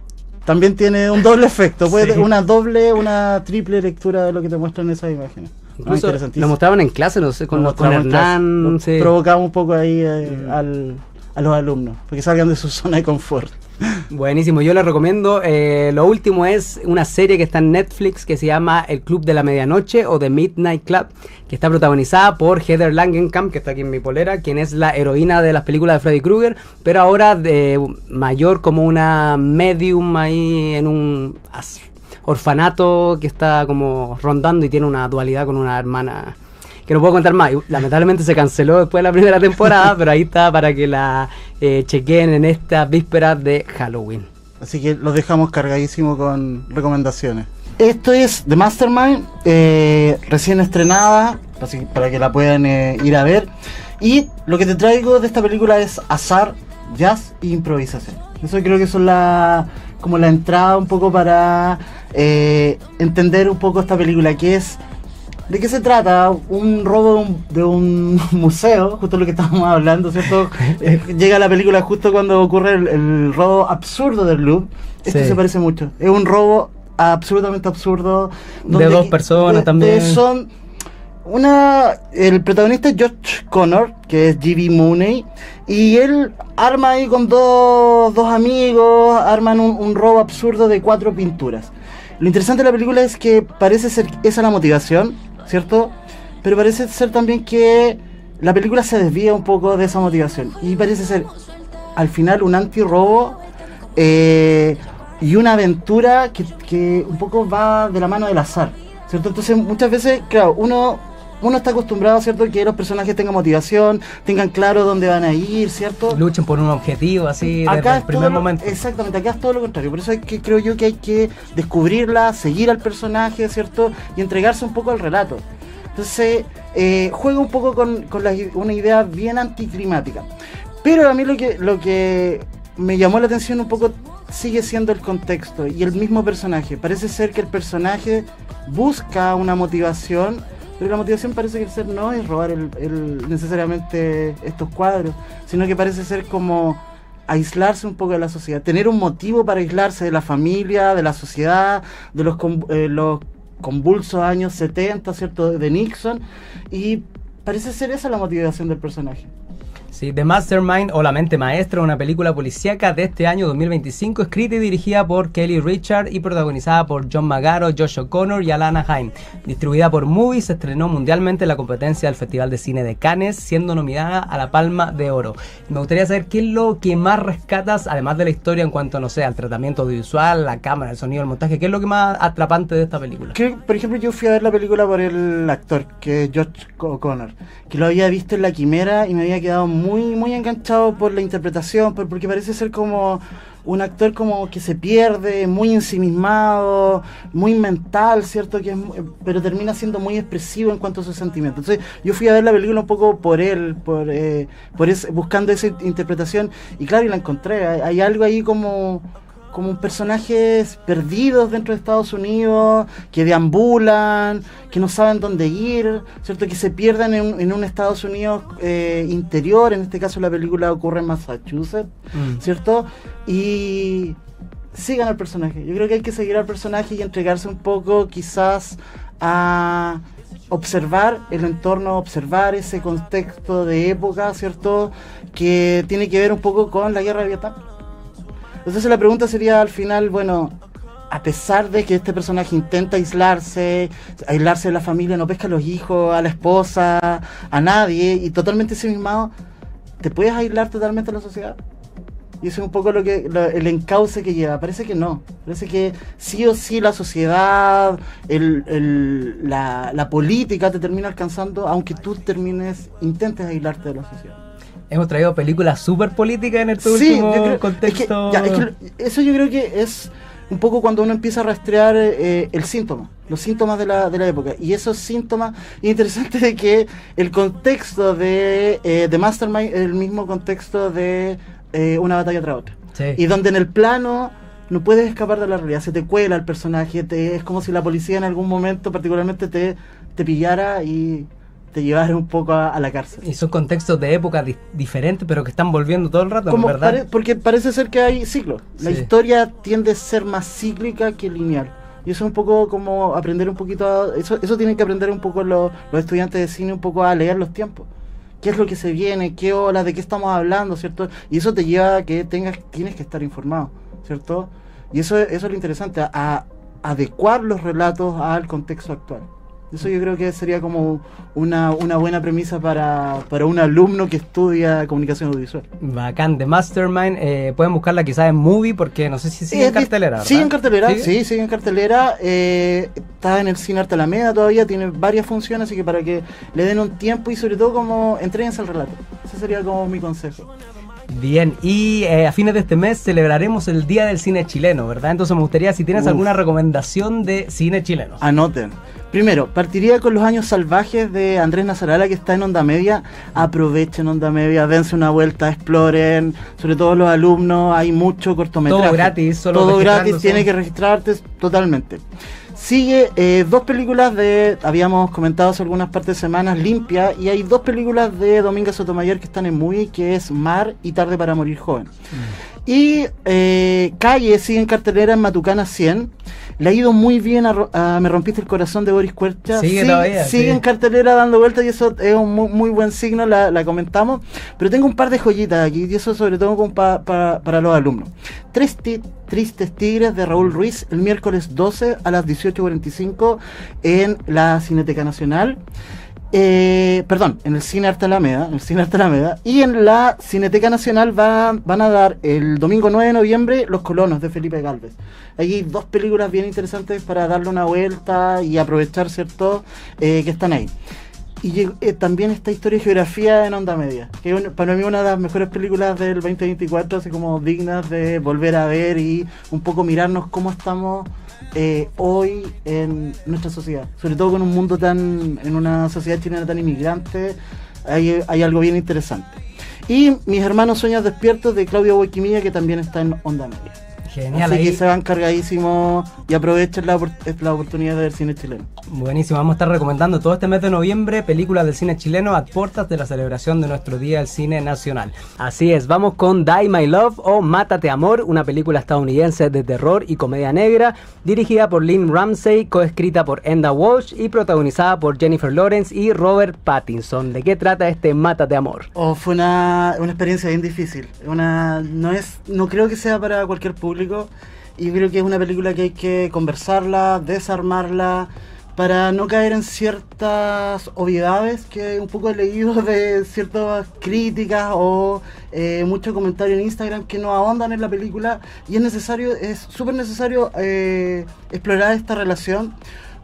También tiene un doble efecto, puede Sí. una triple lectura de lo que te muestran esas imágenes. Incluso lo mostraban en clase, no sé, con Hernán. Sí. Provocaba un poco ahí a los alumnos, porque salgan de su zona de confort. Buenísimo, yo les recomiendo. Lo último es una serie que está en Netflix que se llama El Club de la Medianoche o The Midnight Club, que está protagonizada por Heather Langenkamp, que está aquí en mi polera, quien es la heroína de las películas de Freddy Krueger, pero ahora de mayor como una medium ahí en un orfanato que está como rondando y tiene una dualidad con una hermana que no puedo contar más. Lamentablemente se canceló después de la primera temporada, pero ahí está para que la chequeen en estas vísperas de Halloween. Así que los dejamos cargadísimo con recomendaciones. Esto es The Mastermind, recién estrenada, así para que la puedan ir a ver. Y lo que te traigo de esta película es azar, jazz e improvisación. Eso creo que son como la entrada un poco para entender un poco esta película, que es... ¿De qué se trata? Un robo de un museo, justo lo que estábamos hablando, ¿cierto? Llega la película justo cuando ocurre el robo absurdo del Louvre. Esto se parece mucho. Es un robo absolutamente absurdo. De dos personas también. El protagonista es George Connor, que es G.B. Mooney, y él arma ahí con dos amigos, arman un robo absurdo de 4 pinturas. Lo interesante de la película es que parece ser esa la motivación, ¿cierto? Pero parece ser también que la película se desvía un poco de esa motivación y parece ser al final un antirrobo y una aventura que un poco va de la mano del azar, ¿cierto? Entonces muchas veces, claro, uno está acostumbrado, ¿cierto?, que los personajes tengan motivación, tengan claro dónde van a ir, ¿cierto? Luchen por un objetivo así desde el primer momento. Exactamente, acá es todo lo contrario. Por eso es que creo yo que hay que descubrirla, seguir al personaje, ¿cierto? Y entregarse un poco al relato. Entonces, juega un poco con una idea bien anticlimática. Pero a mí lo que me llamó la atención un poco sigue siendo el contexto y el mismo personaje. Parece ser que el personaje busca una motivación, pero la motivación parece que no es robar necesariamente estos cuadros, sino que parece ser como aislarse un poco de la sociedad, tener un motivo para aislarse de la familia, de la sociedad, de los convulsos años 70, ¿cierto?, de Nixon, y parece ser esa la motivación del personaje. Sí, The Mastermind o La Mente Maestra, una película policíaca de este año 2025, escrita y dirigida por Kelly Richard y protagonizada por John Magaro, Josh O'Connor y Alana Haim. Distribuida por Movie, se estrenó mundialmente en la competencia del Festival de Cine de Cannes, siendo nominada a la Palma de Oro. Me gustaría saber qué es lo que más rescatas, además de la historia en cuanto, no sé, al tratamiento audiovisual, la cámara, el sonido, el montaje, qué es lo que más atrapante de esta película. Por ejemplo, yo fui a ver la película por el actor, que es Josh O'Connor, que lo había visto en La Quimera y me había quedado muy enganchado por la interpretación, porque parece ser como un actor como que se pierde, muy ensimismado, muy mental, ¿cierto? Pero termina siendo muy expresivo en cuanto a sus sentimientos. Entonces yo fui a ver la película un poco por él, buscando esa interpretación, y claro, y la encontré. Hay algo ahí como personajes perdidos dentro de Estados Unidos, que deambulan, que no saben dónde ir, ¿cierto? Que se pierden en un Estados Unidos interior. En este caso la película ocurre en Massachusetts, ¿cierto? Y sigan al personaje. Yo creo que hay que seguir al personaje y entregarse un poco quizás a observar el entorno, observar ese contexto de época, ¿cierto? Que tiene que ver un poco con la guerra de Vietnam. Entonces la pregunta sería al final, bueno, a pesar de que este personaje intenta aislarse de la familia, no pesca a los hijos, a la esposa, a nadie, y totalmente ensimismado, ¿te puedes aislar totalmente de la sociedad? Y eso es un poco el encauce que lleva. Parece que no. Parece que sí o sí la sociedad, la política te termina alcanzando, aunque tú intentes aislarte de la sociedad. Hemos traído películas súper políticas en este último contexto. Eso yo creo que es un poco cuando uno empieza a rastrear los síntomas de la época. Y esos síntomas, es interesante de que el contexto de Mastermind es el mismo contexto de Una batalla tras otra. Sí. Y donde en el plano no puedes escapar de la realidad, se te cuela el personaje, es como si la policía en algún momento particularmente te pillara y te llevar un poco a la cárcel. Y son contextos de época diferentes, pero que están volviendo todo el rato, ¿verdad? Porque parece ser que hay ciclos. La historia tiende a ser más cíclica que lineal. Y eso es un poco como aprender un poquito eso tienen que aprender un poco los estudiantes de cine, un poco a leer los tiempos. ¿Qué es lo que se viene? ¿Qué olas? ¿De qué estamos hablando? ¿Cierto? Y eso te lleva a que tienes que estar informado, ¿cierto? Y eso es lo interesante, a adecuar los relatos al contexto actual. Eso yo creo que sería como una buena premisa para un alumno que estudia comunicación audiovisual. Bacán, The Mastermind. Pueden buscarla quizás en Movie, porque no sé si sigue en cartelera, ¿verdad? Sigue en cartelera, sí, sigue en cartelera. Está en el Cine Arte Alameda todavía, tiene varias funciones, así que para que le den un tiempo y sobre todo como entréguense al relato. Ese sería como mi consejo. Bien, y a fines de este mes celebraremos el Día del Cine Chileno, ¿verdad? Entonces me gustaría si tienes alguna recomendación de cine chileno. Anoten. Primero, partiría con Los Años Salvajes de Andrés Nazarala, que está en Onda Media. Aprovechen Onda Media, dense una vuelta, exploren, sobre todo los alumnos, hay mucho cortometraje. Todo gratis, todo gratis, tienes que registrarte totalmente. Sigue dos películas habíamos comentado hace algunas partes de semanas, Limpia, y hay dos películas de Dominga Sotomayor que están en Movie, que es Mar y Tarde para Morir Joven. Y Calle sigue en cartelera en Matucana 100. Le ha ido muy bien a Me rompiste el corazón de Boris Cuercha. Sigue en cartelera dando vueltas y eso es un muy buen signo, la comentamos. Pero tengo un par de joyitas aquí y eso sobre todo como para los alumnos. Tristes Tigres de Raúl Ruiz el miércoles 12 a las 18:45 en la Cineteca Nacional. En el Cine Arte Alameda, y en la Cineteca Nacional van a dar el domingo 9 de noviembre Los Colonos de Felipe Gálvez. Hay dos películas bien interesantes para darle una vuelta y aprovechar, ¿cierto?, que están ahí. Y también esta Historia y Geografía en Onda Media, que es para mí una de las mejores películas del 2024, así como dignas de volver a ver y un poco mirarnos cómo estamos hoy en nuestra sociedad, sobre todo con un mundo en una sociedad chilena tan inmigrante. Hay algo bien interesante. Y Mis hermanos sueños despiertos de Claudio Boquimilla, que también está en Onda Media. Genial. Así que se van cargadísimos y aprovechen la oportunidad de ver cine chileno. Buenísimo, vamos a estar recomendando todo este mes de noviembre películas del cine chileno a puertas de la celebración de nuestro Día del Cine Nacional. Así es, vamos con Die My Love o Mátate Amor, una película estadounidense de terror y comedia negra, dirigida por Lynn Ramsey, coescrita por Enda Walsh y protagonizada por Jennifer Lawrence y Robert Pattinson. ¿De qué trata este Mátate Amor? Fue una experiencia bien difícil. No creo que sea para cualquier público. Y creo que es una película que hay que conversarla, desarmarla, para no caer en ciertas obviedades que un poco he leído de ciertas críticas o muchos comentarios en Instagram que no ahondan en la película. Y es súper necesario explorar esta relación,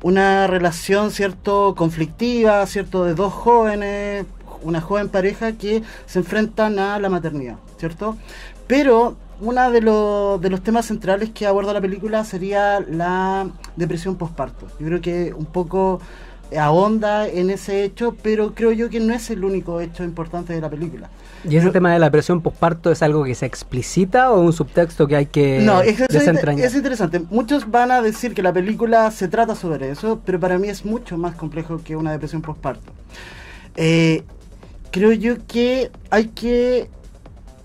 una relación, ¿cierto?, conflictiva, ¿cierto?, de dos jóvenes, una joven pareja que se enfrentan a la maternidad, ¿cierto? Pero uno de los temas centrales que aborda la película sería la depresión postparto. Yo creo que un poco ahonda en ese hecho, pero creo yo que no es el único hecho importante de la película. ¿Y ese tema de la depresión postparto es algo que se explicita o un subtexto que hay que desentrañar? Es interesante. Muchos van a decir que la película se trata sobre eso, pero para mí es mucho más complejo que una depresión postparto. Creo yo que hay que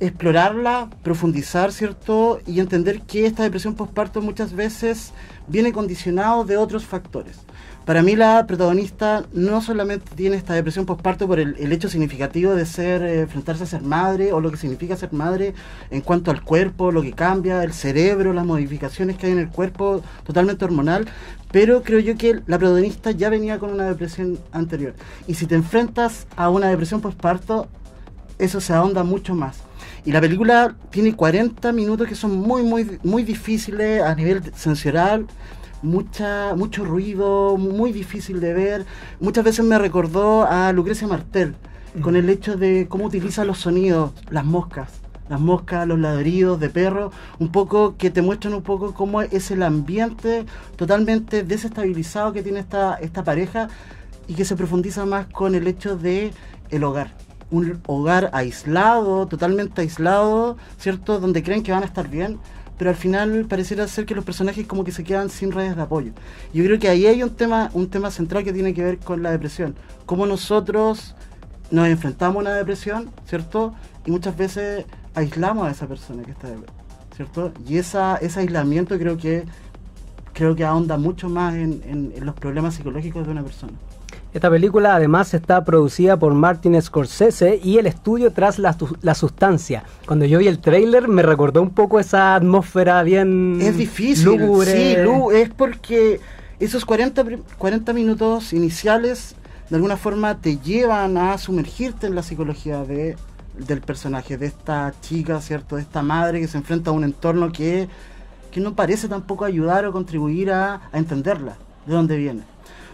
explorarla, profundizar, ¿cierto? Y entender que esta depresión postparto muchas veces viene condicionado de otros factores. Para mí la protagonista no solamente tiene esta depresión postparto por el hecho significativo de enfrentarse a ser madre, o lo que significa ser madre en cuanto al cuerpo, lo que cambia, el cerebro, las modificaciones que hay en el cuerpo, totalmente hormonal, pero creo yo que la protagonista ya venía con una depresión anterior. Y si te enfrentas a una depresión postparto, eso se ahonda mucho más. Y la película tiene 40 minutos que son muy difíciles a nivel sensorial, mucho ruido, muy difícil de ver. Muchas veces me recordó a Lucrecia Martel, con el hecho de cómo utiliza los sonidos, las moscas, los ladridos de perro, un poco que te muestran un poco cómo es el ambiente totalmente desestabilizado que tiene esta pareja, y que se profundiza más con el hecho de el hogar. Un hogar aislado, totalmente aislado, ¿cierto?, donde creen que van a estar bien, pero al final pareciera ser que los personajes como que se quedan sin redes de apoyo. Yo creo que ahí hay un tema central que tiene que ver con la depresión. Cómo nosotros nos enfrentamos a una depresión, ¿cierto?, y muchas veces aislamos a esa persona que está, ¿cierto? Y ese aislamiento creo que ahonda mucho más en los problemas psicológicos de una persona. Esta película además está producida por Martin Scorsese y el estudio Tras la Sustancia. Cuando yo vi el tráiler me recordó un poco esa atmósfera bien es difícil, lúgubre. Sí, es porque esos 40 minutos iniciales de alguna forma te llevan a sumergirte en la psicología del personaje, de esta chica, ¿cierto?, de esta madre que se enfrenta a un entorno que no parece tampoco ayudar o contribuir a entenderla, de dónde viene.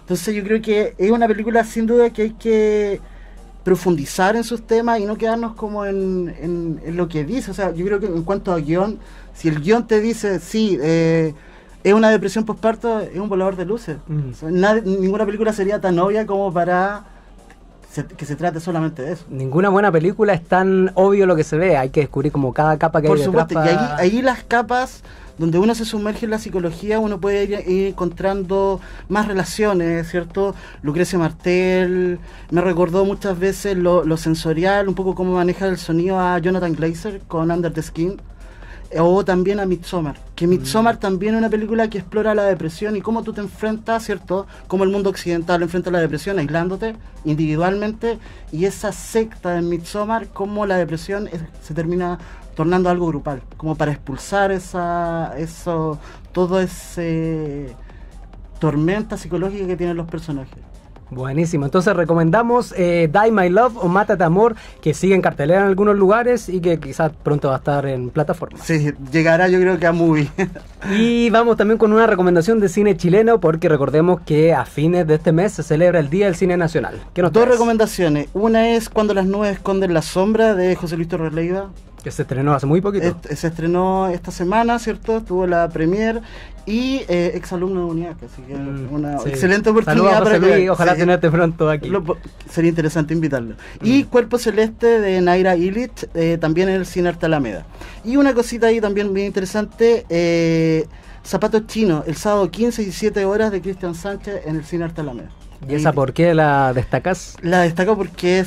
Entonces yo creo que es una película sin duda que hay que profundizar en sus temas y no quedarnos como en lo que dice. O sea, yo creo que en cuanto a guión, si el guión te dice, sí, es una depresión postparto, es un volador de luces. O sea, ninguna película sería tan obvia como para que se trate solamente de eso. Ninguna buena película es tan obvio lo que se ve, hay que descubrir como cada capa que hay detrás. Por supuesto, y ahí las capas donde uno se sumerge en la psicología, uno puede ir encontrando más relaciones, ¿cierto? Lucrecia Martel me recordó muchas veces lo sensorial, un poco cómo maneja el sonido a Jonathan Glazer con Under the Skin. o también a Midsommar, que Midsommar también es una película que explora la depresión y cómo tú te enfrentas, ¿cierto? Cómo el mundo occidental enfrenta la depresión aislándote individualmente, y esa secta en Midsommar, cómo la depresión se termina tornando algo grupal, como para expulsar todo ese tormenta psicológica que tienen los personajes. Buenísimo, entonces recomendamos Die My Love o Mátate Amor, que sigue en cartelera en algunos lugares y que quizás pronto va a estar en plataforma. Sí, llegará yo creo que a Movie. Y vamos también con una recomendación de cine chileno, porque recordemos que a fines de este mes se celebra el Día del Cine Nacional. ¿Qué nos Dos traes? recomendaciones, una es Cuando las nubes esconden la sombra, de José Luis Torres Leiva. Que se estrenó hace muy poquito. Se estrenó esta semana, ¿cierto? Tuvo la premier y exalumno de UNIAC, así que una excelente oportunidad. Saludos, para José Luis, que ojalá tenerte pronto aquí. Sería interesante invitarlo. Y Cuerpo Celeste de Naira Illich, también en el Cine Arte Alameda. Y una cosita ahí también bien interesante, Zapatos Chinos, el sábado 15 y 17 horas, de Cristian Sánchez en el Cine Arte Alameda. ¿Y esa por qué la destacas? La destaco porque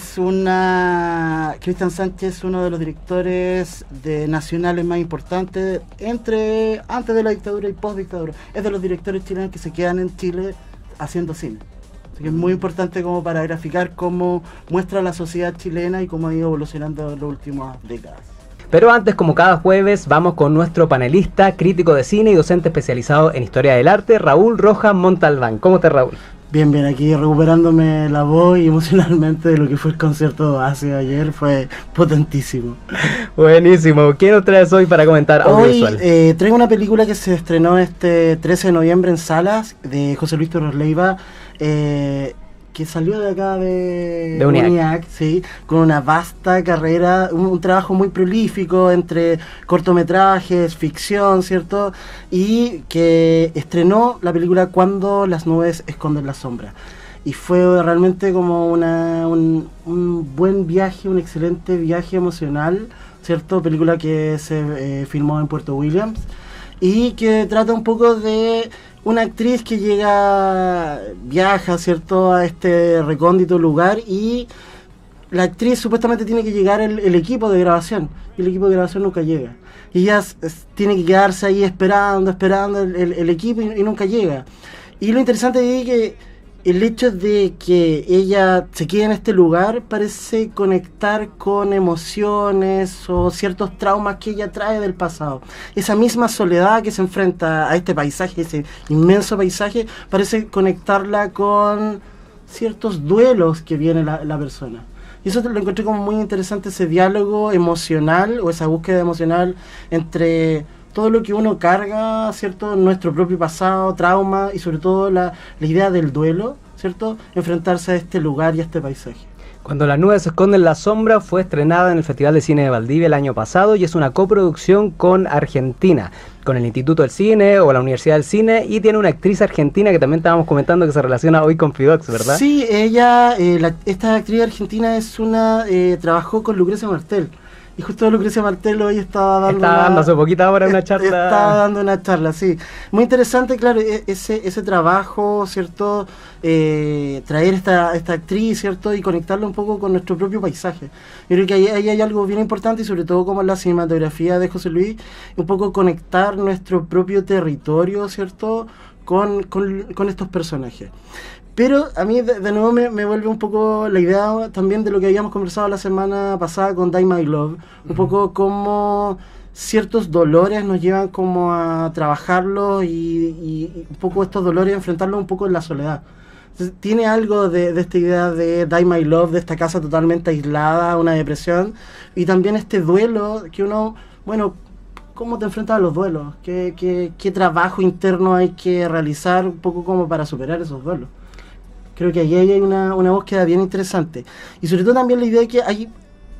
Cristian Sánchez es uno de los directores nacionales más importantes antes de la dictadura y post dictadura. Es de los directores chilenos que se quedan en Chile haciendo cine. Así que es muy importante como para graficar cómo muestra la sociedad chilena y cómo ha ido evolucionando en las últimas décadas. Pero antes, como cada jueves, vamos con nuestro panelista, crítico de cine y docente especializado en historia del arte, Raúl Rojas Montalbán. ¿Cómo estás, Raúl? Bien, aquí recuperándome la voz y emocionalmente de lo que fue el concierto de Oasis ayer, fue potentísimo. Buenísimo. ¿Qué nos traes hoy para comentar audiovisual? Hoy traigo una película que se estrenó este 13 de noviembre en salas, de José Luis Torres Leiva, que salió de acá de UNIAC, sí, con una vasta carrera, un trabajo muy prolífico entre cortometrajes, ficción, ¿cierto? Y que estrenó la película Cuando las nubes esconden la sombra. Y fue realmente como un buen viaje, un excelente viaje emocional, ¿cierto? Película que se filmó en Puerto Williams y que trata un poco de una actriz que viaja, ¿cierto?, a este recóndito lugar, y la actriz supuestamente tiene que llegar el equipo de grabación, y el equipo de grabación nunca llega. Y ella tiene que quedarse ahí esperando el equipo y nunca llega. Y lo interesante es que el hecho de que ella se quede en este lugar parece conectar con emociones o ciertos traumas que ella trae del pasado. Esa misma soledad que se enfrenta a este paisaje, ese inmenso paisaje, parece conectarla con ciertos duelos que viene la persona. Y eso lo encontré como muy interesante, ese diálogo emocional o esa búsqueda emocional entre todo lo que uno carga, ¿cierto?, nuestro propio pasado, trauma, y sobre todo la idea del duelo, ¿cierto?, enfrentarse a este lugar y a este paisaje. Cuando las nubes se esconden la sombra fue estrenada en el Festival de Cine de Valdivia el año pasado y es una coproducción con Argentina, con el Instituto del Cine o la Universidad del Cine, y tiene una actriz argentina que también estábamos comentando que se relaciona hoy con Fidox, ¿verdad? Sí, esta actriz argentina trabajó con Lucrecia Martel. Y justo Lucrecia Martel hoy estaba dando hace poquita hora una charla. Estaba dando una charla, sí. Muy interesante, claro, ese trabajo, ¿cierto? Traer esta actriz, ¿cierto? Y conectarlo un poco con nuestro propio paisaje. Yo creo que ahí hay algo bien importante, y sobre todo como la cinematografía de José Luis, un poco conectar nuestro propio territorio, ¿cierto?, con estos personajes. Pero a mí de nuevo me vuelve un poco la idea también de lo que habíamos conversado la semana pasada con Die My Love, un poco como ciertos dolores nos llevan como a trabajarlos y un poco estos dolores enfrentarlos un poco en la soledad. Entonces, tiene algo de esta idea de Die My Love, de esta casa totalmente aislada, una depresión, y también este duelo que uno, bueno, ¿cómo te enfrentas a los duelos? ¿Qué trabajo interno hay que realizar un poco como para superar esos duelos? Creo que ahí hay una búsqueda bien interesante. Y sobre todo también la idea de que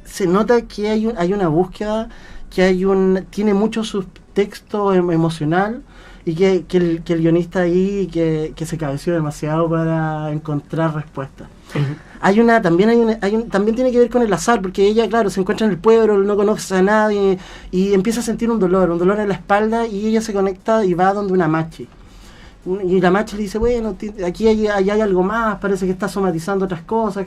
se nota que hay una búsqueda, que tiene mucho subtexto emocional, y que el guionista ahí que se cabeció demasiado para encontrar respuestas. Uh-huh. También tiene que ver con el azar, porque ella, claro, se encuentra en el pueblo, no conoce a nadie, y empieza a sentir un dolor en la espalda, y ella se conecta y va donde una machi. Y la machi le dice, bueno, aquí hay algo más, parece que está somatizando otras cosas.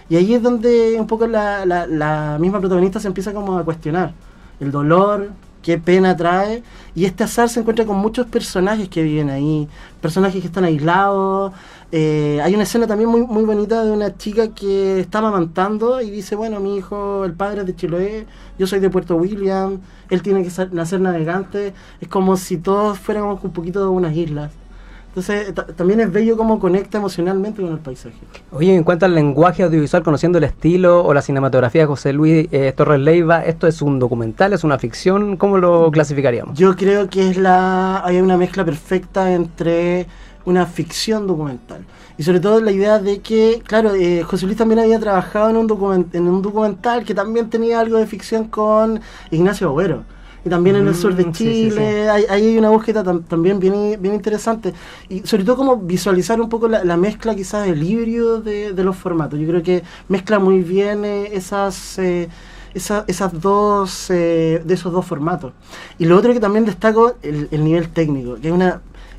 Y ahí es donde un poco la misma protagonista se empieza como a cuestionar el dolor qué pena trae. Y este azar se encuentra con muchos personajes que viven ahí, personajes que están aislados. Hay una escena también muy, muy bonita de una chica que está amamantando y dice, bueno, mi hijo, el padre es de Chiloé, yo soy de Puerto William, él tiene que nacer navegante. Es como si todos fuéramos un poquito de unas islas. Entonces, también es bello cómo conecta emocionalmente con el paisaje. Oye, en cuanto al lenguaje audiovisual, conociendo el estilo o la cinematografía de José Luis Torres Leiva, ¿esto es un documental, es una ficción? ¿Cómo lo clasificaríamos? Yo creo que hay una mezcla perfecta entre una ficción documental. Y sobre todo la idea de que, claro, José Luis también había trabajado en un documental que también tenía algo de ficción con Ignacio Agüero. Y también en el sur de Chile, sí. Hay una búsqueda también bien interesante. Y sobre todo como visualizar un poco la mezcla quizás del híbrido de los formatos. Yo creo que mezcla muy bien esas dos de esos dos formatos. Y lo otro que también destaco, el nivel técnico, que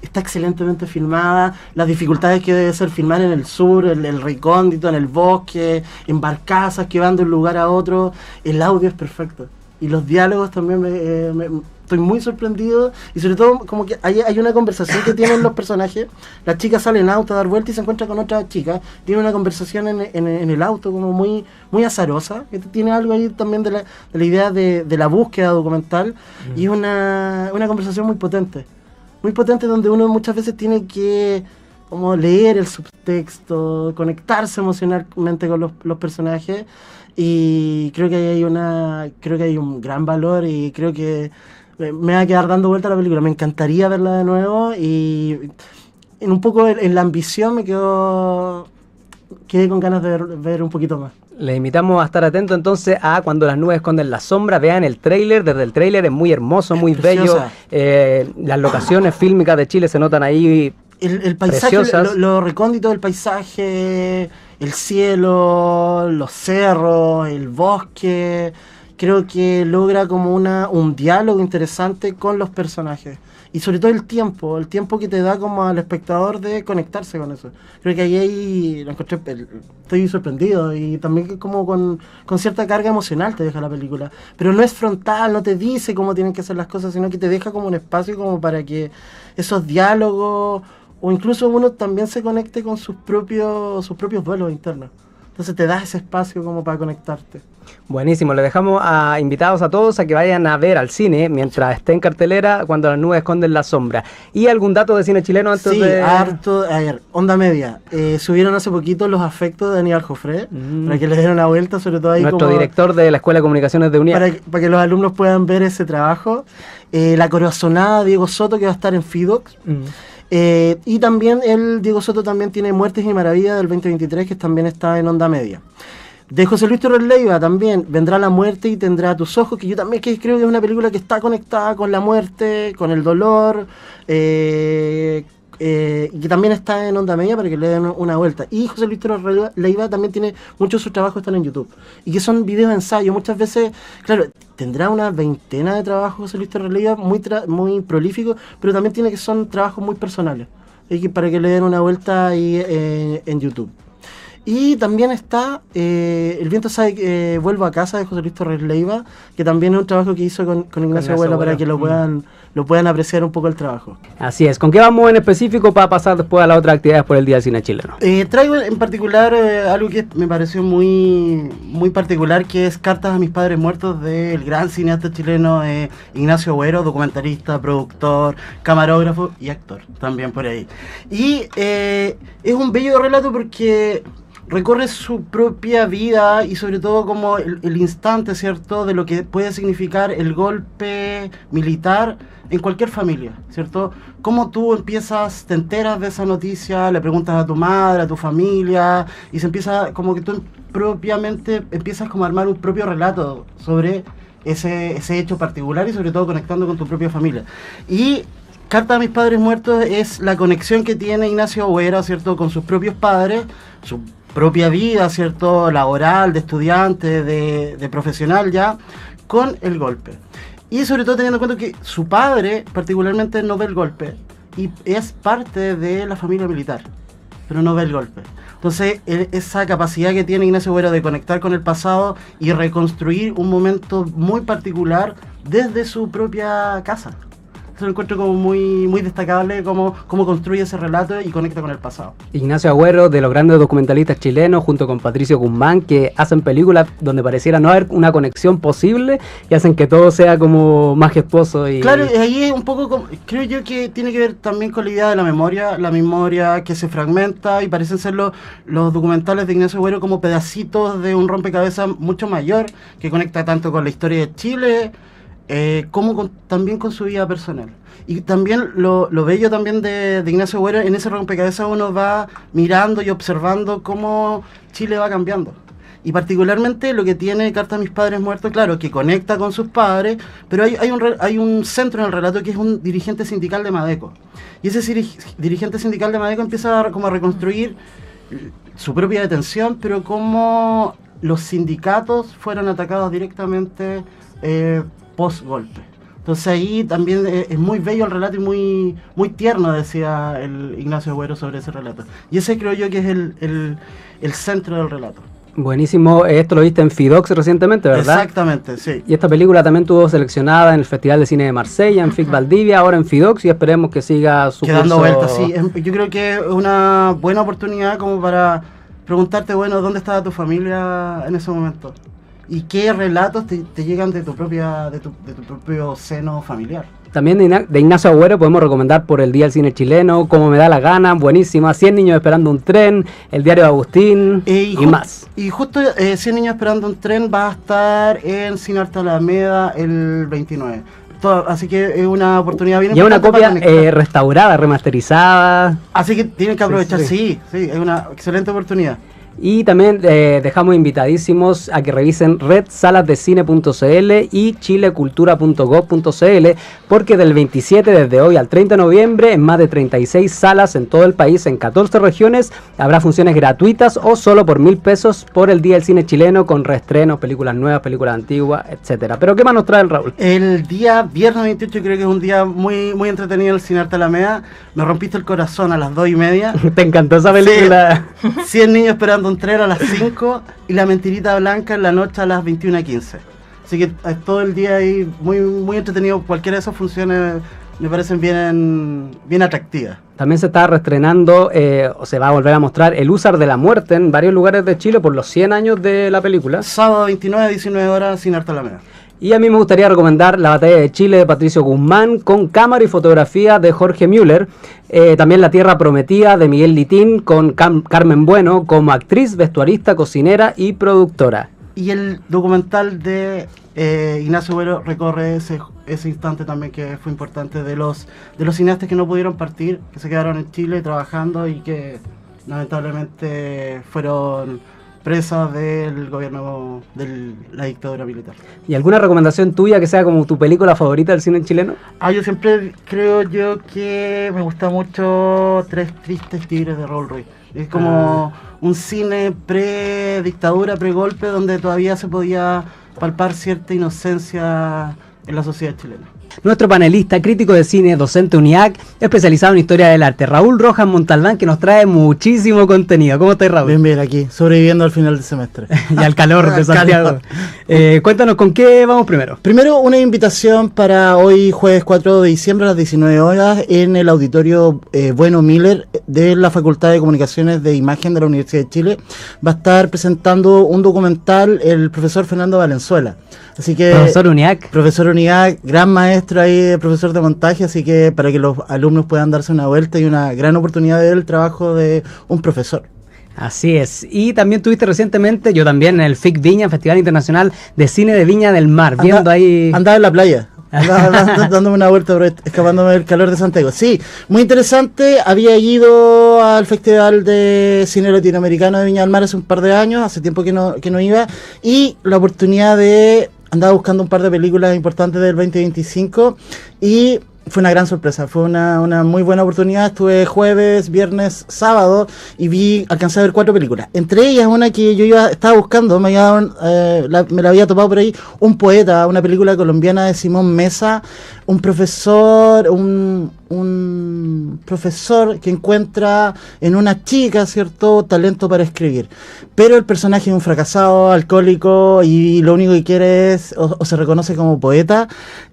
está excelentemente filmada, las dificultades que debe ser filmar en el sur, el recóndito, en el bosque, en barcazas que van de un lugar a otro. El audio es perfecto. Y los diálogos también estoy muy sorprendido. Y sobre todo como que hay una conversación que tienen los personajes. La chica sale en auto a dar vuelta y se encuentra con otra chica. Tiene una conversación en el auto como muy, muy azarosa. Que tiene algo ahí también de la idea de la búsqueda documental. Y es una conversación muy potente. Muy potente, donde uno muchas veces tiene que como leer el subtexto, conectarse emocionalmente con los personajes. Y creo que hay un gran valor, y creo que me va a quedar dando vuelta a la película. Me encantaría verla de nuevo, y en un poco en la ambición quedé con ganas de ver un poquito más. Les invitamos a estar atentos entonces a Cuando las nubes esconden la sombra. Vean el tráiler, desde el tráiler es muy hermoso, muy bello. Las locaciones fílmicas de Chile se notan ahí. El paisaje, lo recóndito del paisaje, el cielo, los cerros, el bosque, creo que logra como un diálogo interesante con los personajes. Y sobre todo el tiempo que te da como al espectador de conectarse con eso. Creo que ahí lo encontré, estoy sorprendido, y también como con cierta carga emocional te deja la película. Pero no es frontal, no te dice cómo tienen que hacer las cosas, sino que te deja como un espacio como para que esos diálogos, o incluso uno también se conecte con sus propios duelos internos. Entonces te das ese espacio como para conectarte. Buenísimo, le dejamos invitados a todos a que vayan a ver al cine mientras esté en cartelera Cuando las nubes esconden la sombra. ¿Y algún dato de cine chileno antes de...? Sí, harto. A ver, Onda Media. Subieron hace poquito Los afectos de Aníbal Jofré, para que les den una vuelta, sobre todo ahí nuestro director de la Escuela de Comunicaciones de UNIAC. Para que los alumnos puedan ver ese trabajo. La corazonada Diego Soto, que va a estar en FIDOX. Y también Diego Soto también tiene Muertes y Maravillas del 2023, que también está en Onda Media. De José Luis Torres Leiva también Vendrá la muerte y tendrá tus ojos, que yo también creo que es una película que está conectada con la muerte, con el dolor, y que también está en Onda Media para que le den una vuelta. Y José Luis Torres Leiva también tiene muchos de sus trabajos que están en YouTube, y que son videos de ensayo. Muchas veces, claro, tendrá una veintena de trabajos José Luis Torres Leiva, muy prolíficos, pero también son trabajos muy personales, y para que le den una vuelta ahí en YouTube. Y también está El viento sabe que vuelvo a casa, de José Luis Torres Leiva, que también es un trabajo que hizo con Ignacio Agüero, para que lo puedan apreciar un poco el trabajo. Así es. ¿Con qué vamos en específico para pasar después a las otras actividades por el Día del Cine Chileno? Traigo en particular algo que me pareció muy, muy particular, que es Cartas a mis padres muertos, del gran cineasta chileno Ignacio Agüero, documentalista, productor, camarógrafo y actor también por ahí. Y es un bello relato porque recorre su propia vida, y sobre todo como el instante, ¿cierto?, de lo que puede significar el golpe militar en cualquier familia, ¿cierto? Cómo tú te enteras de esa noticia, le preguntas a tu madre, a tu familia, y se empieza como que tú propiamente empiezas como a armar un propio relato sobre ese hecho particular, y sobre todo conectando con tu propia familia. Y Carta a mis padres muertos es la conexión que tiene Ignacio Agüero, ¿cierto?, con sus propios padres, su propia vida, ¿cierto?, laboral, de estudiante, de profesional ya, con el golpe. Y sobre todo teniendo en cuenta que su padre particularmente no ve el golpe, y es parte de la familia militar, pero no ve el golpe. Entonces, esa capacidad que tiene Ignacio Agüero de conectar con el pasado y reconstruir un momento muy particular desde su propia casa. Eso lo encuentro como muy destacable, cómo construye ese relato y conecta con el pasado. Ignacio Agüero, de los grandes documentalistas chilenos, junto con Patricio Guzmán, que hacen películas donde pareciera no haber una conexión posible y hacen que todo sea como majestuoso. Claro, y ahí es un poco, creo yo que tiene que ver también con la idea de la memoria que se fragmenta, y parecen ser los documentales de Ignacio Agüero como pedacitos de un rompecabezas mucho mayor, que conecta tanto con la historia de Chile, como también con su vida personal. Y también lo bello también de Ignacio Agüero, en ese rompecabezas uno va mirando y observando cómo Chile va cambiando. Y particularmente lo que tiene Carta a mis padres muertos, claro, que conecta con sus padres, pero hay un centro en el relato que es un dirigente sindical de Madeco. Y ese dirigente sindical de Madeco empieza como a reconstruir su propia detención, pero cómo los sindicatos fueron atacados directamente post-golpe. Entonces ahí también es muy bello el relato y muy tierno, decía el Ignacio Agüero sobre ese relato. Y ese creo yo que es el centro del relato. Buenísimo, esto lo viste en Fidox recientemente, ¿verdad? Exactamente, sí. Y esta película también estuvo seleccionada en el Festival de Cine de Marsella, en FIC Valdivia, ahora en Fidox, y esperemos que siga su quedando curso. vuelta, sí. Yo creo que es una buena oportunidad como para preguntarte, bueno, ¿dónde estaba tu familia en ese momento? ¿Y qué relatos te llegan de tu propio seno familiar? También de Ignacio Agüero podemos recomendar Por el Día del Cine Chileno, Como me da la gana, buenísima, 100 niños esperando un tren, El diario de Agustín y más. Y justo 100 niños esperando un tren va a estar en Cine Arte Alameda el 29. Así que es una oportunidad bien importante. Y es una copia restaurada, remasterizada. Así que tienen que aprovechar, sí, es una excelente oportunidad. Y también dejamos invitadísimos a que revisen redsalasdecine.cl y chilecultura.gov.cl, porque del 27 desde hoy al 30 de noviembre en más de 36 salas en todo el país, en 14 regiones, habrá funciones gratuitas o solo por 1.000 pesos por el Día del Cine Chileno, con reestrenos, películas nuevas, películas antiguas, etcétera. Pero ¿qué más nos trae el Raúl? El día viernes 28 creo que es un día muy entretenido en el Cine Arte Alameda. Me rompiste el corazón a las 2:30. Te encantó esa película. Sí, 100 niños esperando un tren a las 5 y La mentirita blanca en la noche a las 21:15. Así que es todo el día ahí muy entretenido. Cualquiera de esas funciones me parecen bien atractivas. También se está reestrenando, o se va a volver a mostrar El Húsar de la Muerte en varios lugares de Chile por los 100 años de la película. Sábado 29 a 19 horas, Cine Arte Alameda. Y a mí me gustaría recomendar La Batalla de Chile de Patricio Guzmán, con cámara y fotografía de Jorge Müller. También La Tierra Prometida de Miguel Litín, con Carmen Bueno como actriz, vestuarista, cocinera y productora. Y el documental de Ignacio Agüero recorre ese instante también, que fue importante, de los cineastas que no pudieron partir, que se quedaron en Chile trabajando y que lamentablemente fueron presas del gobierno de la dictadura militar. ¿Y alguna recomendación tuya que sea como tu película favorita del cine chileno? Yo siempre creo que me gusta mucho Tres Tristes Tigres de Raúl Ruiz. Es como un cine pre-dictadura, pre-golpe, donde todavía se podía palpar cierta inocencia en la sociedad chilena. Nuestro panelista, crítico de cine, docente UNIAC, especializado en historia del arte, Raúl Rojas Montalbán, que nos trae muchísimo contenido. ¿Cómo estás, Raúl? Bien, aquí, sobreviviendo al final del semestre. Y al calor de Santiago. Cuéntanos, ¿con qué vamos primero? Primero, una invitación para hoy, jueves 4 de diciembre a las 19 horas, en el auditorio Bueno Miller de la Facultad de Comunicaciones de Imagen de la Universidad de Chile. Va a estar presentando un documental el profesor Fernando Valenzuela. Así que, profesor UNIAC, gran maestro ahí, profesor de montaje, así que para que los alumnos puedan darse una vuelta y una gran oportunidad de ver el trabajo de un profesor. Así es. Y también tuviste recientemente, yo también, en el FIC Viña, Festival Internacional de Cine de Viña del Mar, viendo ahí... Andaba en la playa. Dándome una vuelta, escapándome del calor de Santiago. Sí, muy interesante. Había ido al Festival de Cine Latinoamericano de Viña del Mar hace un par de años, hace tiempo que no iba, y la oportunidad de... Andaba buscando un par de películas importantes del 2025 y fue una gran sorpresa, fue una muy buena oportunidad. Estuve jueves, viernes, sábado y alcancé a ver 4 películas. Entre ellas una que estaba buscando, me la había topado por ahí, Un poeta, una película colombiana de Simón Mesa, un profesor que encuentra en una chica, ¿cierto?, talento para escribir. Pero el personaje es un fracasado, alcohólico, y lo único que quiere es, o se reconoce como poeta,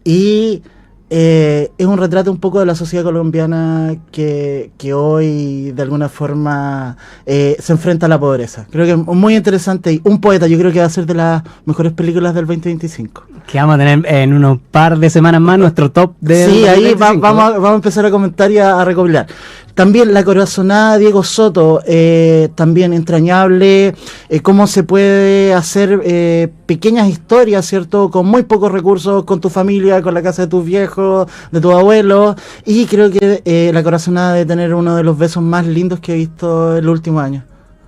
y es un retrato un poco de la sociedad colombiana que hoy de alguna forma se enfrenta a la pobreza. Creo que es muy interesante, y Un poeta yo creo que va a ser de las mejores películas del 2025. Que vamos a tener en unos par de semanas más nuestro top de... Sí, ahí vamos a empezar a comentar y a recopilar. También La corazonada de Diego Soto, también entrañable, cómo se puede hacer pequeñas historias, ¿cierto?, con muy pocos recursos, con tu familia, con la casa de tus viejos, de tus abuelos, y creo que La corazonada debe tener uno de los besos más lindos que he visto en los últimos años.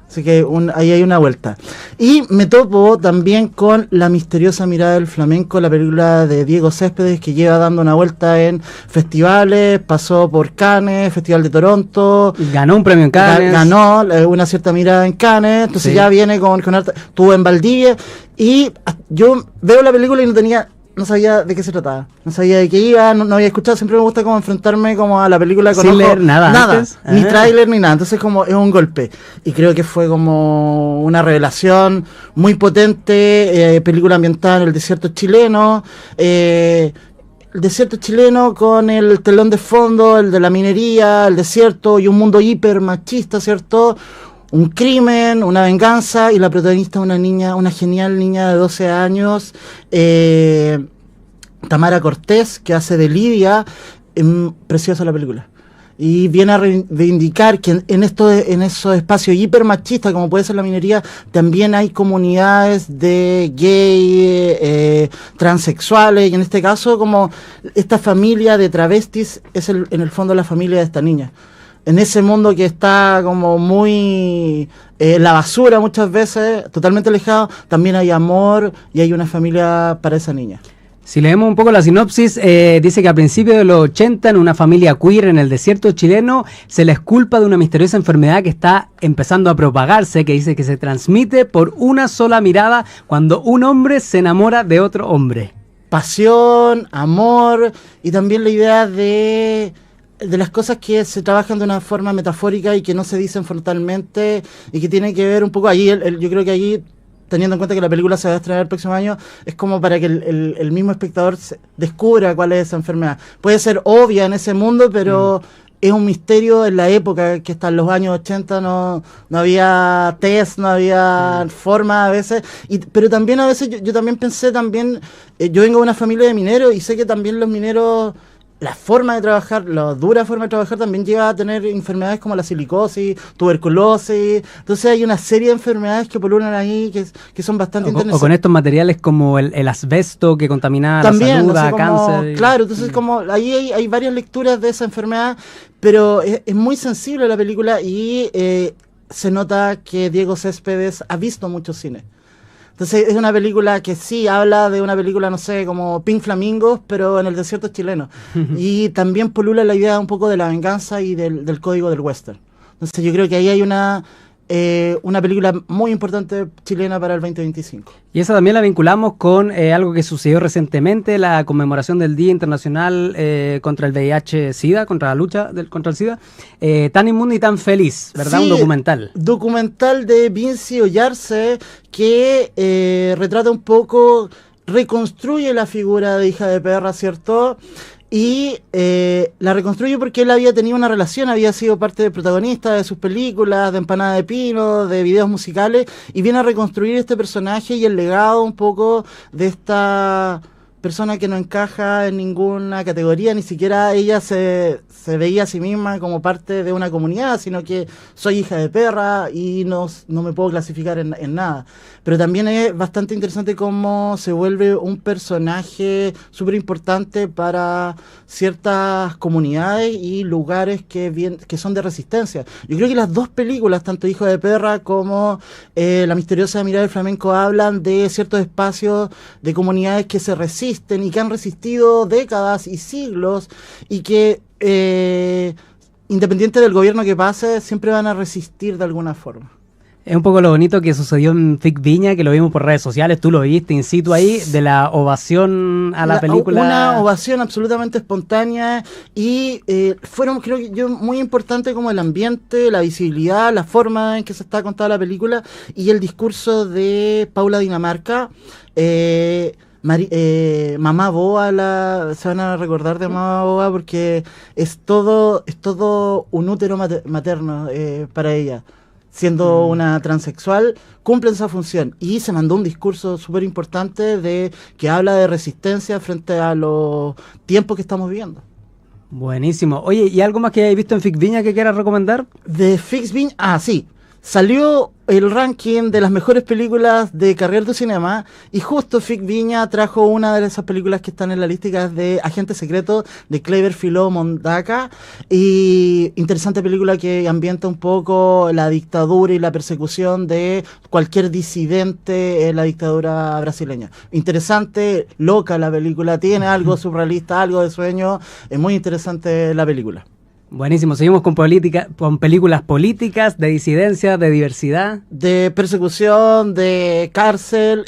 Así que ahí hay una vuelta. Y me topo también con La misteriosa mirada del flamenco, la película de Diego Céspedes, que lleva dando una vuelta en festivales, pasó por Cannes, Festival de Toronto. Ganó un premio en Cannes. Ganó una cierta mirada en Cannes, entonces sí, ya viene con harta, estuvo en Valdivia, y yo veo la película y no sabía de qué se trataba, no sabía de qué iba, no había escuchado. Siempre me gusta como enfrentarme como a la película con sin leer nada ni tráiler ni nada, entonces como es un golpe, y creo que fue como una revelación muy potente. Película ambientada en el desierto chileno, con el telón de fondo, el de la minería, el desierto y un mundo hiper machista, ¿cierto? Un crimen, una venganza, y la protagonista una genial niña de 12 años, Tamara Cortés, que hace de Lidia. Preciosa la película. Y viene a reivindicar que en esos espacios hipermachistas, como puede ser la minería, también hay comunidades de gay, transexuales, y en este caso como esta familia de travestis es en el fondo la familia de esta niña. En ese mundo que está como muy la basura muchas veces, totalmente alejado, también hay amor y hay una familia para esa niña. Si leemos un poco la sinopsis, dice que a principios de los 80, en una familia queer en el desierto chileno, se les culpa de una misteriosa enfermedad que está empezando a propagarse, que dice que se transmite por una sola mirada cuando un hombre se enamora de otro hombre. Pasión, amor, y también la idea de las cosas que se trabajan de una forma metafórica y que no se dicen frontalmente, y que tiene que ver un poco allí, yo creo que allí, teniendo en cuenta que la película se va a estrenar el próximo año, es como para que el mismo espectador descubra cuál es esa enfermedad. Puede ser obvia en ese mundo, pero es un misterio en la época, que hasta en los años 80 no había test, no había forma a veces, pero también a veces yo también pensé, yo vengo de una familia de mineros y sé que también los mineros, la forma de trabajar, la dura forma de trabajar también lleva a tener enfermedades como la silicosis, tuberculosis. Entonces hay una serie de enfermedades que polulan ahí que son bastante interesantes. O con estos materiales como el asbesto que contamina también, la salud, cáncer. Claro, entonces como ahí hay varias lecturas de esa enfermedad, pero es muy sensible la película, y se nota que Diego Céspedes ha visto mucho cine. Entonces es una película que sí habla de una película, no sé, como Pink Flamingos, pero en el desierto chileno. Y también polula la idea un poco de la venganza y del código del western. Entonces yo creo que ahí hay una película muy importante chilena para el 2025. Y esa también la vinculamos con algo que sucedió recientemente, la conmemoración del Día Internacional contra el VIH-Sida, contra la lucha contra el SIDA. Tan inmundo y tan feliz, ¿verdad? Sí, un documental de Vinci Ollarse que retrata un poco, reconstruye la figura de Hija de Perra, ¿cierto? Y la reconstruye porque él había tenido una relación, había sido parte de protagonista de sus películas, de Empanada de Pino, de videos musicales, y viene a reconstruir este personaje y el legado un poco de esta persona que no encaja en ninguna categoría, ni siquiera ella se veía a sí misma como parte de una comunidad, sino que soy hija de perra y no me puedo clasificar en nada. Pero también es bastante interesante cómo se vuelve un personaje súper importante para ciertas comunidades y lugares que son de resistencia. Yo creo que las dos películas, tanto Hijo de Perra como La misteriosa mirada del flamenco, hablan de ciertos espacios de comunidades que se resisten resisten y que han resistido décadas y siglos y que independiente del gobierno que pase, siempre van a resistir de alguna forma. Es un poco lo bonito que sucedió en FIC Viña, que lo vimos por redes sociales, tú lo viste in situ ahí, de la ovación a la película. Una ovación absolutamente espontánea y fueron, creo que yo, muy importante como el ambiente, la visibilidad, la forma en que se está contada la película y el discurso de Paula Dinamarca. Mamá Boa, se van a recordar de Mamá Boa porque es todo un útero materno para ella. Siendo una transexual, cumple esa función. Y se mandó un discurso súper importante que habla de resistencia frente a los tiempos que estamos viviendo. Buenísimo. Oye, ¿y algo más que hayáis visto en FIC Viña que quieras recomendar? De FIC Viña, sí. Salió el ranking de las mejores películas de Carrer du Cinema y justo FIC Viña trajo una de esas películas que están en la lista, que es de Agente Secreto de Clever Filó Mondaca, y interesante película que ambienta un poco la dictadura y la persecución de cualquier disidente en la dictadura brasileña. Interesante, loca la película, tiene algo surrealista, algo de sueño, es muy interesante la película. Buenísimo, seguimos con películas políticas, de disidencia, de diversidad. De persecución, de cárcel.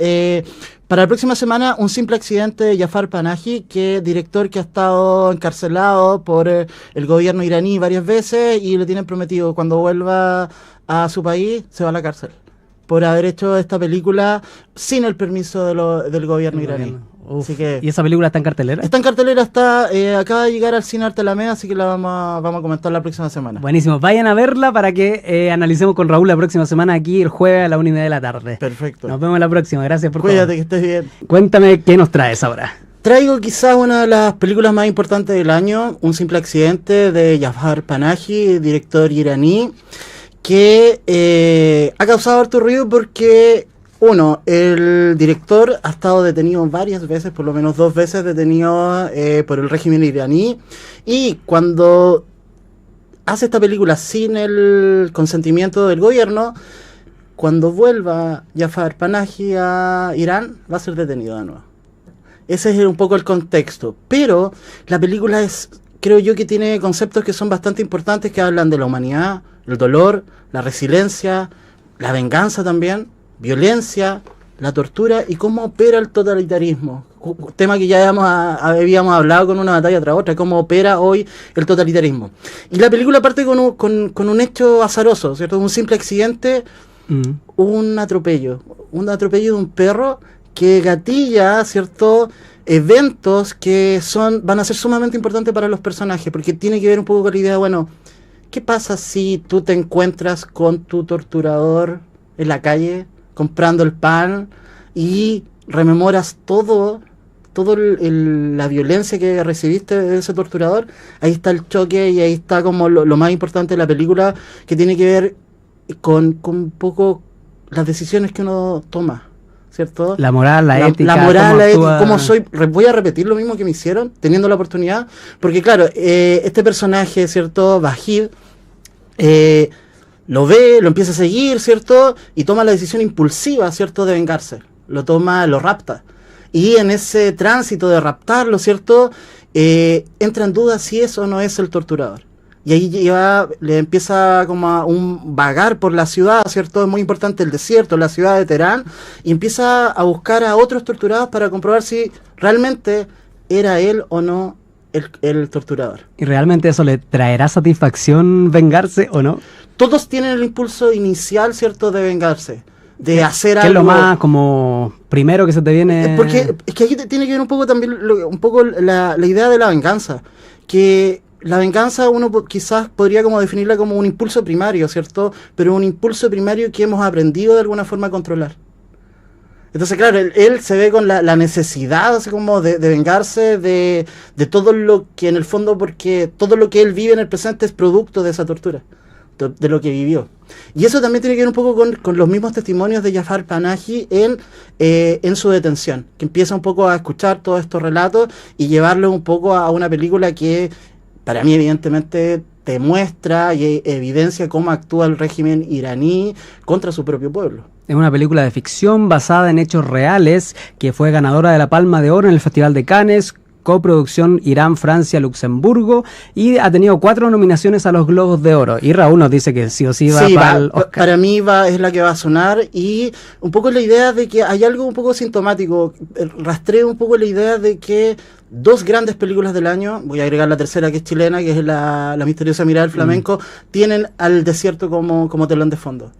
Para la próxima semana, Un simple accidente de Jafar Panahi, director que ha estado encarcelado por el gobierno iraní varias veces y le tienen prometido cuando vuelva a su país se va a la cárcel por haber hecho esta película sin el permiso del gobierno iraní. Así que, ¿y esa película está en cartelera? Está en cartelera, acaba de llegar al Cine Arte Alameda, así que la vamos a comentar la próxima semana. Buenísimo, vayan a verla para que analicemos con Raúl la próxima semana aquí el jueves a la 1:30 de la tarde. Perfecto. Nos vemos la próxima, gracias por Cuídate, todo. que estés bien. Cuéntame qué nos traes ahora. Traigo quizás una de las películas más importantes del año, Un simple accidente de Jafar Panahi, director iraní, que ha causado harto ruido porque... Uno, el director ha estado detenido varias veces, por lo menos 2 veces detenido por el régimen iraní, y cuando hace esta película sin el consentimiento del gobierno, cuando vuelva Jafar Panahi a Irán, va a ser detenido de nuevo. Ese es un poco el contexto, pero la película creo yo que tiene conceptos que son bastante importantes, que hablan de la humanidad, el dolor, la resiliencia, la venganza también, violencia, la tortura y cómo opera el totalitarismo. Tema que ya habíamos hablado con una batalla tras otra, cómo opera hoy el totalitarismo. Y la película parte con un hecho azaroso, ¿cierto? Un simple accidente, un atropello de un perro que gatilla, ¿cierto?, eventos que van a ser sumamente importantes para los personajes, porque tiene que ver un poco con la idea, bueno, ¿qué pasa si tú te encuentras con tu torturador en la calle comprando el pan y rememoras todo la violencia que recibiste de ese torturador? Ahí está el choque y ahí está como lo más importante de la película, que tiene que ver con un poco las decisiones que uno toma, ¿cierto? La moral, la ética. La moral, la ética, cómo soy. Voy a repetir lo mismo que me hicieron, teniendo la oportunidad, porque claro, este personaje, ¿cierto? Vahid, lo ve, lo empieza a seguir, ¿cierto? Y toma la decisión impulsiva, ¿cierto?, de vengarse. Lo rapta. Y en ese tránsito de raptarlo, ¿cierto?, entra en duda si es o no es el torturador. Y ahí le empieza como a un vagar por la ciudad, ¿cierto? Es muy importante el desierto, la ciudad de Teherán, y empieza a buscar a otros torturados para comprobar si realmente era él o no el torturador. ¿Y realmente eso le traerá satisfacción vengarse o no? Todos tienen el impulso inicial, ¿cierto?, de vengarse, de hacer algo. ¿Qué es lo más como primero que se te viene? Porque es que aquí tiene que ver un poco también la idea de la venganza, que la venganza uno quizás podría como definirla como un impulso primario, ¿cierto? Pero un impulso primario que hemos aprendido de alguna forma a controlar. Entonces, claro, él se ve con la necesidad así como de vengarse de todo lo que en el fondo, porque todo lo que él vive en el presente es producto de esa tortura, de lo que vivió. Y eso también tiene que ver un poco con los mismos testimonios de Jafar Panahi en su detención, que empieza un poco a escuchar todos estos relatos y llevarlo un poco a una película que para mí evidentemente te muestra y evidencia cómo actúa el régimen iraní contra su propio pueblo. Es una película de ficción basada en hechos reales que fue ganadora de la Palma de Oro en el Festival de Cannes, coproducción Irán, Francia, Luxemburgo, y ha tenido 4 nominaciones a los Globos de Oro. Y Raúl nos dice que sí o sí va para el Oscar. Para mí es la que va a sonar, y un poco la idea de que hay algo un poco sintomático. Rastreo un poco la idea de que 2 grandes películas del año, voy a agregar la tercera que es chilena, que es la misteriosa mirada del flamenco, tienen al desierto como telón de fondo.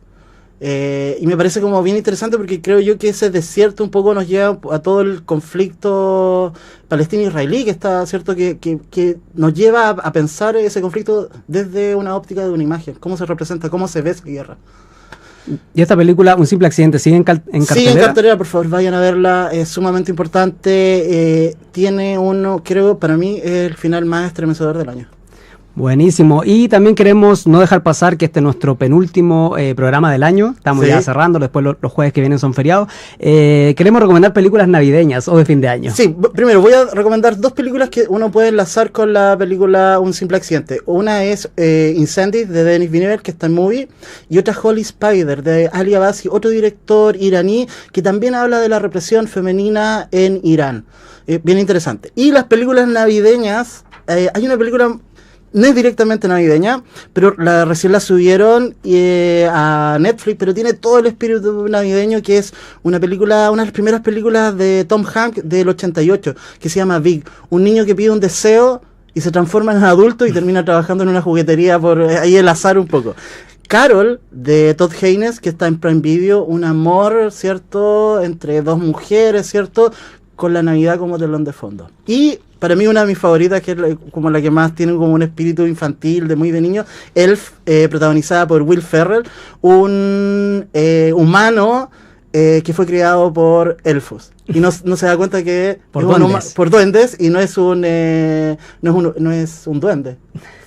Y me parece como bien interesante porque creo yo que ese desierto un poco nos lleva a todo el conflicto palestino-israelí que está, ¿cierto? Que nos lleva a pensar ese conflicto desde una óptica de una imagen, cómo se representa, cómo se ve esa guerra. Y esta película, Un simple accidente, ¿sigue en cartelera? Sí, en cartelera, por favor, vayan a verla, es sumamente importante, tiene uno, creo, para mí, el final más estremecedor del año. Buenísimo. Y también queremos no dejar pasar que este es nuestro penúltimo programa del año. Estamos ya cerrando, después los jueves que vienen son feriados. Queremos recomendar películas navideñas o de fin de año. Sí, primero voy a recomendar 2 películas que uno puede enlazar con la película Un simple accidente. Una es Incendies de Denis Villeneuve, que está en Movie, y otra Holy Spider de Ali Abbasi, otro director iraní que también habla de la represión femenina en Irán. Bien interesante. Y las películas navideñas, hay una película... No es directamente navideña, pero recién la subieron a Netflix, pero tiene todo el espíritu navideño, que es una de las primeras películas de Tom Hanks del 88, que se llama Big. Un niño que pide un deseo y se transforma en adulto y termina trabajando en una juguetería, por ahí el azar un poco. Carol, de Todd Haynes, que está en Prime Video, un amor, ¿cierto?, entre 2 mujeres, ¿cierto?, con la Navidad como telón de fondo. Y para mí una de mis favoritas, que es como la que más tiene como un espíritu infantil, muy de niño, Elf, protagonizada por Will Ferrell, un humano que fue criado por elfos. Y no se da cuenta que por duendes, y no es un duende.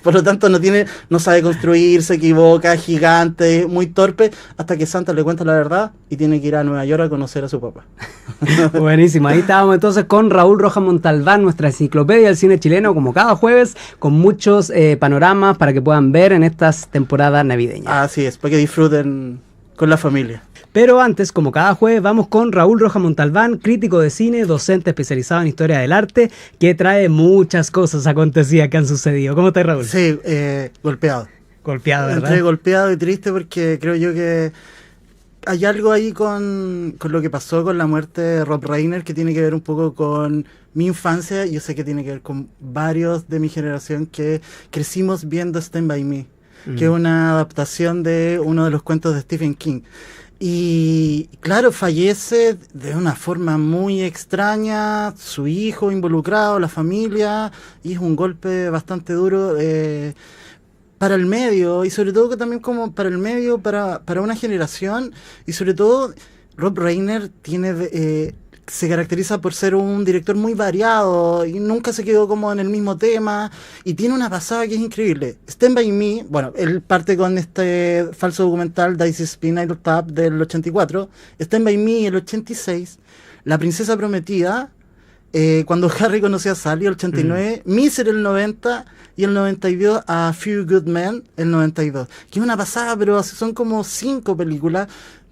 Por lo tanto no sabe construir, se equivoca, es gigante, muy torpe, hasta que Santa le cuenta la verdad y tiene que ir a Nueva York a conocer a su papá. Buenísimo, ahí estábamos entonces con Raúl Rojas Montalbán, nuestra enciclopedia del cine chileno, como cada jueves, con muchos panoramas para que puedan ver en estas temporadas navideñas. Así es, para que disfruten con la familia. Pero antes, como cada jueves, vamos con Raúl Rojas Montalbán, crítico de cine, docente especializado en historia del arte, que trae muchas cosas acontecidas que han sucedido. ¿Cómo estás, Raúl? Sí, golpeado. Golpeado, ¿verdad? Entré golpeado y triste porque creo yo que hay algo ahí con lo que pasó con la muerte de Rob Reiner, que tiene que ver un poco con mi infancia. Yo sé que tiene que ver con varios de mi generación que crecimos viendo Stand By Me, que es una adaptación de uno de los cuentos de Stephen King. Y claro, fallece de una forma muy extraña, su hijo involucrado, la familia, y es un golpe bastante duro para el medio, y sobre todo que también como para el medio, para una generación, y sobre todo Rob Reiner se caracteriza por ser un director muy variado y nunca se quedó como en el mismo tema, y tiene una pasada que es increíble. Stand By Me, bueno, él parte con este falso documental Dicey Spinal Tap del 84, Stand By Me el 86, La princesa prometida, cuando Harry conoció a Sally el 89, Misery el 90 y el 92 a Few Good Men el 92, que es una pasada, pero son como 5 películas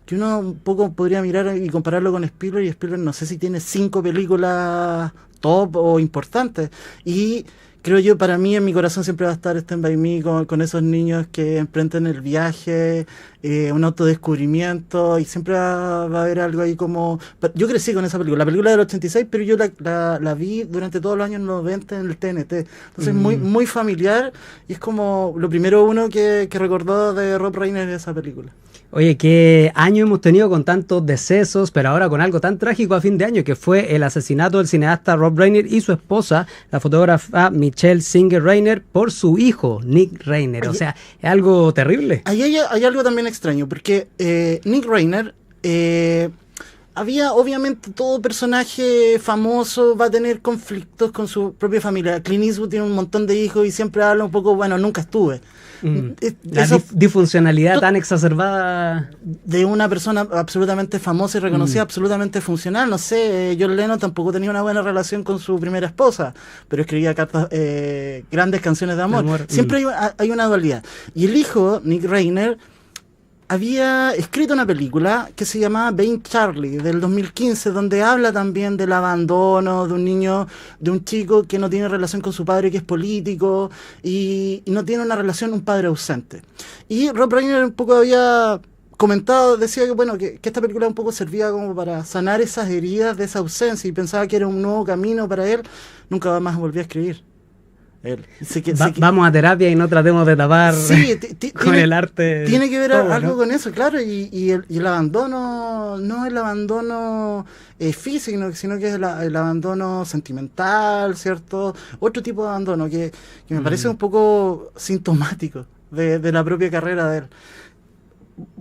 que uno un poco podría mirar y compararlo con Spielberg, y Spielberg no sé si tiene 5 películas top o importantes. Y creo yo, para mí, en mi corazón siempre va a estar Stand By Me, con esos niños que emprenden el viaje, un autodescubrimiento, y siempre va a haber algo ahí como... Yo crecí con esa película, la película del 86, pero yo la vi durante todos los años 90 en el TNT. Entonces muy, muy familiar, y es como lo primero uno que recordó de Rob Reiner de esa película. Oye, qué año hemos tenido con tantos decesos, pero ahora con algo tan trágico a fin de año, que fue el asesinato del cineasta Rob Reiner y su esposa, la fotógrafa Michelle Singer Reiner, por su hijo, Nick Reiner. O sea, es algo terrible. Hay algo también extraño, porque Nick Reiner... había, obviamente, todo personaje famoso va a tener conflictos con su propia familia. Clint Eastwood tiene un montón de hijos y siempre habla un poco, bueno, nunca estuve. La disfuncionalidad tan exacerbada de una persona absolutamente famosa y reconocida, absolutamente funcional. No sé, John Lennon tampoco tenía una buena relación con su primera esposa, pero escribía cartas, grandes canciones de amor. Siempre hay una dualidad. Y el hijo, Nick Reiner, había escrito una película que se llamaba Being Charlie, del 2015, donde habla también del abandono de un niño, de un chico que no tiene relación con su padre, que es político, y no tiene una relación, un padre ausente. Y Rob Reiner un poco había comentado, decía que bueno, que esta película un poco servía como para sanar esas heridas de esa ausencia, y pensaba que era un nuevo camino para él. Nunca más volvió a escribir. Vamos a terapia y no tratemos de tapar con el arte. Tiene que ver algo, ¿no?, con eso, claro, y el abandono no es el abandono físico, sino que es el abandono sentimental, ¿cierto? Otro tipo de abandono que me parece un poco sintomático de la propia carrera de él.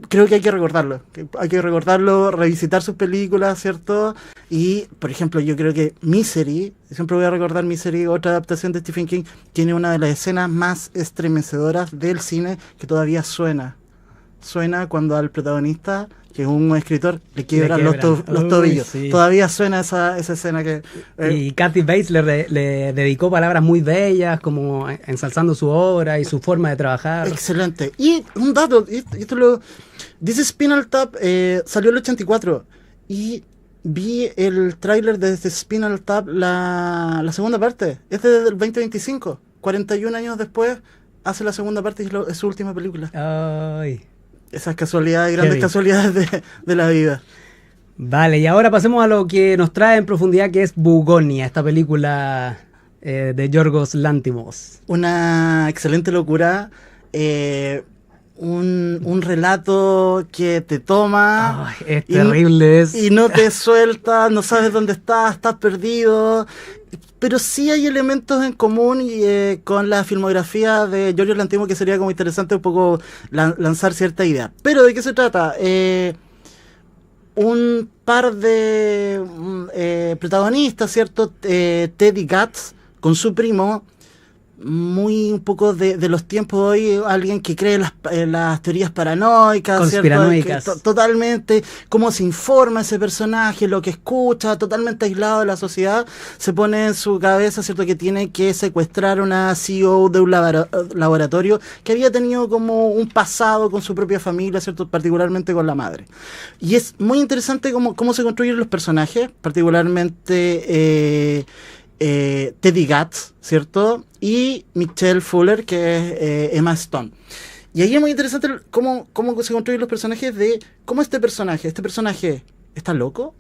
Creo que hay que recordarlo, revisitar sus películas, ¿cierto? Y, por ejemplo, yo creo que Misery, siempre voy a recordar Misery, otra adaptación de Stephen King, tiene una de las escenas más estremecedoras del cine que todavía suena cuando al protagonista, que es un escritor, le quiebran los tobillos. Sí. Todavía suena esa escena que... Y Kathy Bates le dedicó palabras muy bellas, como ensalzando su obra y su forma de trabajar. Excelente. Y un dato, dice Spinal Tap, salió el 84, y vi el tráiler de Spinal Tap, la segunda parte, es del 2025, 41 años después, hace la segunda parte y es su última película. Ay... Esas casualidades, grandes casualidades de la vida. Vale, y ahora pasemos a lo que nos trae en profundidad, que es Bugonia, esta película de Yorgos Lanthimos. Una excelente locura, un relato que te toma. Ay, es terrible. Y no te suelta, no sabes dónde estás perdido. Pero sí hay elementos en común con la filmografía de Yorgos Lanthimos, que sería como interesante un poco lanzar cierta idea. Pero ¿de qué se trata? Un par de protagonistas, ¿cierto? Teddy Katz con su primo, muy un poco de los tiempos hoy, alguien que cree las teorías paranoicas, conspiranoicas, ¿cierto? Totalmente, cómo se informa ese personaje, lo que escucha, totalmente aislado de la sociedad, se pone en su cabeza, ¿cierto?, que tiene que secuestrar a una CEO de un laboratorio que había tenido como un pasado con su propia familia, ¿cierto?, particularmente con la madre. Y es muy interesante cómo se construyen los personajes, particularmente Teddy Katz, ¿cierto?, y Michelle Fuller, que es Emma Stone. Y ahí es muy interesante cómo se construyen los personajes, de cómo este personaje está loco,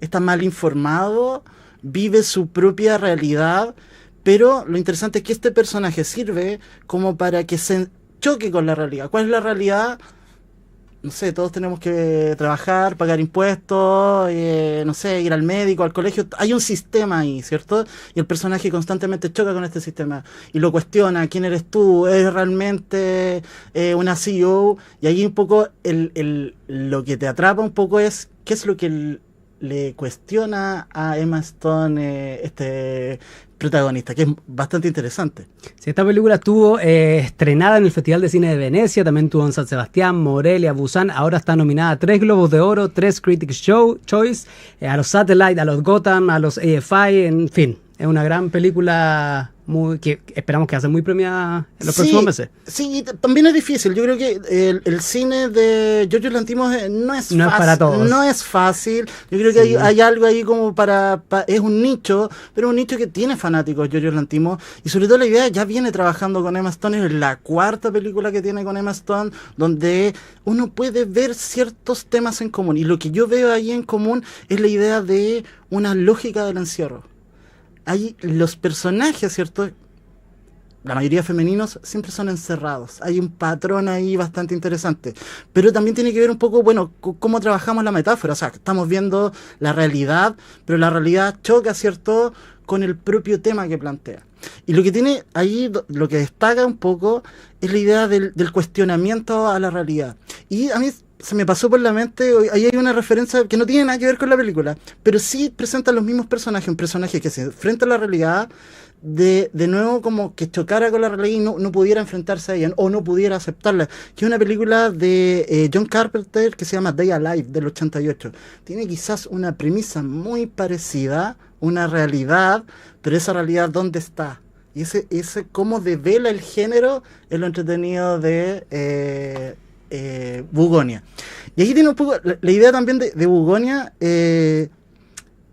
está mal informado, vive su propia realidad, pero lo interesante es que este personaje sirve como para que se choque con la realidad. ¿Cuál es la realidad? No sé, todos tenemos que trabajar, pagar impuestos, no sé, ir al médico, al colegio. Hay un sistema ahí, ¿cierto? Y el personaje constantemente choca con este sistema y lo cuestiona. ¿Quién eres tú? ¿Eres realmente una CEO? Y ahí un poco lo que te atrapa un poco es qué es lo que le cuestiona a Emma Stone este protagonista, que es bastante interesante. Sí, esta película estuvo estrenada en el Festival de Cine de Venecia, también estuvo en San Sebastián, Morelia, Busan, ahora está nominada a 3 Globos de Oro, 3 Critics' Choice, a los Satellite, a los Gotham, a los AFI, en fin, es una gran película que esperamos que va a ser muy premiada en los próximos meses. Sí, también es difícil. Yo creo que el cine de Yorgos Lanthimos no es para todos. No es fácil. Yo creo que hay algo ahí como es un nicho, pero un nicho que tiene fanáticos, Yorgos Lanthimos, y sobre todo la idea, ya viene trabajando con Emma Stone, es la cuarta película que tiene con Emma Stone, donde uno puede ver ciertos temas en común, y lo que yo veo ahí en común es la idea de una lógica del encierro. Hay los personajes, ¿cierto?, la mayoría femeninos, siempre son encerrados. Hay un patrón ahí bastante interesante. Pero también tiene que ver un poco, bueno, cómo trabajamos la metáfora. O sea, estamos viendo la realidad, pero la realidad choca, ¿cierto?, con el propio tema que plantea. Y lo que tiene ahí, lo que destaca un poco, es la idea del cuestionamiento a la realidad. Y a mí se me pasó por la mente, ahí hay una referencia que no tiene nada que ver con la película, pero sí presenta los mismos personajes, un personaje que se enfrenta a la realidad, de nuevo como que chocara con la realidad y no pudiera enfrentarse a ella, o no pudiera aceptarla, que es una película de John Carpenter que se llama Day Alive, del 88. Tiene quizás una premisa muy parecida, una realidad, pero esa realidad, ¿dónde está? Y ese cómo devela el género es lo entretenido de Bugonia. Y aquí tiene un poco la idea también de Bugonia.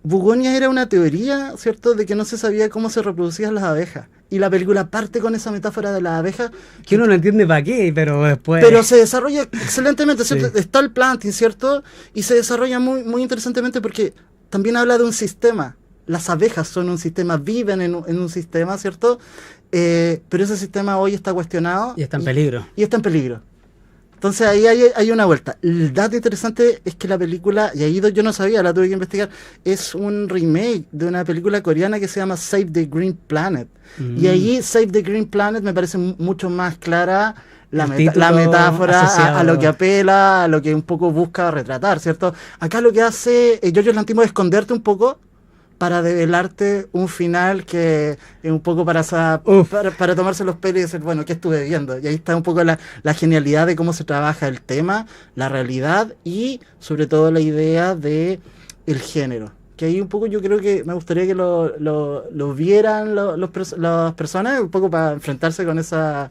Bugonia era una teoría, ¿cierto?, de que no se sabía cómo se reproducían las abejas. Y la película parte con esa metáfora de las abejas. Que uno no entiende para qué, pero después... Pero se desarrolla excelentemente, ¿cierto? Sí. Está el planting, ¿cierto? Y se desarrolla muy, muy interesantemente porque también habla de un sistema. Las abejas son un sistema, viven en un sistema, ¿cierto? Pero ese sistema hoy está cuestionado. Y está en peligro. Y está en peligro. Entonces ahí hay una vuelta. El dato interesante es que la película, y ahí yo no sabía, la tuve que investigar, es un remake de una película coreana que se llama Save the Green Planet. Y ahí Save the Green Planet me parece mucho más clara la metáfora a lo que apela, a lo que un poco busca retratar, ¿cierto? Acá lo que hace Yorgos Lanthimos es esconderte un poco para develarte un final que es un poco para tomarse los pelos y decir, bueno, ¿qué estuve viendo? Y ahí está un poco la genialidad de cómo se trabaja el tema, la realidad y sobre todo la idea de el género. Que ahí un poco yo creo que me gustaría que lo vieran las personas, un poco para enfrentarse con esa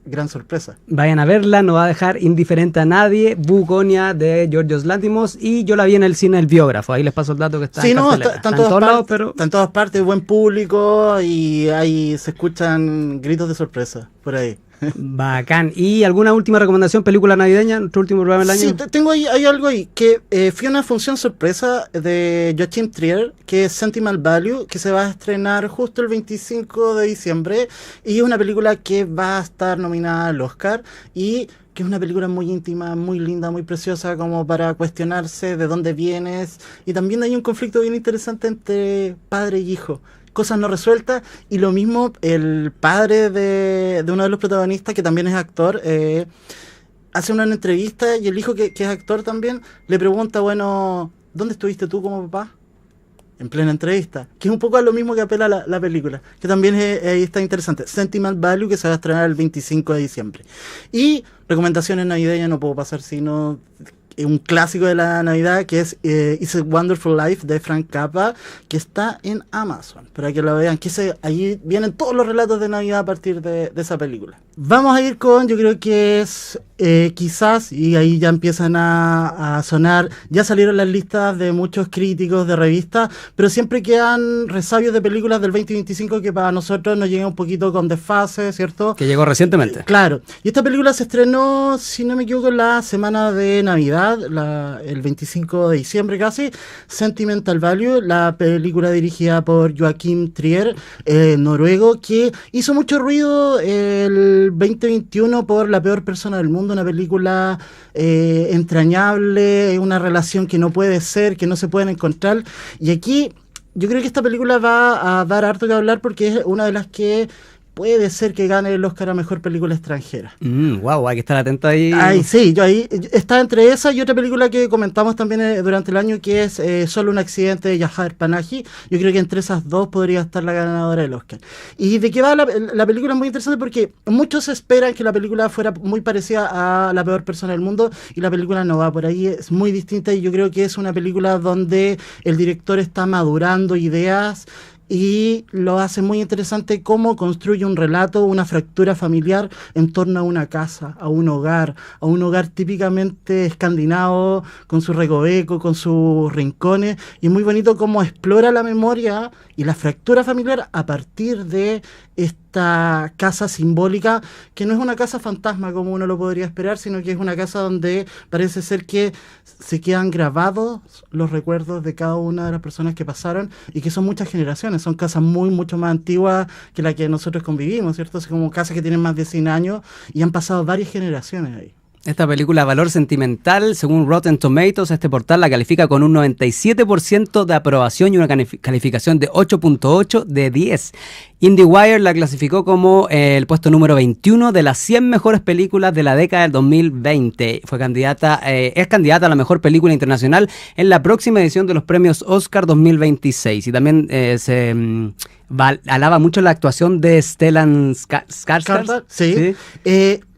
gran sorpresa. Vayan a verla, no va a dejar indiferente a nadie. Bugonia de Yorgos Lanthimos, y yo la vi en el cine El Biógrafo, ahí les paso el dato que está en cartelera. Está en todos lados, pero... Está en todas partes, buen público, y ahí se escuchan gritos de sorpresa, por ahí. Bacán. ¿Y alguna última recomendación, película navideña, nuestro último programa del año? Sí, tengo hay algo ahí, que fui a una función sorpresa de Joachim Trier, que es Sentimental Value, que se va a estrenar justo el 25 de diciembre, y es una película que va a estar nominada al Oscar, y que es una película muy íntima, muy linda, muy preciosa, como para cuestionarse de dónde vienes, y también hay un conflicto bien interesante entre padre y hijo, cosas no resueltas, y lo mismo el padre de uno de los protagonistas, que también es actor, hace una entrevista, y el hijo, que es actor también, le pregunta, bueno, ¿dónde estuviste tú como papá? En plena entrevista, que es un poco a lo mismo que apela la película, que también está interesante. Sentimental Value, que se va a estrenar el 25 de diciembre. Y recomendaciones navideñas no puedo pasar sino un clásico de la Navidad, que es It's a Wonderful Life de Frank Capra, que está en Amazon, para que lo vean, que ahí vienen todos los relatos de Navidad a partir de esa película. Vamos a ir con, yo creo que es quizás, y ahí ya empiezan a sonar, ya salieron las listas de muchos críticos de revistas, pero siempre quedan resabios de películas del 2025 que para nosotros nos llega un poquito con desfase, ¿cierto? Que llegó recientemente. Claro, y esta película se estrenó, si no me equivoco, la semana de Navidad, el 25 de diciembre casi. Sentimental Value, la película dirigida por Joachim Trier, noruego, que hizo mucho ruido el 2021 por La peor persona del mundo, una película entrañable, una relación que no puede ser, que no se pueden encontrar, y aquí yo creo que esta película va a dar harto que hablar porque es una de las que puede ser que gane el Oscar a Mejor Película Extranjera. Wow, hay que estar atento ahí. Sí, ahí está entre esa y otra película que comentamos también durante el año, que es Solo un accidente de Yahar Panahi. Yo creo que entre esas dos podría estar la ganadora del Oscar. ¿Y de qué va la película? Es muy interesante porque muchos esperan que la película fuera muy parecida a La peor persona del mundo, y la película no va por ahí, es muy distinta, y yo creo que es una película donde el director está madurando ideas, y lo hace muy interesante cómo construye un relato, una fractura familiar en torno a una casa, a un hogar típicamente escandinavo, con su recoveco, con sus rincones, y muy bonito cómo explora la memoria y la fractura familiar a partir de esta casa simbólica, que no es una casa fantasma como uno lo podría esperar, sino que es una casa donde parece ser que se quedan grabados los recuerdos de cada una de las personas que pasaron, y que son muchas generaciones, son casas mucho más antiguas que la que nosotros convivimos, ¿cierto? Es como casas que tienen más de 100 años y han pasado varias generaciones ahí. Esta película, Valor Sentimental, según Rotten Tomatoes, este portal la califica con un 97% de aprobación y una calificación de 8.8 de 10. IndieWire la clasificó como el puesto número 21 de las 100 mejores películas de la década del 2020. Es candidata a la mejor película internacional en la próxima edición de los premios Oscar 2026. Y también alaba mucho la actuación de Stellan Skarsgård. Sí.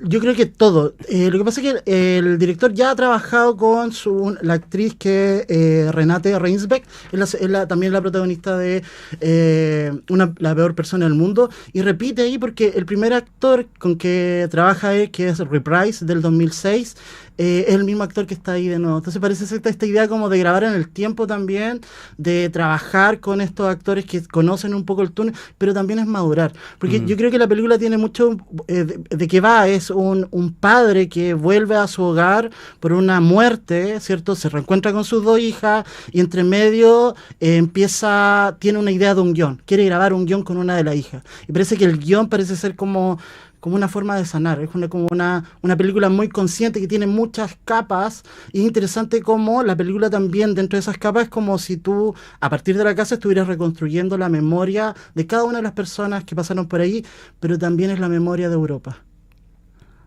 Yo creo que todo. Lo que pasa es que el director ya ha trabajado con la actriz que Renate Reinsbeck, también la protagonista de La peor persona del mundo, y repite ahí porque el primer actor con que trabaja él, que es Reprise del 2006, es el mismo actor que está ahí de nuevo. Entonces parece ser esta idea como de grabar en el tiempo también, de trabajar con estos actores que conocen un poco el túnel, pero también es madurar. Porque yo creo que la película tiene mucho de qué va. Es un padre que vuelve a su hogar por una muerte, ¿cierto? Se reencuentra con sus 2 hijas y entre medio tiene una idea de un guión. Quiere grabar un guión con una de las hijas. Y parece que el guión parece ser como una forma de sanar, es como una película muy consciente que tiene muchas capas, y es interesante como la película también dentro de esas capas es como si tú a partir de la casa estuvieras reconstruyendo la memoria de cada una de las personas que pasaron por ahí, pero también es la memoria de Europa.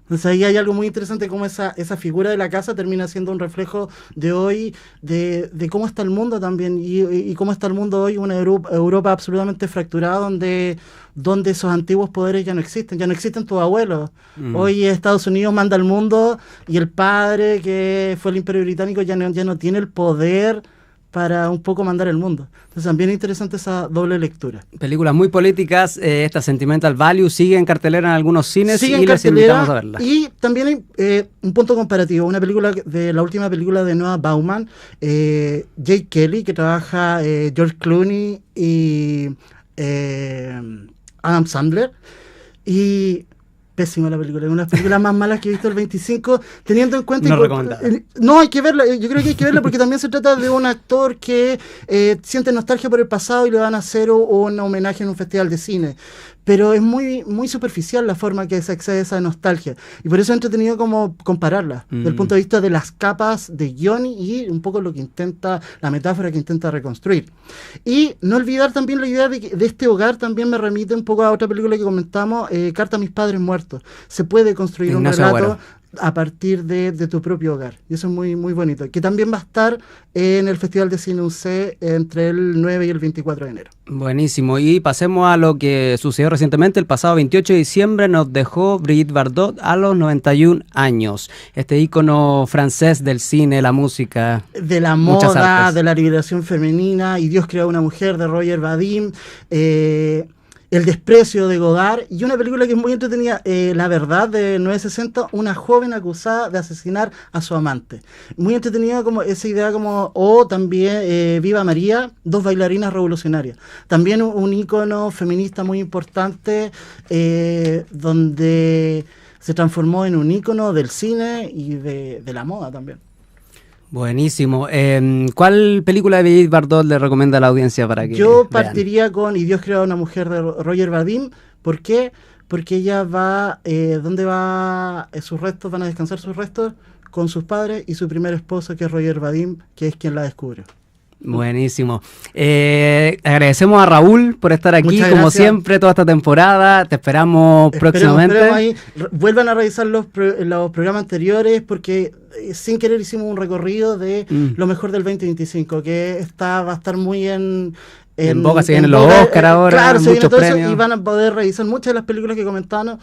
Entonces ahí hay algo muy interesante, como esa figura de la casa termina siendo un reflejo de hoy, de cómo está el mundo también, y cómo está el mundo hoy, una Europa absolutamente fracturada, donde esos antiguos poderes ya no existen tus abuelos. Hoy Estados Unidos manda al mundo, y el padre, que fue el Imperio Británico, ya no tiene el poder para un poco mandar el mundo. Entonces también es interesante esa doble lectura. Películas muy políticas, esta Sentimental Value sigue en cartelera en algunos cines y les invitamos a verla. Y también hay un punto comparativo, una película la última película de Noah Baumbach, Jake Kelly, que trabaja George Clooney y Adam Sandler, y pésima la película, es una de las películas más malas que he visto el 25, teniendo en cuenta... No, hay que verla, yo creo que hay que verla porque también se trata de un actor que siente nostalgia por el pasado y le van a hacer un homenaje en un festival de cine. Pero es muy, muy superficial la forma que se accede a esa nostalgia. Y por eso he entretenido como compararla, desde el punto de vista de las capas de guión y un poco la metáfora que intenta reconstruir. Y no olvidar también la idea de este hogar también me remite un poco a otra película que comentamos, Carta a mis padres muertos. Se puede construir un relato a partir de tu propio hogar. Y eso es muy, muy bonito. Que también va a estar en el Festival de Cine UC entre el 9 y el 24 de enero. Buenísimo. Y pasemos a lo que sucedió recientemente. El pasado 28 de diciembre nos dejó Brigitte Bardot a los 91 años. Este ícono francés del cine, la música, de la moda, de la liberación femenina, y Dios creó una mujer, de Roger Vadim, El desprecio de Godard, y una película que es muy entretenida, La verdad, de 960, una joven acusada de asesinar a su amante. Muy entretenida como esa idea, o también Viva María, 2 bailarinas revolucionarias. También un ícono feminista muy importante, donde se transformó en un ícono del cine y de la moda también. Buenísimo. ¿Cuál película de Brigitte Bardot le recomienda a la audiencia para que Yo partiría con Y Dios creó una mujer, de Roger Vadim. ¿Por qué? Porque ella va, ¿dónde va sus restos? Van a descansar sus restos con sus padres y su primer esposo, que es Roger Vadim, que es quien la descubre. Buenísimo. Agradecemos a Raúl por estar aquí, como siempre, toda esta temporada. Te esperamos próximamente. Ahí. Vuelvan a revisar los programas anteriores, porque sin querer hicimos un recorrido de lo mejor del 2025, que va a estar muy en boga. Se vienen los Oscar ahora, claro, muchos premios. Y van a poder revisar muchas de las películas que comentamos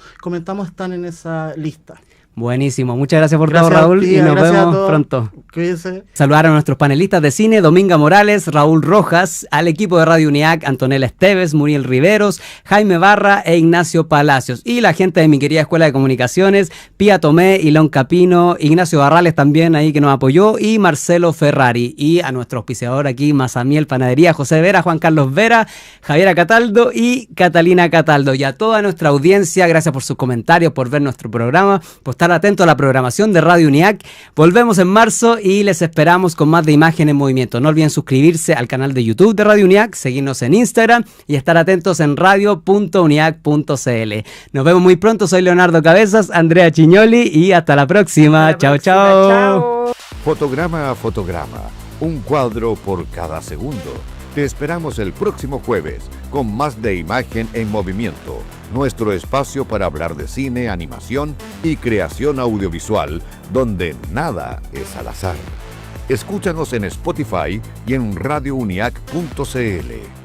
están en esa lista. Buenísimo, muchas gracias por todo, Raúl, y nos vemos pronto. Cuídense. Saludar a nuestros panelistas de cine, Dominga Morales, Raúl Rojas, al equipo de Radio UNIAC, Antonella Esteves, Muriel Riveros, Jaime Barra e Ignacio Palacios, y la gente de mi querida Escuela de Comunicaciones, Pía Tomé, Ilón Capino, Ignacio Barrales también ahí que nos apoyó, y Marcelo Ferrari, y a nuestro auspiciador aquí, Mazamiel Panadería, José Vera, Juan Carlos Vera, Javiera Cataldo y Catalina Cataldo, y a toda nuestra audiencia, gracias por sus comentarios, por ver nuestro programa, por estar atento a la programación de Radio UNIAC. Volvemos en marzo y les esperamos con más de Imagen en Movimiento. No olviden suscribirse al canal de YouTube de Radio UNIAC, seguirnos en Instagram y estar atentos en radio.uniac.cl. Nos vemos muy pronto. Soy Leonardo Cabezas, Andrea Chiñoli, y hasta la próxima. Chao, chao. Fotograma a fotograma, un cuadro por cada segundo. Te esperamos el próximo jueves con más de Imagen en Movimiento, nuestro espacio para hablar de cine, animación y creación audiovisual, donde nada es al azar. Escúchanos en Spotify y en radiouniac.cl.